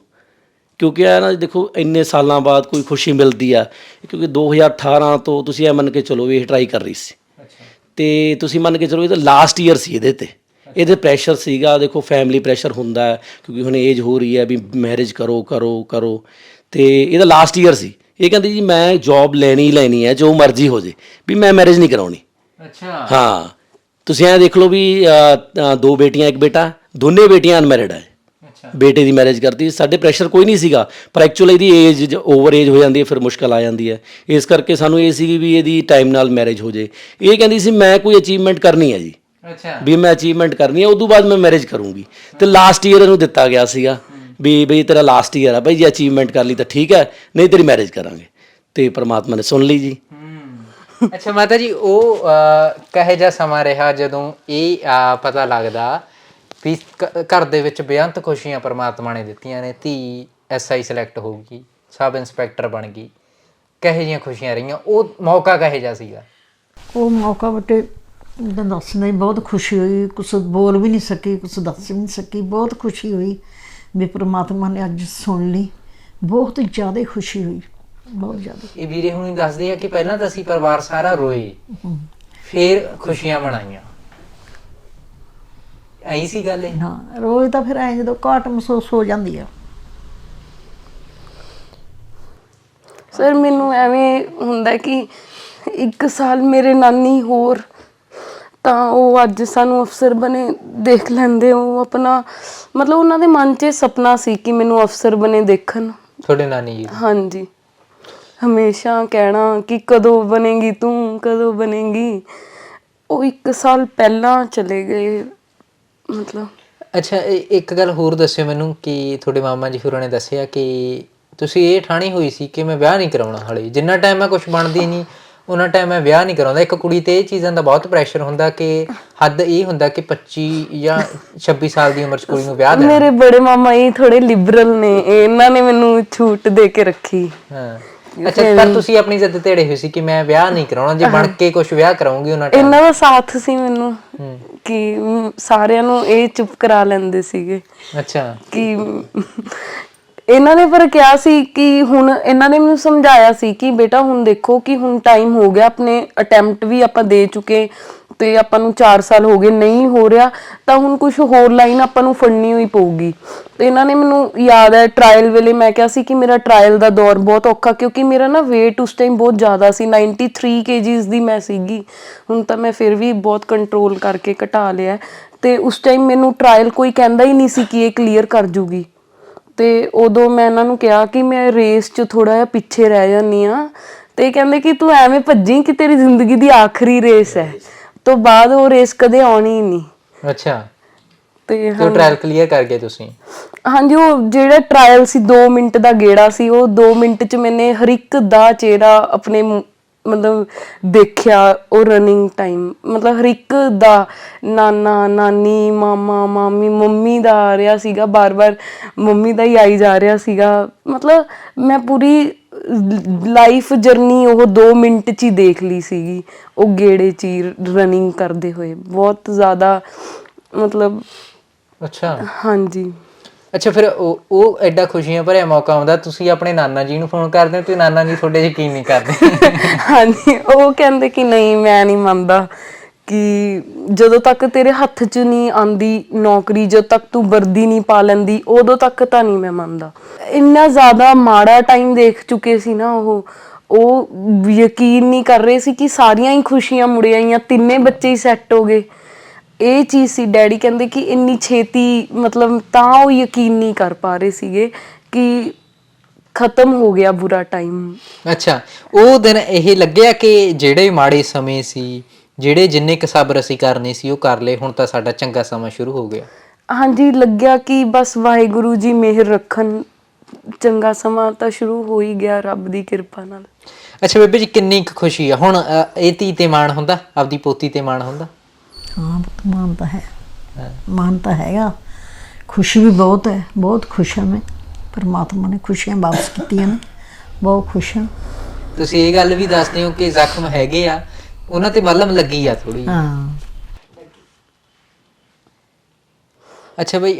ਕਿਉਂਕਿ ਇਹ ਨਾ ਦੇਖੋ ਇੰਨੇ ਸਾਲਾਂ ਬਾਅਦ ਕੋਈ ਖੁਸ਼ੀ ਮਿਲਦੀ ਆ, ਕਿਉਂਕਿ 2018 ਤੋਂ ਤੁਸੀਂ ਇਹ ਮੰਨ ਕੇ ਚਲੋ ਵੀ ਇਹ ਟਰਾਈ ਕਰ ਰਹੀ ਸੀ ਤੇ ਤੁਸੀਂ ਮੰਨ ਕੇ ਚਲੋ ਇਹ ਤਾਂ ਲਾਸਟ ਈਅਰ ਸੀ ਇਹਦੇ ਪ੍ਰੈਸ਼ਰ ਸੀਗਾ। ਦੇਖੋ ਫੈਮਿਲੀ ਪ੍ਰੈਸ਼ਰ ਹੁੰਦਾ ਹੈ ਕਿਉਂਕਿ ਹੁਣ ਏਜ ਹੋ ਰਹੀ ਹੈ ਵੀ ਮੈਰਿਜ ਕਰੋ ਤੇ ਇਹਦਾ ਲਾਸਟ ਈਅਰ ਸੀ। ਇਹ ਕਹਿੰਦੀ ਜੀ ਮੈਂ ਜੌਬ ਲੈਣੀ ਹੈ ਜੋ ਮਰਜ਼ੀ ਹੋ ਜੇ, ਵੀ ਮੈਂ ਮੈਰਿਜ ਨਹੀਂ ਕਰਾਉਣੀ। ਅੱਛਾ। ਹਾਂ, ਤੁਸੀਂ ਐਂ ਦੇਖ ਲਓ ਵੀ 2 ਬੇਟੀਆਂ 1 ਬੇਟਾ, ਦੋਨੇ ਬੇਟੀਆਂ ਅਨਮੈਰਿਡ ਹੈ। ਬੇਟੇ ਦੀ ਮੈਰਿਜ ਕਰਤੀ, ਸਾਡੇ ਪ੍ਰੈਸ਼ਰ ਕੋਈ ਨਹੀਂ ਸੀਗਾ, ਪਰ ਐਕਚੁਅਲੀ ਇਹਦੀ ਏਜ ਓਵਰ ਏਜ ਹੋ ਜਾਂਦੀ ਹੈ, ਫਿਰ ਮੁਸ਼ਕਲ ਆ ਜਾਂਦੀ ਹੈ। ਇਸ ਕਰਕੇ ਸਾਨੂੰ ਇਹ ਸੀ ਵੀ ਇਹਦੀ ਟਾਈਮ ਨਾਲ ਮੈਰਿਜ ਹੋ ਜੇ। ਇਹ ਕਹਿੰਦੀ ਸੀ ਮੈਂ ਕੋਈ ਅਚੀਵਮੈਂਟ ਕਰਨੀ ਹੈ ਜੀ, ਵੀ ਮੈਂ ਅਚੀਵਮੈਂਟ ਕਰਨੀ ਹੈ, ਉਦੋਂ ਬਾਅਦ ਮੈਂ ਮੈਰਿਜ ਕਰੂੰਗੀ। ਤੇ ਲਾਸਟ ਈਅਰ ਇਹਨੂੰ ਦਿੱਤਾ ਗਿਆ ਸੀਗਾ ਵੀ ਬਈ ਤੇਰਾ ਲਾਸਟ ਈਅਰ ਆ ਬਈ, ਜੇ ਅਚੀਵਮੈਂਟ ਕਰ ਲਈ ਤਾਂ ਠੀਕ ਹੈ, ਨਹੀਂ ਤੇਰੀ ਮੈਰਿਜ ਕਰਾਂਗੇ। ਤੇ ਪਰਮਾਤਮਾ ਨੇ ਸੁਣ ਲਈ ਜੀ। ਅੱਛਾ ਮਾਤਾ ਜੀ, ਉਹ ਕਹੇ ਜਿਹਾ ਸਮਾਂ ਰਿਹਾ ਜਦੋਂ ਇਹ ਪਤਾ ਲੱਗਦਾ ਵੀ ਘਰ ਦੇ ਵਿੱਚ ਬੇਅੰਤ ਖੁਸ਼ੀਆਂ ਪਰਮਾਤਮਾ ਨੇ ਦਿੱਤੀਆਂ ਨੇ, ਧੀ SI ਸਿਲੈਕਟ ਹੋਊਗੀ, ਸਬ ਇੰਸਪੈਕਟਰ ਬਣ ਗਈ, ਕਹੇ ਜਿਹੀਆਂ ਖੁਸ਼ੀਆਂ ਰਹੀਆਂ, ਉਹ ਮੌਕਾ ਕਹੇ ਜਿਹਾ ਸੀਗਾ? ਉਹ ਮੌਕਾ ਬੇਟੇ ਤਾਂ ਦੱਸਣਾ ਹੀ, ਬਹੁਤ ਖੁਸ਼ੀ ਹੋਈ, ਕੁਛ ਬੋਲ ਵੀ ਨਹੀਂ ਸਕੀ, ਕੁਛ ਦੱਸ ਵੀ ਨਹੀਂ ਸਕੀ, ਬਹੁਤ ਖੁਸ਼ੀ ਹੋਈ ਵੀ ਪ੍ਰਮਾਤਮਾ ਨੇ ਅੱਜ ਸੁਣ ਲਈ, ਬਹੁਤ ਜ਼ਿਆਦਾ ਖੁਸ਼ੀ ਹੋਈ, ਬਹੁਤ ਜ਼ਿਆਦਾ। ਇਹ ਵੀਰੇ ਹੁਣੀ ਦੱਸਦੇ ਆ ਕਿ ਪਹਿਲਾਂ ਤਾਂ ਅਸੀਂ ਪਰਿਵਾਰ ਸਾਰਾ ਰੋਏ, ਫਿਰ ਖੁਸ਼ੀਆਂ ਮਨਾਈਆਂ, ਐਂ ਸੀ ਗੱਲ ਇਹ? ਹਾਂ, ਰੋਜ਼ ਤਾਂ ਫਿਰ ਐਂ ਜਦੋਂ ਘਾਟ ਮਹਿਸੂਸ ਹੋ ਜਾਂਦੀ ਆ। ਸਰ ਮੈਨੂੰ ਐਵੇਂ ਹੁੰਦਾ ਕਿ 1 ਸਾਲ ਮੇਰੇ ਨਾਨੀ ਹੋਰ ਤਾਂ ਉਹ ਅੱਜ ਸਾਨੂੰ ਅਫਸਰ ਬਣੇ ਦੇਖ ਲੈਂਦੇ। ਉਹ ਆਪਣਾ ਮਤਲਬ ਉਹਨਾਂ ਦੇ ਮਨ 'ਚ ਸੁਪਨਾ ਸੀ ਕਿ ਮੈਨੂੰ ਅਫਸਰ ਬਣੇ ਦੇਖਣ। ਤੁਹਾਡੇ ਨਾਨੀ ਜੀ? ਹਾਂਜੀ, ਹਮੇਸ਼ਾ ਕਹਿਣਾ ਕਿ ਕਦੋਂ ਬਣੇਗੀ ਤੂੰ, ਕਦੋਂ ਬਣੇਗੀ। ਉਹ 1 ਸਾਲ ਪਹਿਲਾਂ ਚਲੇ ਗਏ ਮਤਲਬ। ਅੱਛਾ, ਇੱਕ ਗੱਲ ਹੋਰ ਦੱਸਿਓ ਮੈਨੂੰ ਕਿ ਤੁਹਾਡੇ ਮਾਮਾ ਜੀ ਹੋਰਾਂ ਨੇ ਦੱਸਿਆ ਕਿ ਤੁਸੀਂ ਇਹ ਠਾਣੀ ਹੋਈ ਸੀ ਕਿ ਮੈਂ ਵਿਆਹ ਨਹੀਂ ਕਰਾਉਣਾ, ਹਾਲੇ ਜਿੰਨਾ ਟਾਈਮ ਮੈਂ ਕੁਛ ਬਣਦੀ ਨਹੀਂ ਉਹਨਾਂ ਟਾਈਮ ਮੈਂ ਵਿਆਹ ਨਹੀਂ ਕਰਾਉਂਦਾ। ਇੱਕ ਕੁੜੀ ਤੇ ਇਹ ਚੀਜ਼ਾਂ ਦਾ ਬਹੁਤ ਪ੍ਰੈਸ਼ਰ ਹੁੰਦਾ ਕਿ ਹੱਦ ਇਹ ਹੁੰਦਾ ਕਿ 25 ਜਾਂ 26 ਸਾਲ ਦੀ ਉਮਰ 'ਚ ਕੁੜੀ ਨੂੰ ਵਿਆਹ ਦੇਣਾ। ਮੇਰੇ ਬੜੇ ਮਾਮਾ ਇਹ ਥੋੜੇ ਲਿਬਰਲ ਨੇ, ਇਹਨਾਂ ਨੇ ਮੈਨੂੰ ਛੂਟ ਦੇ ਕੇ ਰੱਖੀ। ਹਾਂ, ਅੱਛਾ, ਪਰ ਤੁਸੀਂ ਆਪਣੀ ਜ਼ਿੱਦ ਤੇੜੇ ਹੋਏ ਸੀ ਕਿ ਮੈਂ ਵਿਆਹ ਨਹੀਂ ਕਰਾਉਣਾ, ਜੇ ਬਣ ਕੇ ਕੁਛ ਵਿਆਹ ਕਰਾਉਂਗੀ ਉਹਨਾਂ ਟਾਈਮ। ਇਹਨਾਂ ਦਾ ਸਾਥ ਸੀ ਮੈਨੂੰ ਕਿ ਸਾਰਿਆਂ ਨੂੰ ਇਹ ਚੁੱਪ ਕਰਾ ਲੈਂਦੇ ਸੀਗੇ। ਅੱਛਾ, ਕਿ ਇਹਨਾਂ ਨੇ ਪਰ ਕਿਹਾ ਸੀ ਕਿ ਹੁਣ ਇਹਨਾਂ ਨੇ ਮੈਨੂੰ ਸਮਝਾਇਆ ਸੀ ਕਿ ਬੇਟਾ ਹੁਣ ਦੇਖੋ ਕਿ ਹੁਣ ਟਾਈਮ ਹੋ ਗਿਆ, ਆਪਣੇ ਅਟੈਂਪਟ ਵੀ ਆਪਾਂ ਦੇ ਚੁੱਕੇ ਤੇ ਆਪਾਂ ਨੂੰ 4 ਸਾਲ ਹੋ ਗਏ, ਨਹੀਂ ਹੋ ਰਿਹਾ ਤਾਂ ਹੁਣ ਕੁਝ ਹੋਰ ਲਾਈਨ ਆਪਾਂ ਨੂੰ ਫੜਨੀ ਹੋਈ ਪਊਗੀ। ਤੇ ਇਹਨਾਂ ਨੇ ਮੈਨੂੰ ਯਾਦ ਹੈ ਟਰਾਇਲ ਵੇਲੇ ਮੈਂ ਕਿਹਾ ਸੀ ਕਿ ਮੇਰਾ ਟਰਾਇਲ ਦਾ ਦੌਰ ਬਹੁਤ ਔਖਾ, ਕਿਉਂਕਿ ਮੇਰਾ ਨਾ weight ਉਸ ਟਾਈਮ ਬਹੁਤ ਜ਼ਿਆਦਾ ਸੀ, 93 kgs ਦੀ ਮੈਂ ਸੀਗੀ। ਹੁਣ ਤਾਂ ਮੈਂ ਫਿਰ ਵੀ ਬਹੁਤ ਕੰਟਰੋਲ ਕਰਕੇ ਘਟਾ ਲਿਆ। ਤੇ ਉਸ ਟਾਈਮ ਮੈਨੂੰ ਟਰਾਇਲ ਕੋਈ ਕਹਿੰਦਾ ਹੀ ਨਹੀਂ ਸੀ ਕਿ ਇਹ ਕਲੀਅਰ ਕਰ ਜੂਗੀ। ਤੇ ਉਦੋਂ ਮੈਂ ਇਹਨਾਂ ਨੂੰ ਕਿਹਾ ਕਿ ਮੈਂ ਰੇਸ 'ਚ ਥੋੜਾ ਜਿਹਾ ਪਿੱਛੇ ਰਹਿ ਜਾਂਦੀ ਹਾਂ, ਤੇ ਕਹਿੰਦੇ ਕਿ ਤੂੰ ਐਵੇਂ ਭੱਜੀ ਕਿ ਤੇਰੀ ਜ਼ਿੰਦਗੀ ਦੀ ਆਖਰੀ ਰੇਸ ਹੈ, ਤੋਂ ਬਾਅਦ ਉਹ ਰੇਸ ਕਦੇ ਆਉਣੀ ਹੀ ਨਹੀਂ। ਅੱਛਾ, ਤੇ ਉਹ ਟ੍ਰਾਇਲ ਕਲੀਅਰ ਕਰ ਗਏ ਤੁਸੀਂ? ਹਾਂਜੀ, ਉਹ ਜਿਹੜਾ ਟਰਾਇਲ ਸੀ 2 ਮਿੰਟ ਦਾ ਗੇੜਾ ਸੀ, ਉਹ 2 ਮਿੰਟ 'ਚ ਮੈਨੇ ਹਰ ਇੱਕ ਦਾ ਚਿਹਰਾ ਆਪਣੇ ਮਤਲਬ ਦੇਖਿਆ। ਉਹ ਰਨਿੰਗ ਟਾਈਮ ਮਤਲਬ ਹਰ ਇੱਕ ਦਾ, ਨਾਨਾ ਨਾਨੀ, ਮਾਮਾ ਮਾਮੀ, ਮੰਮੀ ਦਾ ਆ ਰਿਹਾ ਸੀਗਾ ਬਾਰ-ਬਾਰ, ਮੰਮੀ ਦਾ ਹੀ ਆਈ ਜਾ ਰਿਹਾ ਸੀਗਾ। ਮਤਲਬ ਮੈਂ ਪੂਰੀ ਲਾਈਫ ਜਰਨੀ ਉਹ 2 ਮਿੰਟ 'ਚ ਹੀ ਦੇਖ ਲਈ ਸੀਗੀ, ਉਹ ਗੇੜੇ 'ਚ ਹੀ ਰਨਿੰਗ ਕਰਦੇ ਹੋਏ। ਬਹੁਤ ਜ਼ਿਆਦਾ ਮਤਲਬ। ਅੱਛਾ, ਹਾਂਜੀ। ਅੱਛਾ, ਫਿਰ ਉਹ ਐਡਾ ਖੁਸ਼ੀਆਂ ਭਰਿਆ ਮੌਕਾ ਆਉਂਦਾ, ਤੁਸੀਂ ਆਪਣੇ ਨਾਨਾ ਜੀ ਨੂੰ ਫੋਨ ਕਰਦੇ ਹੋ ਤੇ ਨਾਨਾ ਜੀ ਤੁਹਾਡੇ ਯਕੀਨ ਨਹੀਂ ਕਰਦੇ? ਹਾਂਜੀ, ਉਹ ਕਹਿੰਦੇ ਕਿ ਨਹੀਂ ਮੈਂ ਨਹੀਂ ਮੰਨਦਾ, ਕਿ ਜਦੋਂ ਤੱਕ ਤੇਰੇ ਹੱਥ 'ਚ ਨਹੀਂ ਆਉਂਦੀ ਨੌਕਰੀ, ਜਦੋਂ ਤੱਕ ਤੂੰ ਵਰਦੀ ਨਹੀਂ ਪਾ ਲੈਂਦੀ, ਉਦੋਂ ਤੱਕ ਤਾਂ ਨਹੀਂ ਮੈਂ ਮੰਨਦਾ। ਇੰਨਾ ਜ਼ਿਆਦਾ ਮਾੜਾ ਟਾਈਮ ਦੇਖ ਚੁੱਕੇ ਸੀ ਨਾ ਉਹ ਯਕੀਨ ਨਹੀਂ ਕਰ ਰਹੇ ਸੀ ਕਿ ਸਾਰੀਆਂ ਹੀ ਖੁਸ਼ੀਆਂ ਮੁੜ ਆਈਆਂ, 3 ਬੱਚੇ ਹੀ ਸੈੱਟ ਹੋ ਗਏ। ਇਹ ਚੀਜ਼ ਸੀ। ਡੈਡੀ ਕਹਿੰਦੇ ਕਿ ਇੰਨੀ ਛੇਤੀ ਮਤਲਬ, ਤਾਂ ਉਹ ਯਕੀਨ ਨਹੀਂ ਕਰ ਪਾ ਰਹੇ ਸੀਗੇ ਕਿ ਖਤਮ ਹੋ ਗਿਆ ਬੁਰਾ ਟਾਈਮ। ਅੱਛਾ, ਉਹ ਦਿਨ ਇਹ ਲੱਗਿਆ ਕਿ ਜਿਹੜੇ ਮਾੜੇ ਸਮੇਂ ਸੀ, ਜਿਹੜੇ ਜਿੰਨੇ ਕੁ ਸਬਰ ਅਸੀਂ ਕਰਨੇ ਸੀ ਉਹ ਕਰ ਲਏ, ਹੁਣ ਤਾਂ ਸਾਡਾ ਚੰਗਾ ਸਮਾਂ ਸ਼ੁਰੂ ਹੋ ਗਿਆ? ਹਾਂਜੀ, ਲੱਗਿਆ ਕਿ ਬਸ ਵਾਹਿਗੁਰੂ ਜੀ ਮਿਹਰ ਰੱਖਣ, ਚੰਗਾ ਸਮਾਂ ਤਾਂ ਸ਼ੁਰੂ ਹੋ ਹੀ ਗਿਆ ਰੱਬ ਦੀ ਕਿਰਪਾ ਨਾਲ। ਅੱਛਾ ਬੇਬੇ ਜੀ, ਕਿੰਨੀ ਕੁ ਖੁਸ਼ੀ ਆ ਹੁਣ? ਇਹ ਧੀ ਤੇ ਮਾਣ ਹੁੰਦਾ, ਆਪਦੀ ਪੋਤੀ ਤੇ ਮਾਣ ਹੁੰਦਾ? ਹਾਂ, ਮਾਣ ਤਾਂ ਹੈ, ਮਾਣ ਤਾਂ ਹੈਗਾ, ਖੁਸ਼ੀ ਵੀ ਬਹੁਤ ਹੈ, ਬਹੁਤ ਖੁਸ਼ ਹਾਂ ਮੈਂ। ਪਰਮਾਤਮਾ ਨੇ ਖੁਸ਼ੀਆਂ ਵਾਪਸ ਕੀਤੀਆਂ ਨੇ, ਬਹੁਤ ਖੁਸ਼ ਹਾਂ। ਤੁਸੀਂ ਇਹ ਗੱਲ ਵੀ ਦੱਸਦੇ ਹੋ ਕਿ ਜ਼ਖਮ ਹੈਗੇ ਆ, ਉਹਨਾਂ ਤੇ ਮਲਮ ਲੱਗੀ ਆ ਥੋੜੀ? ਹਾਂ। ਅੱਛਾ ਬਈ,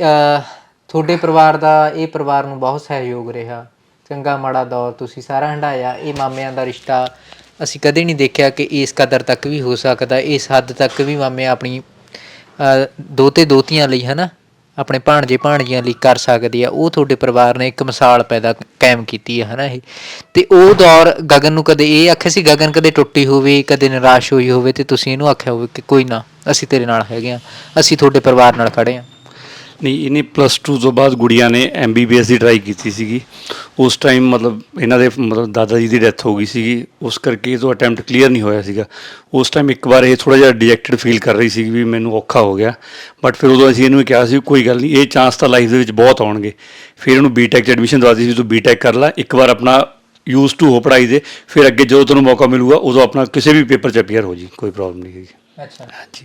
ਤੁਹਾਡੇ ਪਰਿਵਾਰ ਦਾ ਇਹ ਪਰਿਵਾਰ ਨੂੰ ਬਹੁਤ ਸਹਿਯੋਗ ਰਿਹਾ, ਚੰਗਾ ਮਾੜਾ ਦੌਰ ਤੁਸੀਂ ਸਾਰਾ ਹੰਢਾਇਆ। ਇਹ ਮਾਮਿਆਂ ਦਾ ਰਿਸ਼ਤਾ ਅਸੀਂ ਕਦੇ ਨਹੀਂ ਦੇਖਿਆ ਕਿ ਇਸ ਕਦਰ ਤੱਕ ਵੀ ਹੋ ਸਕਦਾ, ਇਸ ਹੱਦ ਤੱਕ ਵੀ ਮਾਮੇ ਆਪਣੀ ਦੋਤੇ ਦੋਤੀਆਂ ਲਈ, ਹੈ ਨਾ, ਆਪਣੇ ਭਾਣਜੇ ਭਾਣਜੀਆਂ ਲਈ ਕਰ ਸਕਦੇ ਆ। ਉਹ ਤੁਹਾਡੇ ਪਰਿਵਾਰ ਨੇ ਇੱਕ ਮਿਸਾਲ ਕਾਇਮ ਕੀਤੀ ਹੈ ਨਾ ਇਹ। ਅਤੇ ਉਹ ਦੌਰ ਗਗਨ ਨੂੰ ਕਦੇ ਇਹ ਆਖਿਆ ਸੀ, ਗਗਨ ਕਦੇ ਟੁੱਟੀ ਹੋਵੇ, ਕਦੇ ਨਿਰਾਸ਼ ਹੋਈ ਹੋਵੇ ਅਤੇ ਤੁਸੀਂ ਇਹਨੂੰ ਆਖਿਆ ਹੋਵੇ ਕਿ ਕੋਈ ਨਾ, ਅਸੀਂ ਤੇਰੇ ਨਾਲ ਹੈਗੇ ਹਾਂ, ਅਸੀਂ ਤੁਹਾਡੇ ਪਰਿਵਾਰ ਨਾਲ ਖੜ੍ਹੇ ਹਾਂ? ਨਹੀਂ, ਇਹਨੇ +2 ਤੋਂ ਬਾਅਦ ਗੁੜੀਆ ਨੇ MBBS ਦੀ ਟਰਾਈ ਕੀਤੀ ਸੀਗੀ। ਉਸ ਟਾਈਮ ਮਤਲਬ ਇਹਨਾਂ ਦੇ ਦਾਦਾ ਜੀ ਦੀ ਡੈਥ ਹੋ ਗਈ ਸੀਗੀ, ਉਸ ਕਰਕੇ ਇਹ ਤੋਂ ਅਟੈਂਪਟ ਕਲੀਅਰ ਨਹੀਂ ਹੋਇਆ ਸੀਗਾ। ਉਸ ਟਾਈਮ ਇੱਕ ਵਾਰ ਇਹ ਥੋੜ੍ਹਾ ਜਿਹਾ ਡਿਜੈਕਟਡ ਫੀਲ ਕਰ ਰਹੀ ਸੀ ਵੀ ਮੈਨੂੰ ਔਖਾ ਹੋ ਗਿਆ, ਬਟ ਫਿਰ ਉਦੋਂ ਅਸੀਂ ਇਹਨੂੰ ਕਿਹਾ ਸੀ ਕੋਈ ਗੱਲ ਨਹੀਂ, ਇਹ ਚਾਂਸ ਤਾਂ ਲਾਈਫ ਦੇ ਵਿੱਚ ਬਹੁਤ ਆਉਣਗੇ। ਫਿਰ ਇਹਨੂੰ BTech 'ਚ ਐਡਮਿਸ਼ਨ ਦਵਾ ਦਿੱਤੀ ਸੀ, ਤੂੰ BTech ਕਰ ਲੈ, ਇੱਕ ਵਾਰ ਆਪਣਾ ਯੂਜ਼ ਟੂ ਹੋ ਪੜ੍ਹਾਈ ਦੇ, ਫਿਰ ਅੱਗੇ ਜਦੋਂ ਤੁਹਾਨੂੰ ਮੌਕਾ ਮਿਲੂਗਾ ਉਦੋਂ ਆਪਣਾ ਕਿਸੇ ਵੀ ਪੇਪਰ 'ਚ ਅਪੀਅਰ ਹੋ ਜੀ, ਕੋਈ ਪ੍ਰੋਬਲਮ ਨਹੀਂ ਹੈਗੀ। ਅੱਛਾ ਹਾਂਜੀ।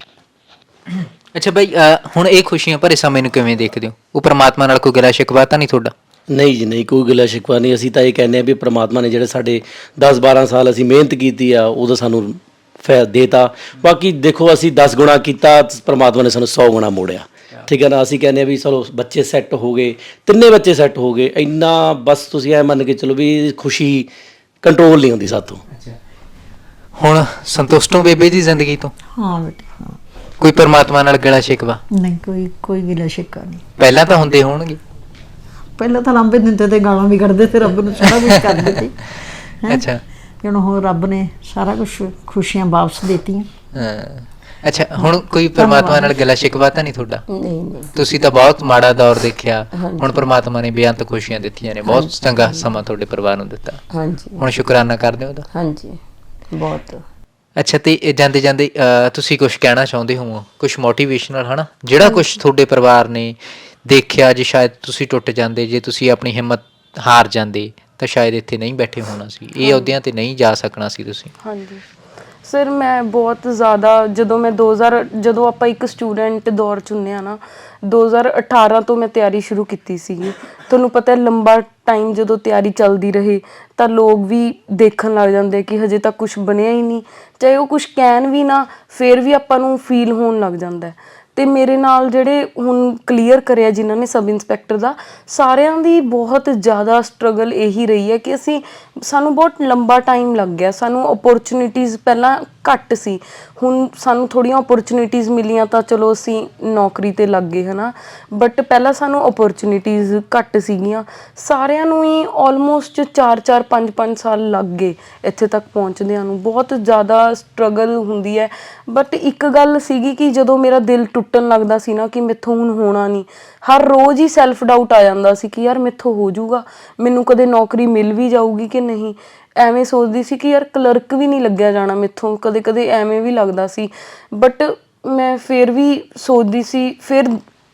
ਅੱਛਾ ਬਾਈ, ਹੁਣ ਇਹ ਖੁਸ਼ੀਆਂ ਭਰੇ ਸਮੇਂ ਨੂੰ ਕਿਵੇਂ ਦੇਖਦੇ ਹੋ? ਉਹ ਪ੍ਰਮਾਤਮਾ ਨਾਲ ਕੋਈ ਗਿਲਾ ਸ਼ਿਕਵਾ ਤਾਂ ਨਹੀਂ ਤੁਹਾਡਾ? ਨਹੀਂ ਜੀ ਨਹੀਂ, ਕੋਈ ਗਿਲਾ ਸ਼ਿਕਵਾ ਨਹੀਂ। ਅਸੀਂ ਤਾਂ ਇਹ ਕਹਿੰਦੇ ਹਾਂ ਵੀ ਪ੍ਰਮਾਤਮਾ ਨੇ ਜਿਹੜੇ ਸਾਡੇ 10-12 ਸਾਲ ਅਸੀਂ ਮਿਹਨਤ ਕੀਤੀ ਆ ਉਹਦਾ ਸਾਨੂੰ ਦੇਤਾ। ਬਾਕੀ ਦੇਖੋ ਅਸੀਂ 10 ਗੁਣਾ ਕੀਤਾ, ਪ੍ਰਮਾਤਮਾ ਨੇ ਸਾਨੂੰ 100 ਗੁਣਾ ਮੋੜਿਆ। ਠੀਕ ਹੈ ਨਾ। ਅਸੀਂ ਕਹਿੰਦੇ ਆ ਵੀ ਚਲੋ ਬੱਚੇ ਸੈੱਟ ਹੋ ਗਏ, ਤਿੰਨੇ ਬੱਚੇ ਸੈੱਟ ਹੋ ਗਏ, ਇੰਨਾ ਬਸ ਤੁਸੀਂ ਐ ਮੰਨ ਕੇ ਚਲੋ ਵੀ ਖੁਸ਼ੀ ਕੰਟਰੋਲ ਨਹੀਂ ਹੁੰਦੀ ਸਾਥੋਂ। ਹੁਣ ਸੰਤੁਸ਼ਟ ਹੋ ਬੇਬੇ ਦੀ ਜ਼ਿੰਦਗੀ ਤੋਂ? ਹਾਂ ਬੇਟੇ, ਹਾਂ। ਕੋਈ ਪਰਮਾਤਮਾ ਨਾਲ ਗਿਲਾ ਸ਼ਿਕਵਾ? ਨਹੀਂ, ਕੋਈ ਗਿਲਾ ਸ਼ਿਕਵਾ ਨਹੀਂ। ਪਹਿਲਾਂ ਤਾਂ ਹੁੰਦੇ ਹੋਣਗੇ। ਪਹਿਲਾਂ ਤਾਂ ਲਾਂਬੇ ਦਿੰਦੇ ਤੇ ਗਾਲਾਂ ਵੀ ਕੱਢਦੇ ਤੇ ਰੱਬ ਨੂੰ ਸਾਰਾ ਕੁਝ ਕਰਦੇ ਤੇ ਹੈਂ। ਅੱਛਾ। ਹੁਣ ਹੋਰ ਰੱਬ ਨੇ ਸਾਰਾ ਕੁਝ ਖੁਸ਼ੀਆਂ ਵਾਪਸ ਦੇਤੀਆਂ। ਹਾਂ। ਅੱਛਾ, ਹੁਣ ਕੋਈ ਪਰਮਾਤਮਾ ਨਾਲ ਗਿਲਾ ਸ਼ਿਕਵਾ ਤਾਂ ਨਹੀਂ ਤੁਹਾਡਾ? ਨਹੀਂ ਨਹੀਂ। ਤੁਸੀਂ ਤਾਂ ਬਹੁਤ ਮਾੜਾ ਦੌਰ ਦੇਖਿਆ, ਹੁਣ ਪਰਮਾਤਮਾ ਨੇ ਬੇਅੰਤ ਖੁਸ਼ੀਆਂ ਦਿੱਤੀਆਂ ਨੇ, ਬਹੁਤ ਚੰਗਾ ਸਮਾਂ ਤੁਹਾਡੇ ਪਰਿਵਾਰ ਨੂੰ ਦਿੱਤਾ। ਹਾਂਜੀ ਹੁਣ ਸ਼ੁਕਰਾਨਾ ਕਰਦੇ ਹੋ ਉਹਦਾ? ਹਾਂਜੀ, ਬਹੁਤ। ਅੱਛਾ, ਤੇ ਜਾਂਦੇ ਜਾਂਦੇ ਤੁਸੀਂ ਕੁਝ ਕਹਿਣਾ ਚਾਹੁੰਦੇ ਹੋ, ਕੁਝ ਮੋਟੀਵੇਸ਼ਨਲ, ਹਨਾ, ਜਿਹੜਾ ਕੁਝ ਤੁਹਾਡੇ ਪਰਿਵਾਰ ਨੇ ਦੇਖਿਆ, ਜੇ ਸ਼ਾਇਦ ਤੁਸੀਂ ਟੁੱਟ ਜਾਂਦੇ, ਜੇ ਤੁਸੀਂ ਆਪਣੀ ਹਿੰਮਤ ਹਾਰ ਜਾਂਦੇ ਤਾਂ ਸ਼ਾਇਦ ਇੱਥੇ ਨਹੀਂ ਬੈਠੇ ਹੋਣਾ ਸੀ, ਇਹ ਅਹੁਦਿਆਂ ਤੇ ਨਹੀਂ ਜਾ ਸਕਣਾ ਸੀ ਤੁਸੀਂ? ਹਾਂਜੀ ਸਰ, ਮੈਂ ਬਹੁਤ ਜ਼ਿਆਦਾ ਜਦੋਂ ਆਪਾਂ ਇੱਕ ਸਟੂਡੈਂਟ ਦੌਰ 'ਚ ਹੁੰਦੇ ਆ ਨਾ, 2018 ਤੋਂ ਮੈਂ ਤਿਆਰੀ ਸ਼ੁਰੂ ਕੀਤੀ ਸੀਗੀ। ਤੁਹਾਨੂੰ ਪਤਾ ਲੰਬਾ ਟਾਈਮ ਜਦੋਂ ਤਿਆਰੀ ਚੱਲਦੀ ਰਹੇ ਤਾਂ ਲੋਕ ਵੀ ਦੇਖਣ ਲੱਗ ਜਾਂਦੇ ਕਿ ਹਜੇ ਤੱਕ ਕੁਝ ਬਣਿਆ ਹੀ ਨਹੀਂ, ਚਾਹੇ ਉਹ ਕੁਝ ਕਹਿਣ ਵੀ ਨਾ, ਫਿਰ ਵੀ ਆਪਾਂ ਨੂੰ ਫੀਲ ਹੋਣ ਲੱਗ ਜਾਂਦਾ। ਅਤੇ ਮੇਰੇ ਨਾਲ ਜਿਹੜੇ ਹੁਣ ਕਲੀਅਰ ਕਰਿਆ ਜਿਨ੍ਹਾਂ ਨੇ ਸਬ ਇੰਸਪੈਕਟਰ ਦਾ, ਸਾਰਿਆਂ ਦੀ ਬਹੁਤ ਜ਼ਿਆਦਾ ਸਟਰਗਲ ਇਹੀ ਰਹੀ ਹੈ ਕਿ ਸਾਨੂੰ ਬਹੁਤ ਲੰਬਾ ਟਾਈਮ ਲੱਗ ਗਿਆ। ਸਾਨੂੰ ਓਪੋਰਚੁਨਿਟੀਜ਼ ਪਹਿਲਾਂ ਘੱਟ ਸੀ, ਹੁਣ ਸਾਨੂੰ ਥੋੜ੍ਹੀਆਂ ਓਪੋਰਚੁਨਿਟੀਜ਼ ਮਿਲੀਆਂ ਤਾਂ ਚਲੋ ਅਸੀਂ ਨੌਕਰੀ 'ਤੇ ਲੱਗ ਗਏ, ਹੈ ਨਾ। ਬਟ ਪਹਿਲਾਂ ਸਾਨੂੰ ਓਪੋਰਚੁਨਿਟੀਜ਼ ਘੱਟ ਸੀਗੀਆਂ। ਸਾਰਿਆਂ ਨੂੰ ਹੀ ਆਲਮੋਸਟ 4-4 5-5 ਸਾਲ ਲੱਗ ਗਏ ਇੱਥੇ ਤੱਕ ਪਹੁੰਚਦਿਆਂ ਨੂੰ। ਬਹੁਤ ਜ਼ਿਆਦਾ ਸਟਰਗਲ ਹੁੰਦੀ ਹੈ। ਬਟ ਇੱਕ ਗੱਲ ਸੀਗੀ ਕਿ ਜਦੋਂ ਮੇਰਾ ਦਿਲ ਟੁੱਟਣ ਲੱਗਦਾ ਸੀ ਨਾ ਕਿ ਮੈਥੋਂ ਹੁਣ ਹੋਣਾ ਨਹੀਂ, ਹਰ ਰੋਜ਼ ਹੀ ਸੈਲਫ ਡਾਊਟ ਆ ਜਾਂਦਾ ਸੀ ਕਿ ਯਾਰ ਮੈਥੋਂ ਹੋ ਜਾਊਗਾ, ਮੈਨੂੰ ਕਦੇ ਨੌਕਰੀ ਮਿਲ ਵੀ ਜਾਊਗੀ ਕਿ ਨਹੀਂ। ਐਵੇਂ ਸੋਚਦੀ ਸੀ ਕਿ ਯਾਰ ਕਲਰਕ ਵੀ ਨਹੀਂ ਲੱਗਿਆ ਜਾਣਾ ਮੈਥੋਂ, ਕਦੇ ਕਦੇ ਐਵੇਂ ਵੀ ਲੱਗਦਾ ਸੀ। ਬਟ ਮੈਂ ਫਿਰ ਵੀ ਸੋਚਦੀ ਸੀ, ਫਿਰ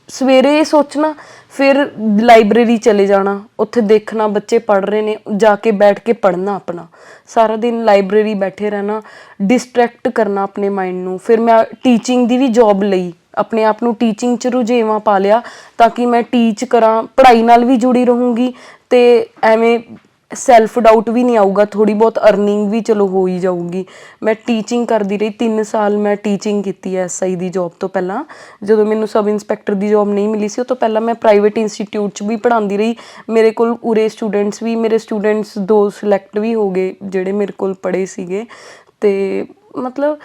ਸਵੇਰੇ ਇਹ ਸੋਚਣਾ, ਫਿਰ ਲਾਇਬ੍ਰੇਰੀ ਚਲੇ ਜਾਣਾ, ਉੱਥੇ ਦੇਖਣਾ ਬੱਚੇ ਪੜ੍ਹ ਰਹੇ ਨੇ, ਜਾ ਕੇ ਬੈਠ ਕੇ ਪੜ੍ਹਨਾ, ਆਪਣਾ ਸਾਰਾ ਦਿਨ ਲਾਇਬ੍ਰੇਰੀ ਬੈਠੇ ਰਹਿਣਾ, ਡਿਸਟਰੈਕਟ ਕਰਨਾ ਆਪਣੇ ਮਾਈਂਡ ਨੂੰ। ਫਿਰ ਮੈਂ ਟੀਚਿੰਗ ਦੀ ਵੀ ਜੋਬ ਲਈ, ਆਪਣੇ ਆਪ ਨੂੰ ਟੀਚਿੰਗ 'ਚ ਰੁਝੇਵਾਂ ਪਾ ਲਿਆ ਤਾਂ ਕਿ ਮੈਂ ਟੀਚ ਕਰਾਂ, ਪੜ੍ਹਾਈ ਨਾਲ ਵੀ ਜੁੜੀ ਰਹੂੰਗੀ ਅਤੇ ਐਵੇਂ ਸੈਲਫ ਡਾਊਟ ਵੀ ਨਹੀਂ ਆਊਗਾ, ਥੋੜ੍ਹੀ ਬਹੁਤ ਅਰਨਿੰਗ ਵੀ ਚਲੋ ਹੋ ਹੀ ਜਾਊਗੀ। ਮੈਂ ਟੀਚਿੰਗ ਕਰਦੀ ਰਹੀ, 3 ਸਾਲ ਮੈਂ ਟੀਚਿੰਗ ਕੀਤੀ ਹੈ SI ਦੀ ਜੋਬ ਤੋਂ ਪਹਿਲਾਂ। ਜਦੋਂ ਮੈਨੂੰ ਸਬ ਇੰਸਪੈਕਟਰ ਦੀ ਜੋਬ ਨਹੀਂ ਮਿਲੀ ਸੀ, ਉਹ ਤੋਂ ਪਹਿਲਾਂ ਮੈਂ ਪ੍ਰਾਈਵੇਟ ਇੰਸਟੀਟਿਊਟ 'ਚ ਵੀ ਪੜ੍ਹਾਉਂਦੀ ਰਹੀ। ਮੇਰੇ ਕੋਲ ਉਰੇ ਮੇਰੇ ਸਟੂਡੈਂਟਸ 2 ਸਿਲੈਕਟ ਵੀ ਹੋ ਗਏ ਜਿਹੜੇ ਮੇਰੇ ਕੋਲ ਪੜ੍ਹੇ ਸੀਗੇ। ਅਤੇ ਮਤਲਬ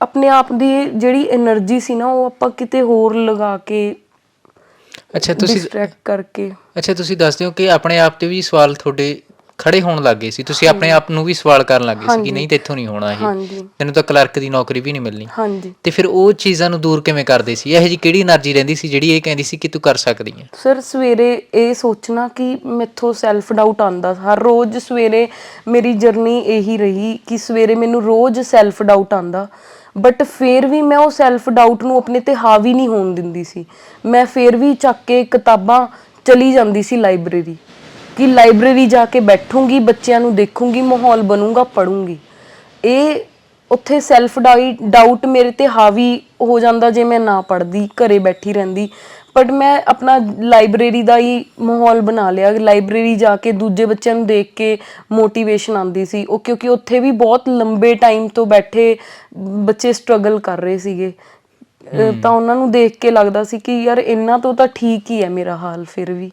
ਆਪਣੇ ਆਪ ਦੀ ਜਿਹੜੀ ਐਨਰਜੀ ਸੀ ਨਾ, ਉਹ ਆਪਾਂ ਕਿਤੇ ਹੋਰ ਲਗਾ ਕੇ, ਡਿਸਟਰੈਕਟ ਕਰਕੇ। ਅੱਛਾ, ਤੁਸੀਂ ਦੱਸਦੇ ਹੋ ਕਿ ਆਪਣੇ ਆਪ 'ਤੇ ਵੀ ਸਵਾਲ ਤੁਹਾਡੇ ਖੜੇ ਹੋਣ ਲੱਗ ਗਏ ਸੀ, ਤੁਸੀਂ ਆਪਣੇ ਆਪ ਨੂੰ ਵੀ ਸਵਾਲ ਕਰਨ ਲੱਗ ਗਏ ਸੀ ਕਿ ਨਹੀਂ ਤੇ ਇੱਥੋਂ ਨਹੀਂ ਹੋਣਾ, ਇਹ ਤੈਨੂੰ ਤਾਂ ਕਲਰਕ ਦੀ ਨੌਕਰੀ ਵੀ ਨਹੀਂ ਮਿਲਣੀ। ਤੇ ਫਿਰ ਉਹ ਚੀਜ਼ਾਂ ਨੂੰ ਦੂਰ ਕਿਵੇਂ ਕਰਦੇ ਸੀ? ਇਹੋ ਜਿਹੀ ਕਿਹੜੀ એનર્ਜੀ ਰਹਿੰਦੀ ਸੀ ਜਿਹੜੀ ਇਹ ਕਹਿੰਦੀ ਸੀ ਕਿ ਤੂੰ ਕਰ ਸਕਦੀ ਹੈ? ਸਰ, ਸਵੇਰੇ ਇਹ ਸੋਚਣਾ ਕਿ ਮੈਥੋਂ ਸੈਲਫ ਡਾਊਟ ਆਉਂਦਾ, ਹਰ ਰੋਜ਼ ਸਵੇਰੇ ਮੇਰੀ ਜਰਨੀ ਇਹੀ ਰਹੀ ਕਿ ਸਵੇਰੇ ਮੈਨੂੰ ਰੋਜ਼ ਸੈਲਫ ਡਾਊਟ ਆਉਂਦਾ। ਬਟ ਫਿਰ ਵੀ ਮੈਂ ਉਹ ਸੈਲਫ ਡਾਊਟ ਨੂੰ ਆਪਣੇ 'ਤੇ ਹਾਵੀ ਨਹੀਂ ਹੋਣ ਦਿੰਦੀ ਸੀ। ਮੈਂ ਫਿਰ ਵੀ ਚੱਕ ਕੇ ਕਿਤਾਬਾਂ ਚਲੀ ਜਾਂਦੀ ਸੀ ਲਾਇਬ੍ਰੇਰੀ, ਕਿ ਲਾਇਬ੍ਰੇਰੀ ਜਾ ਕੇ ਬੈਠੂੰਗੀ, ਬੱਚਿਆਂ ਨੂੰ ਦੇਖੂੰਗੀ, ਮਾਹੌਲ ਬਣੂੰਗਾ, ਪੜ੍ਹੂੰਗੀ। ਇਹ ਉੱਥੇ ਸੈਲਫ ਡਾਊਟ ਮੇਰੇ 'ਤੇ ਹਾਵੀ ਹੋ ਜਾਂਦਾ ਜੇ ਮੈਂ ਨਾ ਪੜ੍ਹਦੀ, ਘਰੇ ਬੈਠੀ ਰਹਿੰਦੀ। ਬਟ ਮੈਂ ਆਪਣਾ ਲਾਇਬ੍ਰੇਰੀ ਦਾ ਹੀ ਮਾਹੌਲ ਬਣਾ ਲਿਆ। ਲਾਇਬ੍ਰੇਰੀ ਜਾ ਕੇ ਦੂਜੇ ਬੱਚਿਆਂ ਨੂੰ ਦੇਖ ਕੇ ਮੋਟੀਵੇਸ਼ਨ ਆਉਂਦੀ ਸੀ ਉਹ, ਕਿਉਂਕਿ ਉੱਥੇ ਵੀ ਬਹੁਤ ਲੰਬੇ ਟਾਈਮ ਤੋਂ ਬੈਠੇ ਬੱਚੇ ਸਟਰਗਲ ਕਰ ਰਹੇ ਸੀਗੇ, ਤਾਂ ਉਹਨਾਂ ਨੂੰ ਦੇਖ ਕੇ ਲੱਗਦਾ ਸੀ ਕਿ ਯਾਰ ਇਹਨਾਂ ਤੋਂ ਤਾਂ ਠੀਕ ਹੀ ਹੈ ਮੇਰਾ ਹਾਲ ਫਿਰ ਵੀ।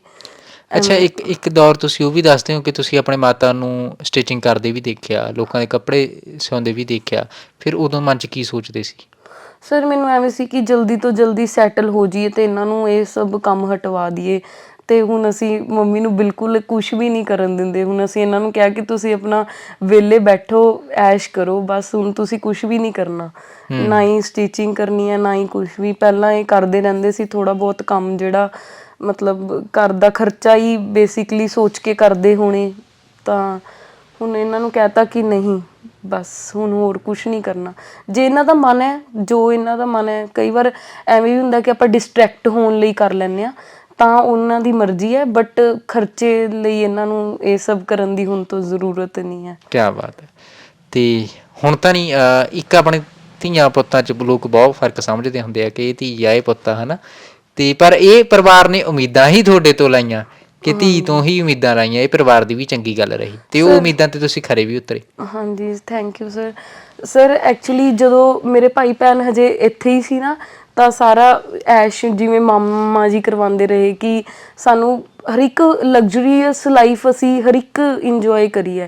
ਅੱਛਾ, ਇੱਕ ਦੌਰ ਤੁਸੀਂ ਉਹ ਵੀ ਦੱਸਦੇ ਹੋ ਕਿ ਤੁਸੀਂ ਆਪਣੇ ਮਾਤਾ ਨੂੰ ਸਟਿਚਿੰਗ ਕਰਦੇ ਵੀ ਦੇਖਿਆ, ਲੋਕਾਂ ਦੇ ਕੱਪੜੇ ਸਿਉਂਦੇ ਵੀ ਦੇਖਿਆ, ਫਿਰ ਉਦੋਂ ਮਨ 'ਚ ਕੀ ਸੋਚਦੇ ਸੀ? ਸਰ, ਮੈਨੂੰ ਐਵੇਂ ਸੀ ਕਿ ਜਲਦੀ ਤੋਂ ਜਲਦੀ ਸੈਟਲ ਹੋ ਜਾਈਏ ਅਤੇ ਇਹਨਾਂ ਨੂੰ ਇਹ ਸਭ ਕੰਮ ਹਟਵਾ ਦਈਏ। ਅਤੇ ਹੁਣ ਅਸੀਂ ਮੰਮੀ ਨੂੰ ਬਿਲਕੁਲ ਕੁਛ ਵੀ ਨਹੀਂ ਕਰਨ ਦਿੰਦੇ। ਹੁਣ ਅਸੀਂ ਇਹਨਾਂ ਨੂੰ ਕਿਹਾ ਕਿ ਤੁਸੀਂ ਆਪਣਾ ਵਿਹਲੇ ਬੈਠੋ, ਐਸ਼ ਕਰੋ, ਬਸ ਹੁਣ ਤੁਸੀਂ ਕੁਛ ਵੀ ਨਹੀਂ ਕਰਨਾ, ਨਾ ਹੀ ਸਟਿਚਿੰਗ ਕਰਨੀ ਹੈ, ਨਾ ਹੀ ਕੁਛ ਵੀ। ਪਹਿਲਾਂ ਇਹ ਕਰਦੇ ਰਹਿੰਦੇ ਸੀ ਥੋੜ੍ਹਾ ਬਹੁਤ ਕੰਮ, ਜਿਹੜਾ ਮਤਲਬ ਘਰ ਦਾ ਖਰਚਾ ਹੀ ਬੇਸਿਕਲੀ ਸੋਚ ਕੇ ਕਰਦੇ ਹੋਣੇ। ਤਾਂ ਹੁਣ ਇਹਨਾਂ ਨੂੰ ਕਹਿ ਤਾ ਕਿ ਨਹੀਂ, ਬਸ ਹੁਣ ਹੋਰ ਕੁਛ ਨਹੀਂ ਕਰਨਾ। ਜੇ ਇਹਨਾਂ ਦਾ ਮਨ ਹੈ, ਜੋ ਇਹਨਾਂ ਦਾ ਮਨ ਹੈ, ਕਈ ਵਾਰ ਐਵੇਂ ਵੀ ਹੁੰਦਾ ਕਿ ਆਪਾਂ ਡਿਸਟਰੈਕਟ ਹੋਣ ਲਈ ਕਰ ਲੈਂਦੇ ਹਾਂ, ਤਾਂ ਉਹਨਾਂ ਦੀ ਮਰਜ਼ੀ ਹੈ, ਬਟ ਖਰਚੇ ਲਈ ਇਹਨਾਂ ਨੂੰ ਇਹ ਸਭ ਕਰਨ ਦੀ ਹੁਣ ਤੋਂ ਜ਼ਰੂਰਤ ਨਹੀਂ ਹੈ। ਕੀ ਬਾਤ ਹੈ। ਤੇ ਹੁਣ ਤਾਂ ਨਹੀਂ ਇੱਕ ਆਪਣੇ ਧੀਆਂ ਪੁੱਤਾਂ 'ਚ ਲੋਕ ਬਹੁਤ ਫਰਕ ਸਮਝਦੇ ਹੁੰਦੇ ਆ ਕਿ ਇਹ ਧੀ ਆ ਇਹ ਪੁੱਤ ਆ, ਹੈ ਨਾ। ਤੇ ਪਰ ਇਹ ਪਰਿਵਾਰ ਨੇ ਉਮੀਦਾਂ ਹੀ ਤੁਹਾਡੇ ਤੋਂ ਲਾਈਆਂ ਕਿ ਧੀ ਤੋਂ ਹੀ ਉਮੀਦਾਂ ਲਾਈਆਂ, ਇਹ ਪਰਿਵਾਰ ਦੀ ਵੀ ਚੰਗੀ ਗੱਲ ਰਹੀ ਤੇ ਉਹ ਉਮੀਦਾਂ ਤੇ ਤੁਸੀਂ ਖਰੇ ਵੀ ਉਤਰੇ। ਹਾਂਜੀ, thank you sir. Sir actually ਜਦੋਂ ਮੇਰੇ ਭਾਈ ਭੈਣ ਹਜੇ ਇੱਥੇ ਹੀ ਸੀ ਨਾ, ਤਾਂ ਸਾਰਾ ਐਸ਼ ਜਿਵੇਂ ਮਾਮਾ ਜੀ ਕਰਵਾਉਂਦੇ ਰਹੇ ਕਿ ਸਾਨੂੰ ਹਰ ਇੱਕ ਲਗਜ਼ਰੀਅਸ ਲਾਈਫ ਅਸੀਂ ਹਰ ਇੱਕ ਇੰਜੋਏ ਕਰੀਏ।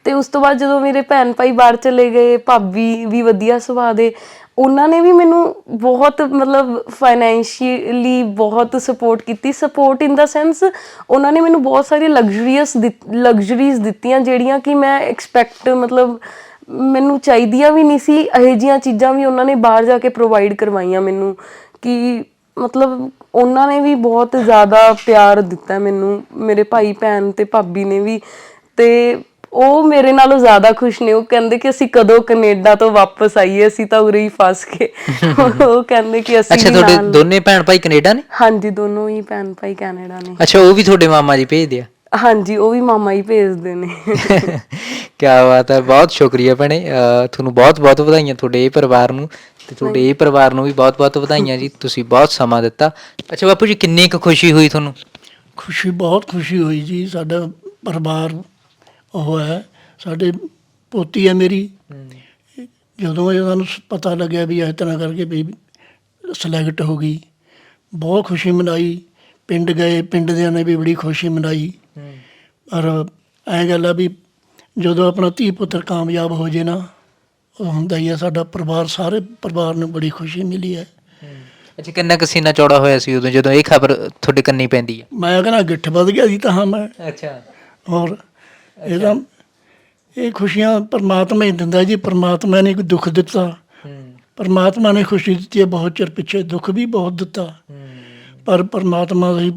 ਤੇ ਉਸ ਤੋਂ ਬਾਅਦ ਜਦੋਂ ਮੇਰੇ ਭੈਣ ਭਾਈ ਬਾਹਰ ਚਲੇ ਗਏ, ਭਾਬੀ ਵੀ ਵਧੀਆ ਸੁਭਾਅ ਦੇ, ਉਹਨਾਂ ਨੇ ਵੀ ਮੈਨੂੰ ਬਹੁਤ ਮਤਲਬ ਫਾਈਨੈਂਸ਼ੀਅਲੀ ਬਹੁਤ ਸਪੋਰਟ ਕੀਤੀ। ਸਪੋਰਟ ਇਨ ਦਾ ਸੈਂਸ ਉਹਨਾਂ ਨੇ ਮੈਨੂੰ ਬਹੁਤ ਸਾਰੀ ਲਗਜ਼ਰੀਜ਼ ਦਿੱਤੀਆਂ ਜਿਹੜੀਆਂ ਕਿ ਮੈਂ ਐਕਸਪੈਕਟ ਮਤਲਬ ਮੈਨੂੰ ਚਾਹੀਦੀਆਂ ਵੀ ਨਹੀਂ ਸੀ। ਇਹੋ ਜਿਹੀਆਂ ਚੀਜ਼ਾਂ ਵੀ ਉਹਨਾਂ ਨੇ ਬਾਹਰ ਜਾ ਕੇ ਪ੍ਰੋਵਾਈਡ ਕਰਵਾਈਆਂ ਮੈਨੂੰ, ਕਿ ਮਤਲਬ ਉਹਨਾਂ ਨੇ ਵੀ ਬਹੁਤ ਜ਼ਿਆਦਾ ਪਿਆਰ ਦਿੱਤਾ ਮੈਨੂੰ, ਮੇਰੇ ਭਾਈ ਭੈਣ ਤੇ ਭਾਬੀ ਨੇ ਵੀ। ਤੇ ਉਹ ਮੇਰੇ ਨਾਲੋਂ ਜ਼ਿਆਦਾ ਖੁਸ਼ ਨੇ। ਉਹ ਕਹਿੰਦੇ ਕਿ ਅਸੀਂ ਕਦੋਂ ਕੈਨੇਡਾ ਤੋਂ ਵਾਪਸ ਆਈਏ, ਅਸੀਂ ਤਾਂ ਉਰੇ ਹੀ ਫਸ ਗਏ। ਉਹ ਕਹਿੰਦੇ ਕਿ ਅਸੀਂ ਅੱਛਾ, ਤੁਹਾਡੇ ਦੋਨੇ ਭੈਣ ਭਾਈ ਕੈਨੇਡਾ ਨੇ? ਹਾਂਜੀ, ਦੋਨੋਂ ਹੀ ਭੈਣ ਭਾਈ ਕੈਨੇਡਾ ਨੇ। ਅੱਛਾ, ਉਹ ਵੀ ਤੁਹਾਡੇ ਮਾਮਾ ਜੀ ਭੇਜਦੇ ਆ? ਹਾਂਜੀ, ਉਹ ਵੀ ਮਾਮਾ ਹੀ ਭੇਜਦੇ ਨੇ। ਕੀ ਬਾਤ ਹੈ, ਬਹੁਤ ਸ਼ੁਕਰੀਆ ਭੈਣੇ, ਤੁਹਾਨੂੰ ਬਹੁਤ ਬਹੁਤ ਵਧਾਈਆਂ ਤੁਹਾਡੇ ਇਹ ਪਰਿਵਾਰ ਨੂੰ, ਤੇ ਤੁਹਾਡੇ ਇਹ ਪਰਿਵਾਰ ਨੂੰ ਵੀ ਬਹੁਤ ਬਹੁਤ ਵਧਾਈਆਂ ਜੀ, ਤੁਸੀਂ ਬਹੁਤ ਸਮਾਂ ਦਿੱਤਾ। ਅੱਛਾ ਬਾਪੂ ਜੀ, ਕਿੰਨੀ ਕੁ ਖੁਸ਼ੀ ਹੋਈ ਤੁਹਾਨੂੰ? ਖੁਸ਼ੀ, ਬਹੁਤ ਖੁਸ਼ੀ ਹੋਈ ਜੀ। ਸਾਡਾ ਪਰਿਵਾਰ ਉਹ ਹੈ, ਸਾਡੇ ਪੋਤੀ ਹੈ ਮੇਰੀ। ਜਦੋਂ ਇਹ ਸਾਨੂੰ ਪਤਾ ਲੱਗਿਆ ਵੀ ਇਸ ਤਰ੍ਹਾਂ ਕਰਕੇ ਵੀ ਸਿਲੈਕਟ ਹੋ ਗਈ, ਬਹੁਤ ਖੁਸ਼ੀ ਮਨਾਈ। ਪਿੰਡ ਗਏ, ਪਿੰਡ ਦਿਆਂ ਨੇ ਵੀ ਬੜੀ ਖੁਸ਼ੀ ਮਨਾਈ। ਪਰ ਐਂ ਗੱਲ ਆ ਵੀ ਜਦੋਂ ਆਪਣਾ ਧੀ ਪੁੱਤਰ ਕਾਮਯਾਬ ਹੋ ਜੇ ਨਾ, ਉਹ ਹੁੰਦਾ ਹੀ ਆ। ਸਾਡਾ ਪਰਿਵਾਰ, ਸਾਰੇ ਪਰਿਵਾਰ ਨੂੰ ਬੜੀ ਖੁਸ਼ੀ ਮਿਲੀ ਹੈ। ਅੱਛਾ, ਕਿੰਨਾ ਕੁ ਸੀਨਾ ਚੌੜਾ ਹੋਇਆ ਸੀ ਉਦੋਂ ਜਦੋਂ ਇਹ ਖਬਰ ਤੁਹਾਡੇ ਕੰਨੀ ਪੈਂਦੀ ਹੈ? ਮੈਂ ਕਹਿੰਦਾ ਗਿੱਠ ਵੱਧ ਗਿਆ ਸੀ ਤਾਂ ਹਾਂ ਮੈਂ। ਅੱਛਾ। ਹੋਰ ਇਹਦਾ ਇਹ ਖੁਸ਼ੀਆਂ ਪਰਮਾਤਮਾ ਹੀ ਦਿੰਦਾ ਜੀ। ਪਰਮਾਤਮਾ ਨੇ ਕੋਈ ਦੁੱਖ ਦਿੱਤਾ, ਪਰਮਾਤਮਾ ਨੇ ਖੁਸ਼ੀ ਦਿੱਤੀ ਹੈ। ਬਹੁਤ ਚਿਰ ਪਿੱਛੇ ਦੁੱਖ ਵੀ ਬਹੁਤ ਦਿੱਤਾ, ਪਰ ਪਰਮਾਤਮਾ ਦੀ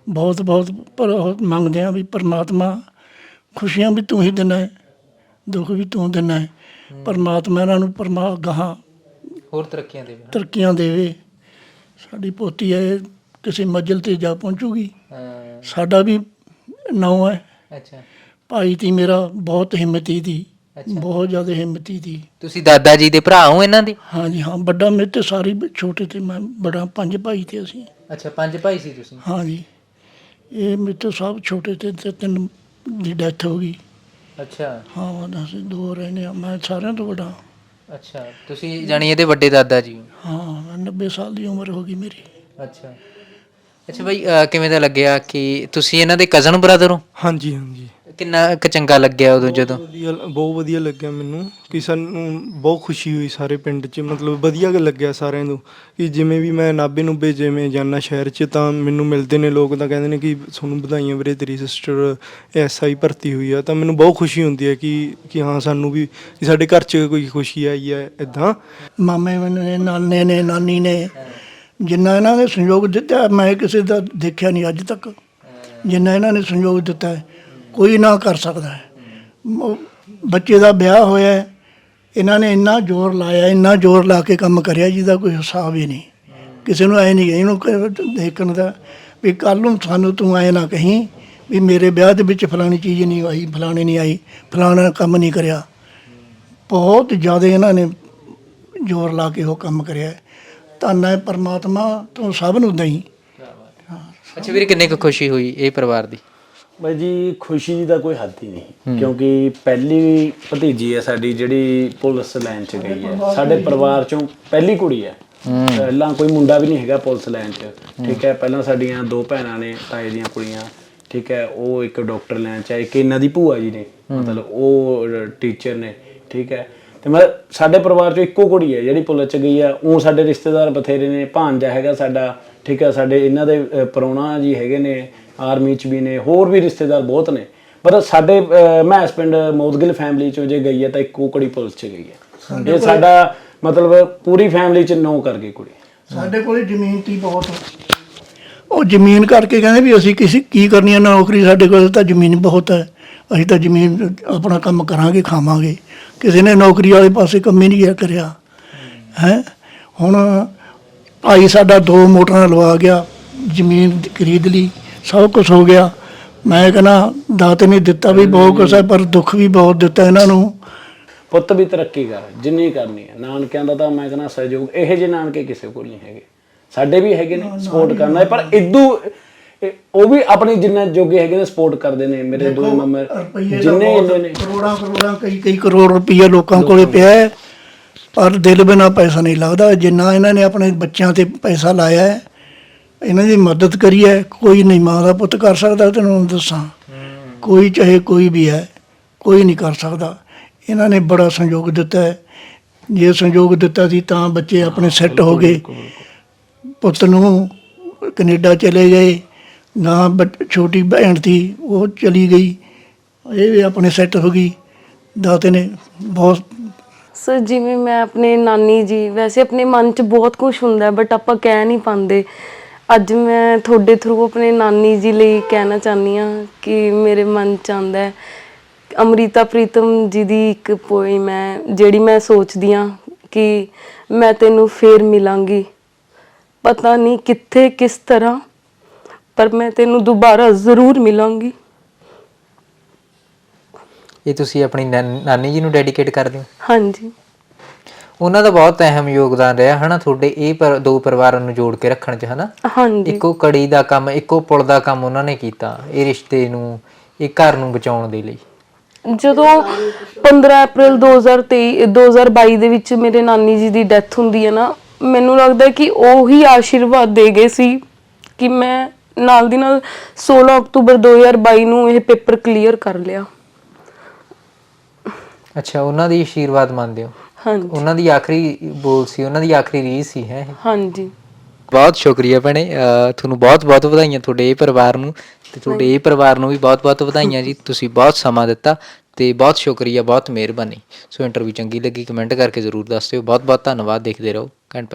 ਬਹੁਤ ਬਹੁਤ ਮੰਗਦੇ ਹਾਂ ਵੀ ਪਰਮਾਤਮਾ ਖੁਸ਼ੀਆਂ ਵੀ ਤੂੰ ਹੀ ਦਿੰਦਾ ਹੈ, ਦੁੱਖ ਵੀ ਤੂੰ ਦਿੰਦਾ ਹੈ। ਪਰਮਾਤਮਾ ਇਹਨਾਂ ਨੂੰ ਗਾਹਾਂ ਹੋਰ ਤਰੱਕੀਆਂ ਦੇਵੇ। ਸਾਡੀ ਪੋਤੀ ਹੈ, ਕਿਸੇ ਮੰਜ਼ਿਲ 'ਤੇ ਜਾ ਪਹੁੰਚੂਗੀ। ਸਾਡਾ ਵੀ ਨਾਂ ਹੈ। ਅੱਛਾ। ਭਾਈ ਤੀ ਮੇਰਾ ਬਹੁਤ ਹਿੰਮਤੀ ਦੀ, ਬਹੁਤ ਜ਼ਿਆਦਾ ਹਿੰਮਤੀ ਦੀ। ਤੁਸੀਂ ਦਾਦਾ ਜੀ ਦੇ ਭਰਾ ਹੋ ਇਹਨਾਂ ਦੇ? ਹਾਂਜੀ ਹਾਂ, ਵੱਡਾ ਮੇਰੇ ਤੇ ਸਾਰੇ ਛੋਟੇ ਤੇ ਮੈਂ ਬੜਾ, 5 ਭਾਈ ਤੇ ਅਸੀਂ। ਅੱਛਾ, 5 ਭਾਈ ਸੀ ਤੁਸੀਂ? ਹਾਂਜੀ, ਇਹ ਮੇਰੇ ਤੋਂ ਸਭ ਛੋਟੇ ਤੇ 3 ਦੀ ਡੈਥ ਹੋ ਗਈ। ਅੱਛਾ। ਹਾਂ, ਅਸੀਂ 2 ਰਹਿੰਦੇ ਹਾਂ, ਮੈਂ ਸਾਰਿਆਂ ਤੋਂ ਵੱਡਾ। ਅੱਛਾ, ਤੁਸੀਂ ਜਾਣੀ ਇਹਦੇ ਵੱਡੇ ਦਾਦਾ ਜੀ? ਹਾਂ, 90 ਸਾਲ ਦੀ ਉਮਰ ਹੋ ਗਈ ਮੇਰੀ। ਅੱਛਾ। ਅੱਛਾ ਬਾਈ, ਕਿਵੇਂ ਦਾ ਲੱਗਿਆ ਕਿ ਤੁਸੀਂ ਇਹਨਾਂ ਦੇ ਕਜ਼ਨ ਬ੍ਰਦਰ ਹੋ? ਹਾਂਜੀ ਹਾਂਜੀ। ਕਿੰਨਾ ਕੁ ਚੰਗਾ ਲੱਗਿਆ ਉਦੋਂ ਜਦੋਂ? ਬਹੁਤ ਵਧੀਆ ਲੱਗਿਆ ਮੈਨੂੰ, ਕਿ ਸਾਨੂੰ ਬਹੁਤ ਖੁਸ਼ੀ ਹੋਈ ਸਾਰੇ ਪਿੰਡ 'ਚ। ਮਤਲਬ ਵਧੀਆ ਲੱਗਿਆ ਸਾਰਿਆਂ ਨੂੰ, ਕਿ ਜਿਵੇਂ ਵੀ ਮੈਂ ਨਾਭੇ ਨੂਭੇ ਜਿਵੇਂ ਜਾਂਦਾ ਸ਼ਹਿਰ 'ਚ, ਤਾਂ ਮੈਨੂੰ ਮਿਲਦੇ ਨੇ ਲੋਕ, ਤਾਂ ਕਹਿੰਦੇ ਨੇ ਕਿ ਤੁਹਾਨੂੰ ਵਧਾਈਆਂ ਵੀਰੇ, ਤੇਰੀ ਸਿਸਟਰ SI ਭਰਤੀ ਹੋਈ ਆ। ਤਾਂ ਮੈਨੂੰ ਬਹੁਤ ਖੁਸ਼ੀ ਹੁੰਦੀ ਹੈ ਕਿ ਹਾਂ, ਸਾਨੂੰ ਵੀ ਕਿ ਸਾਡੇ ਘਰ 'ਚ ਕੋਈ ਖੁਸ਼ੀ ਆਈ ਹੈ ਇੱਦਾਂ। ਮਾਮੇ ਨੇ, ਨਾਨੇ ਨੇ, ਨਾਨੀ ਨੇ, ਜਿੰਨਾ ਇਹਨਾਂ ਨੇ ਸਹਿਯੋਗ ਦਿੱਤਾ ਮੈਂ ਕਿਸੇ ਦਾ ਦੇਖਿਆ ਨਹੀਂ ਅੱਜ ਤੱਕ। ਜਿੰਨਾ ਇਹਨਾਂ ਨੇ ਸਹਿਯੋਗ ਦਿੱਤਾ ਹੈ ਕੋਈ ਨਾ ਕਰ ਸਕਦਾ ਹੈ। ਬੱਚੇ ਦਾ ਵਿਆਹ ਹੋਇਆ, ਇਹਨਾਂ ਨੇ ਇੰਨਾ ਜ਼ੋਰ ਲਾਇਆ, ਇੰਨਾ ਜ਼ੋਰ ਲਾ ਕੇ ਕੰਮ ਕਰਿਆ ਜਿਹਦਾ ਕੋਈ ਹਿਸਾਬ ਹੀ ਨਹੀਂ। ਕਿਸੇ ਨੂੰ ਐ ਨਹੀਂ ਇਹਨੂੰ ਦੇਖਣ ਦਾ ਵੀ ਕੱਲ੍ਹ ਨੂੰ ਸਾਨੂੰ ਤੂੰ ਐਂ ਨਾ ਕਹੀਂ ਵੀ ਮੇਰੇ ਵਿਆਹ ਦੇ ਵਿੱਚ ਫਲਾਣੀ ਚੀਜ਼ ਨਹੀਂ ਆਈ, ਫਲਾਣੀ ਨਹੀਂ ਆਈ, ਫਲਾਣਾ ਕੰਮ ਨਹੀਂ ਕਰਿਆ। ਬਹੁਤ ਜ਼ਿਆਦਾ ਇਹਨਾਂ ਨੇ ਜ਼ੋਰ ਲਾ ਕੇ ਉਹ ਕੰਮ ਕਰਿਆ। ਧੰਨ ਹੈ ਪਰਮਾਤਮਾ ਤੋਂ ਸਭ ਨੂੰ ਦਈ। ਅੱਛਾ ਵੀਰੇ, ਕਿੰਨੀ ਕੁ ਖੁਸ਼ੀ ਹੋਈ ਇਹ ਪਰਿਵਾਰ ਦੀ? ਬਾਈ ਜੀ, ਖੁਸ਼ੀ ਦੀ ਤਾਂ ਕੋਈ ਹੱਦ ਹੀ ਨਹੀਂ, ਕਿਉਂਕਿ ਪਹਿਲੀ ਭਤੀਜੀ ਹੈ ਸਾਡੀ ਜਿਹੜੀ ਪੁਲਿਸ ਲਾਈਨ 'ਚ ਗਈ ਹੈ। ਸਾਡੇ ਪਰਿਵਾਰ 'ਚੋਂ ਪਹਿਲੀ ਕੁੜੀ ਹੈ, ਪਹਿਲਾਂ ਕੋਈ ਮੁੰਡਾ ਵੀ ਨਹੀਂ ਹੈਗਾ ਪੁਲਿਸ ਲਾਈਨ 'ਚ। ਠੀਕ ਹੈ, ਪਹਿਲਾਂ ਸਾਡੀਆਂ 2 ਭੈਣਾਂ ਨੇ, ਤਾਏ ਦੀਆਂ ਕੁੜੀਆਂ। ਠੀਕ ਹੈ, ਉਹ ਇੱਕ ਡਾਕਟਰ ਲਾਈਨ 'ਚ ਹੈ, ਇੱਕ ਇਹਨਾਂ ਦੀ ਭੂਆ ਜੀ ਨੇ, ਮਤਲਬ ਉਹ ਟੀਚਰ ਨੇ। ਠੀਕ ਹੈ, ਤੇ ਮੈਂ ਸਾਡੇ ਪਰਿਵਾਰ 'ਚੋਂ ਇੱਕੋ ਕੁੜੀ ਹੈ ਜਿਹੜੀ ਪੁਲਿਸ 'ਚ ਗਈ ਹੈ। ਉਹ ਸਾਡੇ ਰਿਸ਼ਤੇਦਾਰ ਬਥੇਰੇ ਨੇ, ਭਾਂਜਾ ਹੈਗਾ ਸਾਡਾ। ਠੀਕ ਹੈ, ਸਾਡੇ ਇਹਨਾਂ ਦੇ ਪ੍ਰਾਹੁਣਾ ਜੀ ਹੈਗੇ ਨੇ, ਆਰਮੀ 'ਚ ਵੀ ਨੇ, ਹੋਰ ਵੀ ਰਿਸ਼ਤੇਦਾਰ ਬਹੁਤ ਨੇ। ਪਰ ਸਾਡੇ ਮਹਿਸ ਪਿੰਡ ਮੋਦਗਿਲ ਫੈਮਿਲੀ 'ਚੋਂ ਜੇ ਗਈ ਹੈ ਤਾਂ ਇੱਕੋ ਕੁੜੀ ਪੁਲਿਸ 'ਚ ਗਈ ਹੈ। ਇਹ ਸਾਡਾ ਮਤਲਬ ਪੂਰੀ ਫੈਮਿਲੀ 'ਚ 9 ਕਰ ਗਈ ਕੁੜੀ। ਸਾਡੇ ਕੋਲ ਜ਼ਮੀਨ ਤੀ ਬਹੁਤ, ਉਹ ਜ਼ਮੀਨ ਕਰਕੇ ਕਹਿੰਦੇ ਵੀ ਅਸੀਂ ਕੀ ਕਰਨੀ ਹੈ ਨੌਕਰੀ, ਸਾਡੇ ਕੋਲ ਤਾਂ ਜ਼ਮੀਨ ਬਹੁਤ ਹੈ, ਅਸੀਂ ਤਾਂ ਜ਼ਮੀਨ ਆਪਣਾ ਕੰਮ ਕਰਾਂਗੇ, ਖਾਵਾਂਗੇ। ਕਿਸੇ ਨੇ ਨੌਕਰੀ ਵਾਲੇ ਪਾਸੇ ਕੰਮ ਹੀ ਨਹੀਂ ਕਰਿਆ ਹੈ। ਹੁਣ ਭਾਈ ਸਾਡਾ 2 ਮੋਟਰਾਂ ਲਵਾ ਗਿਆ, ਜ਼ਮੀਨ ਖਰੀਦ ਲਈ, ਸਭ ਕੁਝ ਹੋ ਗਿਆ। ਮੈਂ ਕਹਿੰਦਾ ਦਾਤੇ ਨੇ ਦਿੱਤਾ ਵੀ ਬਹੁਤ ਕੁਛ ਹੈ, ਪਰ ਦੁੱਖ ਵੀ ਬਹੁਤ ਦਿੱਤਾ ਇਹਨਾਂ ਨੂੰ। ਪੁੱਤ ਵੀ ਤਰੱਕੀ ਕਰ ਜਿੰਨੀ ਕਰਨੀ ਹੈ। ਨਾਨਕਿਆਂ ਦਾ ਤਾਂ ਮੈਂ ਕਹਿੰਦਾ ਸਹਿਯੋਗ ਇਹੋ ਜਿਹੇ ਨਾਨਕੇ ਕਿਸੇ ਕੋਲ ਨਹੀਂ ਹੈਗੇ। ਸਾਡੇ ਵੀ ਹੈਗੇ ਨੇ ਸਪੋਰਟ ਕਰਨਾ ਹੈ, ਪਰ ਇਦੋਂ ਉਹ ਵੀ ਆਪਣੇ ਜਿੰਨੇ ਜੋਗੇ ਹੈਗੇ ਨੇ ਸਪੋਰਟ ਕਰਦੇ ਨੇ। ਮੇਰੇ ਦੋ ਮੈਂਬਰ ਜਿੰਨੇ ਇੰਨੇ ਨੇ ਕਰੋੜਾਂ ਕਈ ਕਰੋੜ ਰੁਪਈਆ ਲੋਕਾਂ ਕੋਲੇ ਪਿਆ ਹੈ, ਪਰ ਦਿਲ ਬਿਨਾਂ ਪੈਸਾ ਨਹੀਂ ਲੱਗਦਾ। ਜਿੰਨਾ ਇਹਨਾਂ ਨੇ ਆਪਣੇ ਬੱਚਿਆਂ ਤੇ ਪੈਸਾ ਲਾਇਆ ਹੈ, ਇਹਨਾਂ ਦੀ ਮਦਦ ਕਰੀ ਹੈ, ਕੋਈ ਨਹੀਂ ਮਾਂ ਦਾ ਪੁੱਤ ਕਰ ਸਕਦਾ। ਤੈਨੂੰ ਦੱਸਾਂ, ਕੋਈ ਚਾਹੇ ਕੋਈ ਵੀ ਹੈ, ਕੋਈ ਨਹੀਂ ਕਰ ਸਕਦਾ। ਇਹਨਾਂ ਨੇ ਬੜਾ ਸਹਿਯੋਗ ਦਿੱਤਾ ਹੈ। ਜੇ ਸਹਿਯੋਗ ਦਿੱਤਾ ਸੀ ਤਾਂ ਬੱਚੇ ਆਪਣੇ ਸੈੱਟ ਹੋ ਗਏ। ਪੁੱਤ ਨੂੰ ਕੈਨੇਡਾ ਚਲੇ ਗਏ, ਨਾ ਛੋਟੀ ਭੈਣ ਸੀ ਉਹ ਚਲੀ ਗਈ, ਇਹ ਵੀ ਆਪਣੇ ਸੈੱਟ ਹੋ ਗਈ। ਦਾਤੇ ਨੇ ਬਹੁਤ ਸਰ ਜਿਵੇਂ ਮੈਂ ਆਪਣੇ ਨਾਨੀ ਜੀ, ਵੈਸੇ ਆਪਣੇ ਮਨ 'ਚ ਬਹੁਤ ਕੁਝ ਹੁੰਦਾ ਬਟ ਆਪਾਂ ਕਹਿ ਨਹੀਂ ਪਾਉਂਦੇ। ਅੱਜ ਮੈਂ ਤੁਹਾਡੇ ਥਰੂ ਆਪਣੇ ਨਾਨੀ ਜੀ ਲਈ ਕਹਿਣਾ ਚਾਹੁੰਦੀ ਹਾਂ ਕਿ ਮੇਰੇ ਮਨ 'ਚ ਆਉਂਦਾ ਹੈ। ਅੰਮ੍ਰਿਤਾ ਪ੍ਰੀਤਮ ਜੀ ਦੀ ਇੱਕ ਪੋਇਮ ਹੈ ਜਿਹੜੀ ਮੈਂ ਸੋਚਦੀ ਹਾਂ ਕਿ ਮੈਂ ਤੈਨੂੰ ਫੇਰ ਮਿਲਾਂਗੀ, ਪਤਾ ਨਹੀਂ ਕਿੱਥੇ ਕਿਸ ਤਰ੍ਹਾਂ, ਪਰ ਮੈਂ ਤੈਨੂੰ ਦੁਬਾਰਾ ਜ਼ਰੂਰ ਮਿਲਾਂਗੀ। ਇਹ ਤੁਸੀਂ ਆਪਣੀ ਨਾਨੀ ਜੀ ਨੂੰ ਡੈਡੀਕੇਟ ਕਰਦੇ ਹੋ? ਹਾਂਜੀ। ਉਹਨਾਂ ਦਾ ਬਹੁਤ ਅਹਿਮ ਯੋਗਦਾਨ ਰਿਹਾ ਹਨਾ ਤੁਹਾਡੇ ਇਹ ਦੋ ਪਰਿਵਾਰਾਂ ਨੂੰ ਜੋੜ ਕੇ ਰੱਖਣ 'ਚ ਹਨਾ। ਹਾਂਜੀ। ਇੱਕੋ ਕੜੀ ਦਾ ਕੰਮ, ਇੱਕੋ ਪੁਲ ਦਾ ਕੰਮ ਉਹਨਾਂ ਨੇ ਕੀਤਾ ਇਹ ਰਿਸ਼ਤੇ ਨੂੰ, ਇਹ ਘਰ ਨੂੰ ਬਚਾਉਣ ਦੇ ਲਈ। ਜਦੋਂ 15 ਅਪ੍ਰੈਲ 2022 ਦੇ ਵਿੱਚ ਮੇਰੇ ਨਾਨੀ ਜੀ ਦੀ ਡੈਥ ਹੁੰਦੀ ਹੈ ਨਾ, ਮੈਨੂੰ ਲੱਗਦਾ ਕਿ ਉਹੀ ਆਸ਼ੀਰਵਾਦ ਦੇ ਗਏ ਸੀ ਕਿ ਮੈਂ ਨਾਲ ਦੀ ਨਾਲ 16 ਅਕਤੂਬਰ 2022 ਨੂੰ ਇਹ ਪੇਪਰ ਕਲੀਅਰ ਕਰ ਲਿਆ। ਅੱਛਾ, ਉਹਨਾਂ ਦੀ ਆਸ਼ੀਰਵਾਦ ਮੰਨਦੇ ਹੋ? ਹਾਂਜੀ। ਉਹਨਾਂ ਦੀ ਆਖਰੀ ਬੋਲ ਸੀ, ਉਹਨਾਂ ਦੀ ਆਖਰੀ ਰੀਸ ਸੀ ਹੈ। ਹਾਂਜੀ। ਬਹੁਤ ਸ਼ੁਕਰੀਆ ਭੈਣੇ, ਤੁਹਾਨੂੰ ਬਹੁਤ ਬਹੁਤ ਵਧਾਈਆਂ ਤੁਹਾਡੇ ਇਹ ਪਰਿਵਾਰ ਨੂੰ, ਤੇ ਤੁਹਾਡੇ ਇਹ ਪਰਿਵਾਰ ਨੂੰ ਵੀ ਬਹੁਤ ਬਹੁਤ ਵਧਾਈਆਂ ਜੀ। ਤੁਸੀਂ ਬਹੁਤ ਸਮਾਂ ਦਿੱਤਾ ਤੇ ਬਹੁਤ ਸ਼ੁਕਰੀਆ, ਬਹੁਤ ਮਿਹਰਬਾਨੀ। ਸੋ ਇੰਟਰਵਿਊ ਚੰਗੀ ਲੱਗੀ ਕਮੈਂਟ ਕਰਕੇ ਜ਼ਰੂਰ ਦੱਸ ਦਿਓ। ਬਹੁਤ ਬਹੁਤ ਧੰਨਵਾਦ। ਦੇਖਦੇ ਰਹੋ ਘੈਂਟ ਪੰਜ।